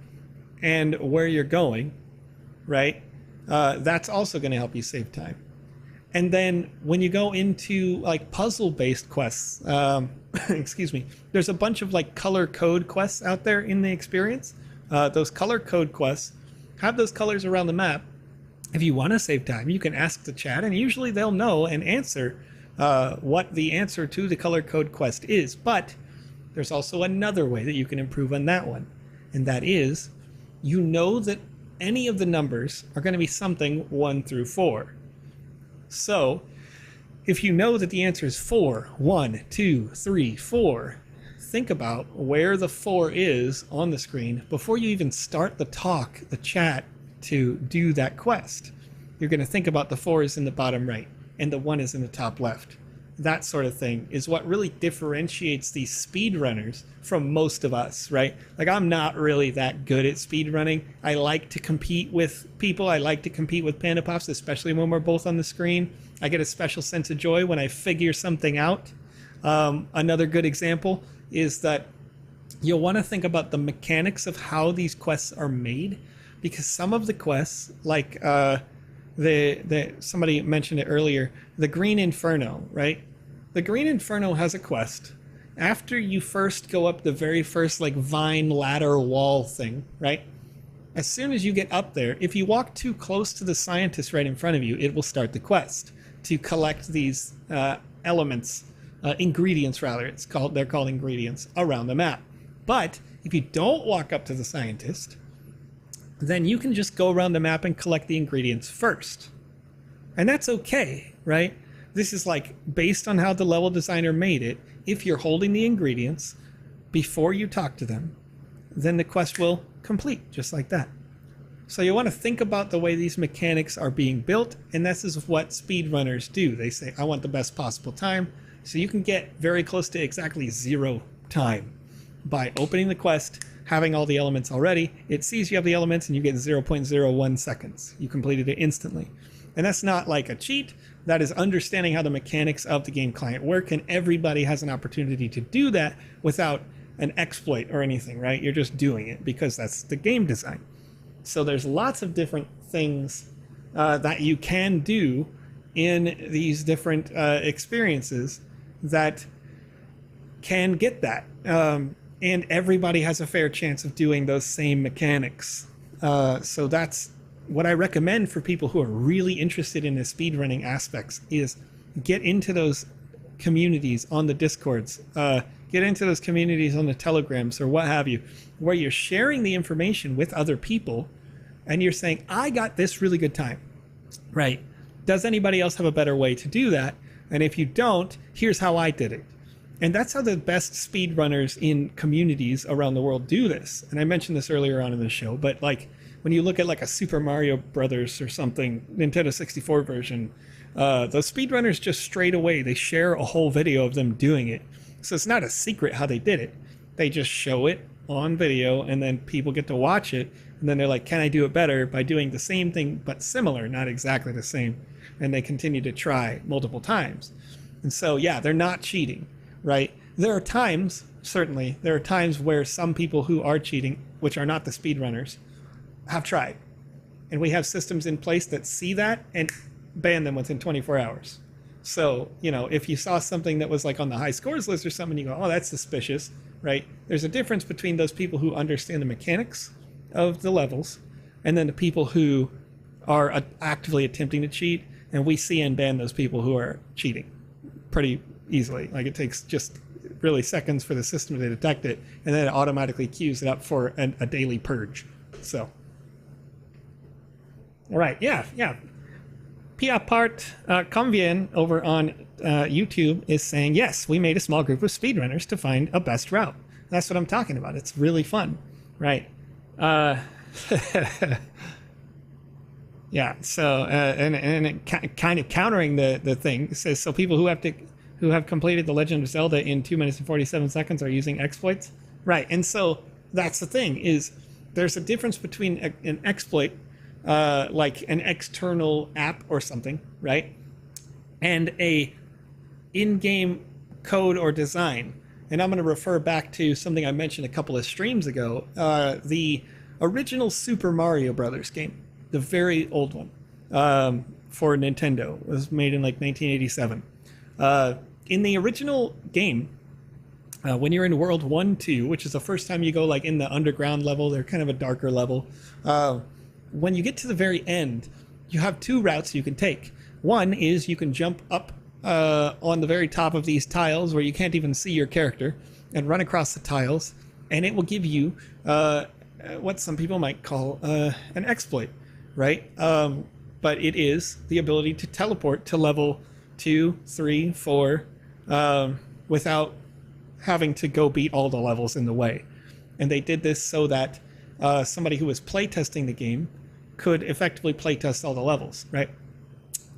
and where you're going, right? That's also going to help you save time. And then when you go into like puzzle-based quests, excuse me, there's a bunch of like color code quests out there in the experience. Those color code quests have those colors around the map. If you want to save time, you can ask the chat, and usually they'll know and answer what the answer to the color code quest is. But there's also another way that you can improve on that one, and that is, you know that any of the numbers are going to be something 1 through 4. So if you know that the answer is 4, 1, 2, 3, 4, think about where the 4 is on the screen before you even start the chat to do that quest. You're going to think about the 4 is in the bottom right and the 1 is in the top left. That sort of thing is what really differentiates these speedrunners from most of us, right? Like, I'm not really that good at speedrunning. I like to compete with people. I like to compete with PandaPops, especially when we're both on the screen. I get a special sense of joy when I figure something out. Another good example is that you'll want to think about the mechanics of how these quests are made, because some of the quests, like somebody mentioned it earlier, the Green Inferno, right? The Green Inferno has a quest. After you first go up the very first like vine ladder wall thing, right? As soon as you get up there, if you walk too close to the scientist right in front of you, it will start the quest to collect these elements, ingredients rather. They're called ingredients around the map. But if you don't walk up to the scientist, then you can just go around the map and collect the ingredients first. And that's okay, right? This is like based on how the level designer made it. If you're holding the ingredients before you talk to them, then the quest will complete just like that. So you want to think about the way these mechanics are being built, and this is what speedrunners do. They say, I want the best possible time. So you can get very close to exactly 0 time by opening the quest, having all the elements already. It sees you have the elements and you get 0.01 seconds. You completed it instantly. And that's not like a cheat. That is understanding how the mechanics of the game client work, and everybody has an opportunity to do that without an exploit or anything, right? You're just doing it because that's the game design. So there's lots of different things that you can do in these different experiences that can get that. And everybody has a fair chance of doing those same mechanics. So that's what I recommend for people who are really interested in the speedrunning aspects, is get into those communities on the Discords, get into those communities on the Telegrams or what have you, where you're sharing the information with other people and you're saying, I got this really good time, right? Does anybody else have a better way to do that? And if you don't, here's how I did it. And that's how the best speedrunners in communities around the world do this. And I mentioned this earlier on in the show, but like when you look at like a Super Mario Brothers or something, Nintendo 64 version, those speedrunners just straight away, they share a whole video of them doing it. So it's not a secret how they did it. They just show it on video and then people get to watch it. And then they're like, can I do it better by doing the same thing but similar, not exactly the same? And they continue to try multiple times. And so, yeah, they're not cheating, right? There are times, certainly, there are times where some people who are cheating, which are not the speedrunners, have tried. And we have systems in place that see that and ban them within 24 hours. So, you know, if you saw something that was like on the high scores list or something, you go, oh, that's suspicious, right? There's a difference between those people who understand the mechanics of the levels and then the people who are actively attempting to cheat. And we see and ban those people who are cheating pretty easily. Like it takes just really seconds for the system to detect it, and then it automatically queues it up for a daily purge. So, all right, yeah. Pia Part Convien over on YouTube is saying, yes, we made a small group of speedrunners to find a best route. That's what I'm talking about. It's really fun, right? Yeah, so and kind of countering the thing, it says, so people who have completed The Legend of Zelda in 2 minutes and 47 seconds are using exploits, right? And so that's the thing, is there's a difference between an exploit, like an external app or something, right, and a in-game code or design. And I'm going to refer back to something I mentioned a couple of streams ago, the original Super Mario Brothers game, the very old one, for Nintendo. It was made in like 1987. In the original game, when you're in World 1-2, which is the first time you go like in the underground level, they're kind of a darker level. When you get to the very end, you have two routes you can take. One is you can jump up on the very top of these tiles where you can't even see your character and run across the tiles, and it will give you what some people might call an exploit, right? But it is the ability to teleport to level 2, 3, 4 without having to go beat all the levels in the way. And they did this so that somebody who was playtesting the game could effectively playtest all the levels, right?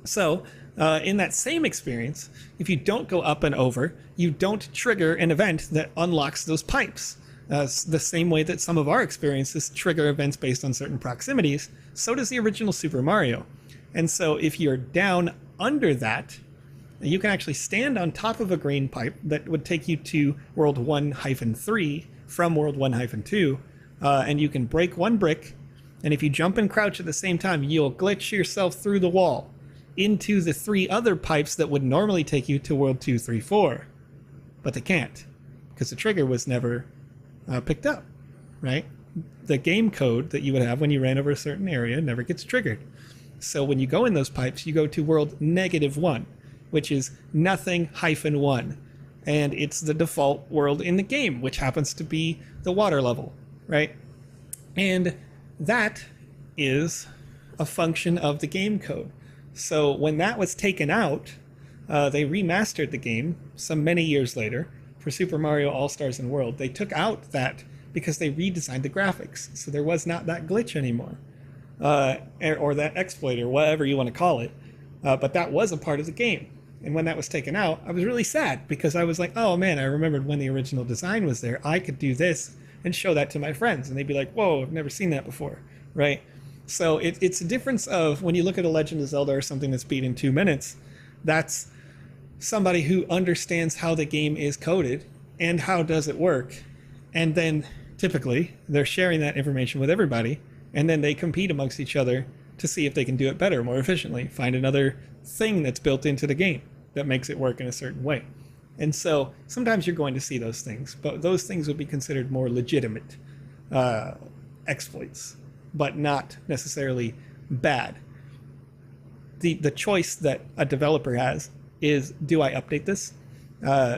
So in that same experience, if you don't go up and over, you don't trigger an event that unlocks those pipes. The same way that some of our experiences trigger events based on certain proximities, so does the original Super Mario. And so if you're down under that, you can actually stand on top of a green pipe that would take you to World 1-3 from World 1-2, and you can break one brick, and if you jump and crouch at the same time, you'll glitch yourself through the wall into the 3 other pipes that would normally take you to World 2, 3, 4. But they can't, because the trigger was never picked up, right? The game code that you would have when you ran over a certain area never gets triggered. So when you go in those pipes, you go to World -1, which is nothing-1. And it's the default world in the game, which happens to be the water level, right? And that is a function of the game code. So when that was taken out, they remastered the game some many years later for Super Mario All-Stars and World. They took out that because they redesigned the graphics. So there was not that glitch anymore, or that exploit, or whatever you want to call it. But that was a part of the game. And when that was taken out, I was really sad because I was like, oh man, I remembered when the original design was there. I could do this and show that to my friends. And they'd be like, whoa, I've never seen that before, right? So it's a difference of when you look at a Legend of Zelda or something that's beat in 2 minutes, that's somebody who understands how the game is coded and how does it work. And then typically they're sharing that information with everybody, and then they compete amongst each other to see if they can do it better, more efficiently, find another thing that's built into the game that makes it work in a certain way. And so sometimes you're going to see those things, but those things would be considered more legitimate exploits, but not necessarily bad. The choice that a developer has is, do I update this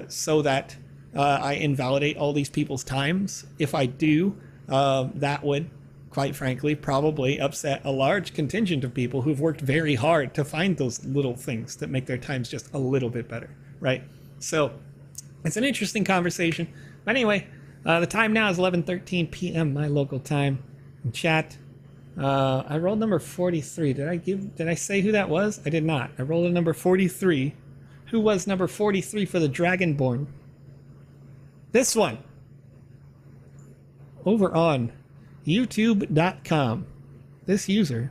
so that I invalidate all these people's times? If I do, that would, quite frankly, probably upset a large contingent of people who've worked very hard to find those little things that make their times just a little bit better, right? So it's an interesting conversation. But anyway, the time now is 11:13 p.m. my local time. In chat, I rolled number 43. Did I say who that was? I did not. I rolled a number 43. Who was number 43 for the Dragonborn? This one. Over on YouTube.com. This user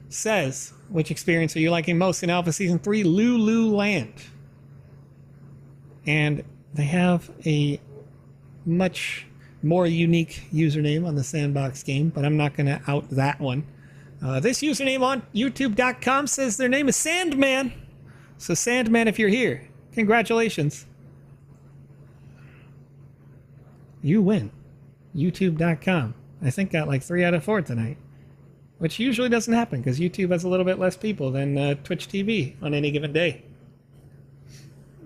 says, which experience are you liking most in Alpha Season 3? Lululand. And they have a much more unique username on the Sandbox game, but I'm not going to out that one. This username on YouTube.com says their name is Sandman. So Sandman, if you're here, congratulations. You win. YouTube.com. I think got like 3 out of 4 tonight, which usually doesn't happen because YouTube has a little bit less people than Twitch TV on any given day.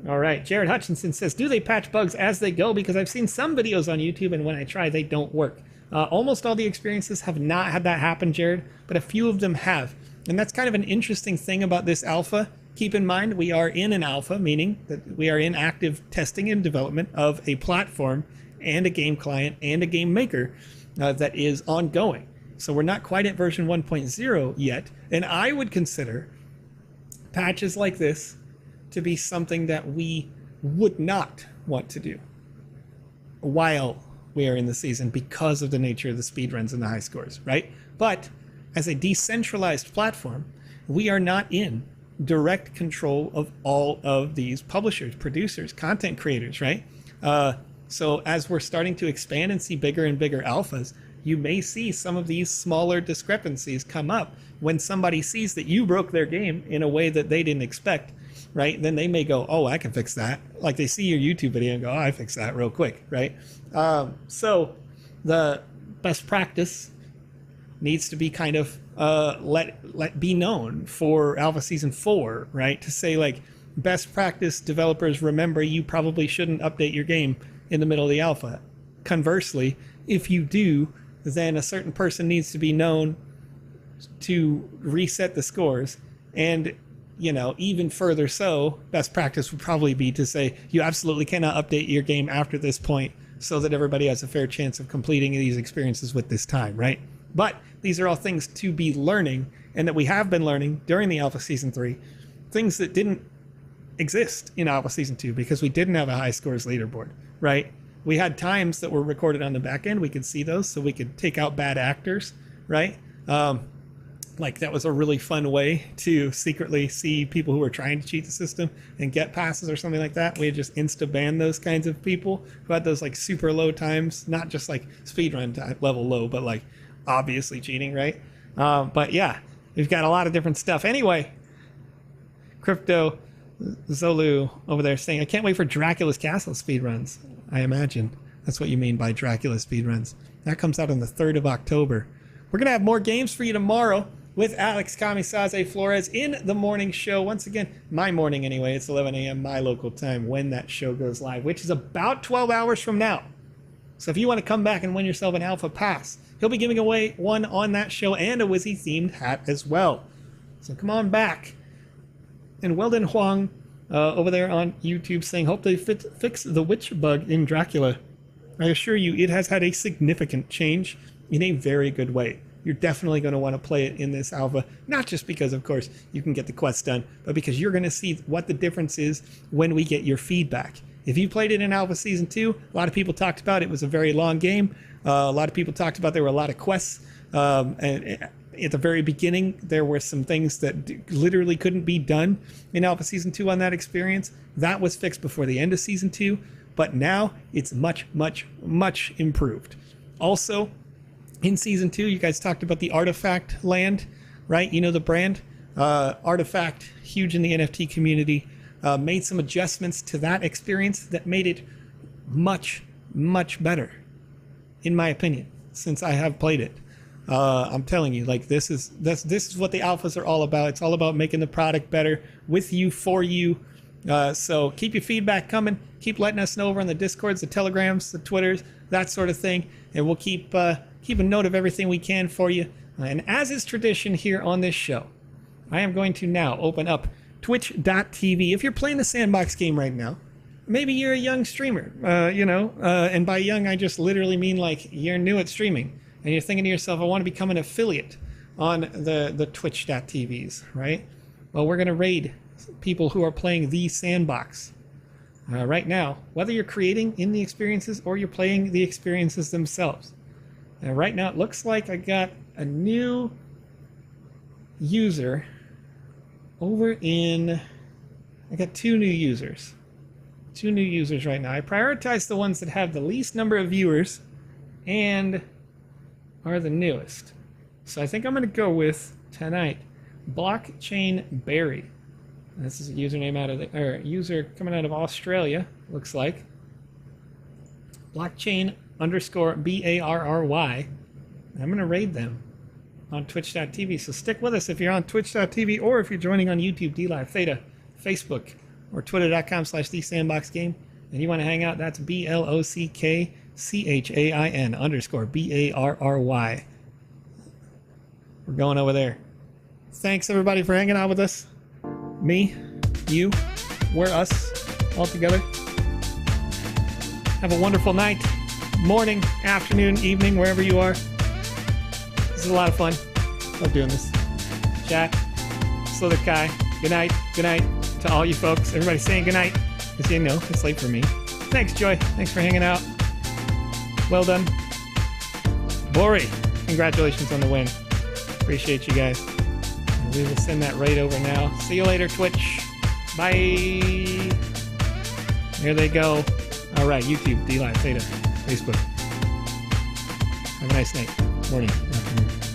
All right, Jared Hutchinson says, do they patch bugs as they go? Because I've seen some videos on YouTube and when I try, they don't work. Almost all the experiences have not had that happen, Jared, but a few of them have. And that's kind of an interesting thing about this alpha. Keep in mind, we are in an alpha, meaning that we are in active testing and development of a platform and a game client and a game maker that is ongoing. So we're not quite at version 1.0 yet. And I would consider patches like this to be something that we would not want to do while we are in the season because of the nature of the speedruns and the high scores, right? But as a decentralized platform, we are not in direct control of all of these publishers, producers, content creators, right? So as we're starting to expand and see bigger and bigger alphas, you may see some of these smaller discrepancies come up when somebody sees that you broke their game in a way that they didn't expect, right? Then they may go, oh, I can fix that. Like they see your YouTube video and go, oh, I fixed that real quick, right? So the best practice needs to be kind of let be known for Alpha Season 4, right? To say like, best practice developers, remember you probably shouldn't update your game in the middle of the alpha. Conversely, if you do, then a certain person needs to be known to reset the scores. And, you know, even further so, best practice would probably be to say you absolutely cannot update your game after this point so that everybody has a fair chance of completing these experiences with this time, right? But these are all things to be learning and that we have been learning during the Alpha Season 3, things that didn't exist in Alpha Season 2 because we didn't have a high scores leaderboard, right? We had times that were recorded on the back end. We could see those so we could take out bad actors, right? Like that was a really fun way to secretly see people who were trying to cheat the system and get passes or something like that. We had just insta-banned those kinds of people who had those like super low times, not just like speedrun level low, but like obviously cheating, right? But yeah, we've got a lot of different stuff. Anyway, Crypto Zolu over there saying, I can't wait for Dracula's Castle speedruns. I imagine that's what you mean by Dracula speedruns. That comes out on the 3rd of October. We're going to have more games for you tomorrow with Alex Florez in the morning show. Once again, my morning anyway. It's 11 a.m. my local time when that show goes live, which is about 12 hours from now. So if you want to come back and win yourself an Alpha Pass, he'll be giving away one on that show and a Wizzy themed hat as well. So come on back. And Weldon Huang over there on YouTube saying, hope they fix the witch bug in Dracula. I assure you, it has had a significant change in a very good way. You're definitely going to want to play it in this alpha, not just because, of course, you can get the quests done, but because you're going to see what the difference is when we get your feedback. If you played it in Alpha Season 2, a lot of people talked about it was a very long game. A lot of people talked about there were a lot of quests And at the very beginning, there were some things that literally couldn't be done in Alpha Season 2 on that experience. That was fixed before the end of Season 2, but now it's much, much, much improved. Also, in Season 2, you guys talked about the Artifact land, right? You know the brand? Artifact, huge in the NFT community, made some adjustments to that experience that made it much, much better, in my opinion, since I have played it. I'm telling you, like, this is what the alphas are all about. It's all about making the product better with you, for you. So keep your feedback coming. Keep letting us know over on the Discords, the Telegrams, the Twitters, that sort of thing, and we'll keep a note of everything we can for you. And as is tradition here on this show, I am going to now open up twitch.tv. If you're playing the Sandbox game right now, maybe you're a young streamer, and by young, I just literally mean like you're new at streaming, and you're thinking to yourself, I want to become an affiliate on the twitch.tvs, right? Well, we're going to raid people who are playing the Sandbox right now, whether you're creating in the experiences or you're playing the experiences themselves. And right now, it looks like I got a new user over in... I got two new users. Two new users right now. I prioritize the ones that have the least number of viewers and are the newest. So I think I'm going to go with tonight Blockchain Berry. This is a username user coming out of Australia, looks like. Blockchain _BARRY. I'm going to raid them on twitch.tv. So stick with us if you're on twitch.tv or if you're joining on YouTube, DLive, Theta, Facebook, or twitter.com/thesandboxgame. And you want to hang out, that's BLOCKCHAIN _BARRY. We're going over there. Thanks everybody for hanging out with us. Me, you, we're us, all together. Have a wonderful night, morning, afternoon, evening, wherever you are. This is a lot of fun. Love doing this. Chat, Slither Kai, good night to all you folks. Everybody saying good night, because you know it's late for me. Thanks, Joy. Thanks for hanging out. Well done. Bori, congratulations on the win. Appreciate you guys. And we will send that raid over now. See you later, Twitch. Bye. There they go. All right, YouTube, DLive, Theta, Facebook. Have a nice night, morning, afternoon.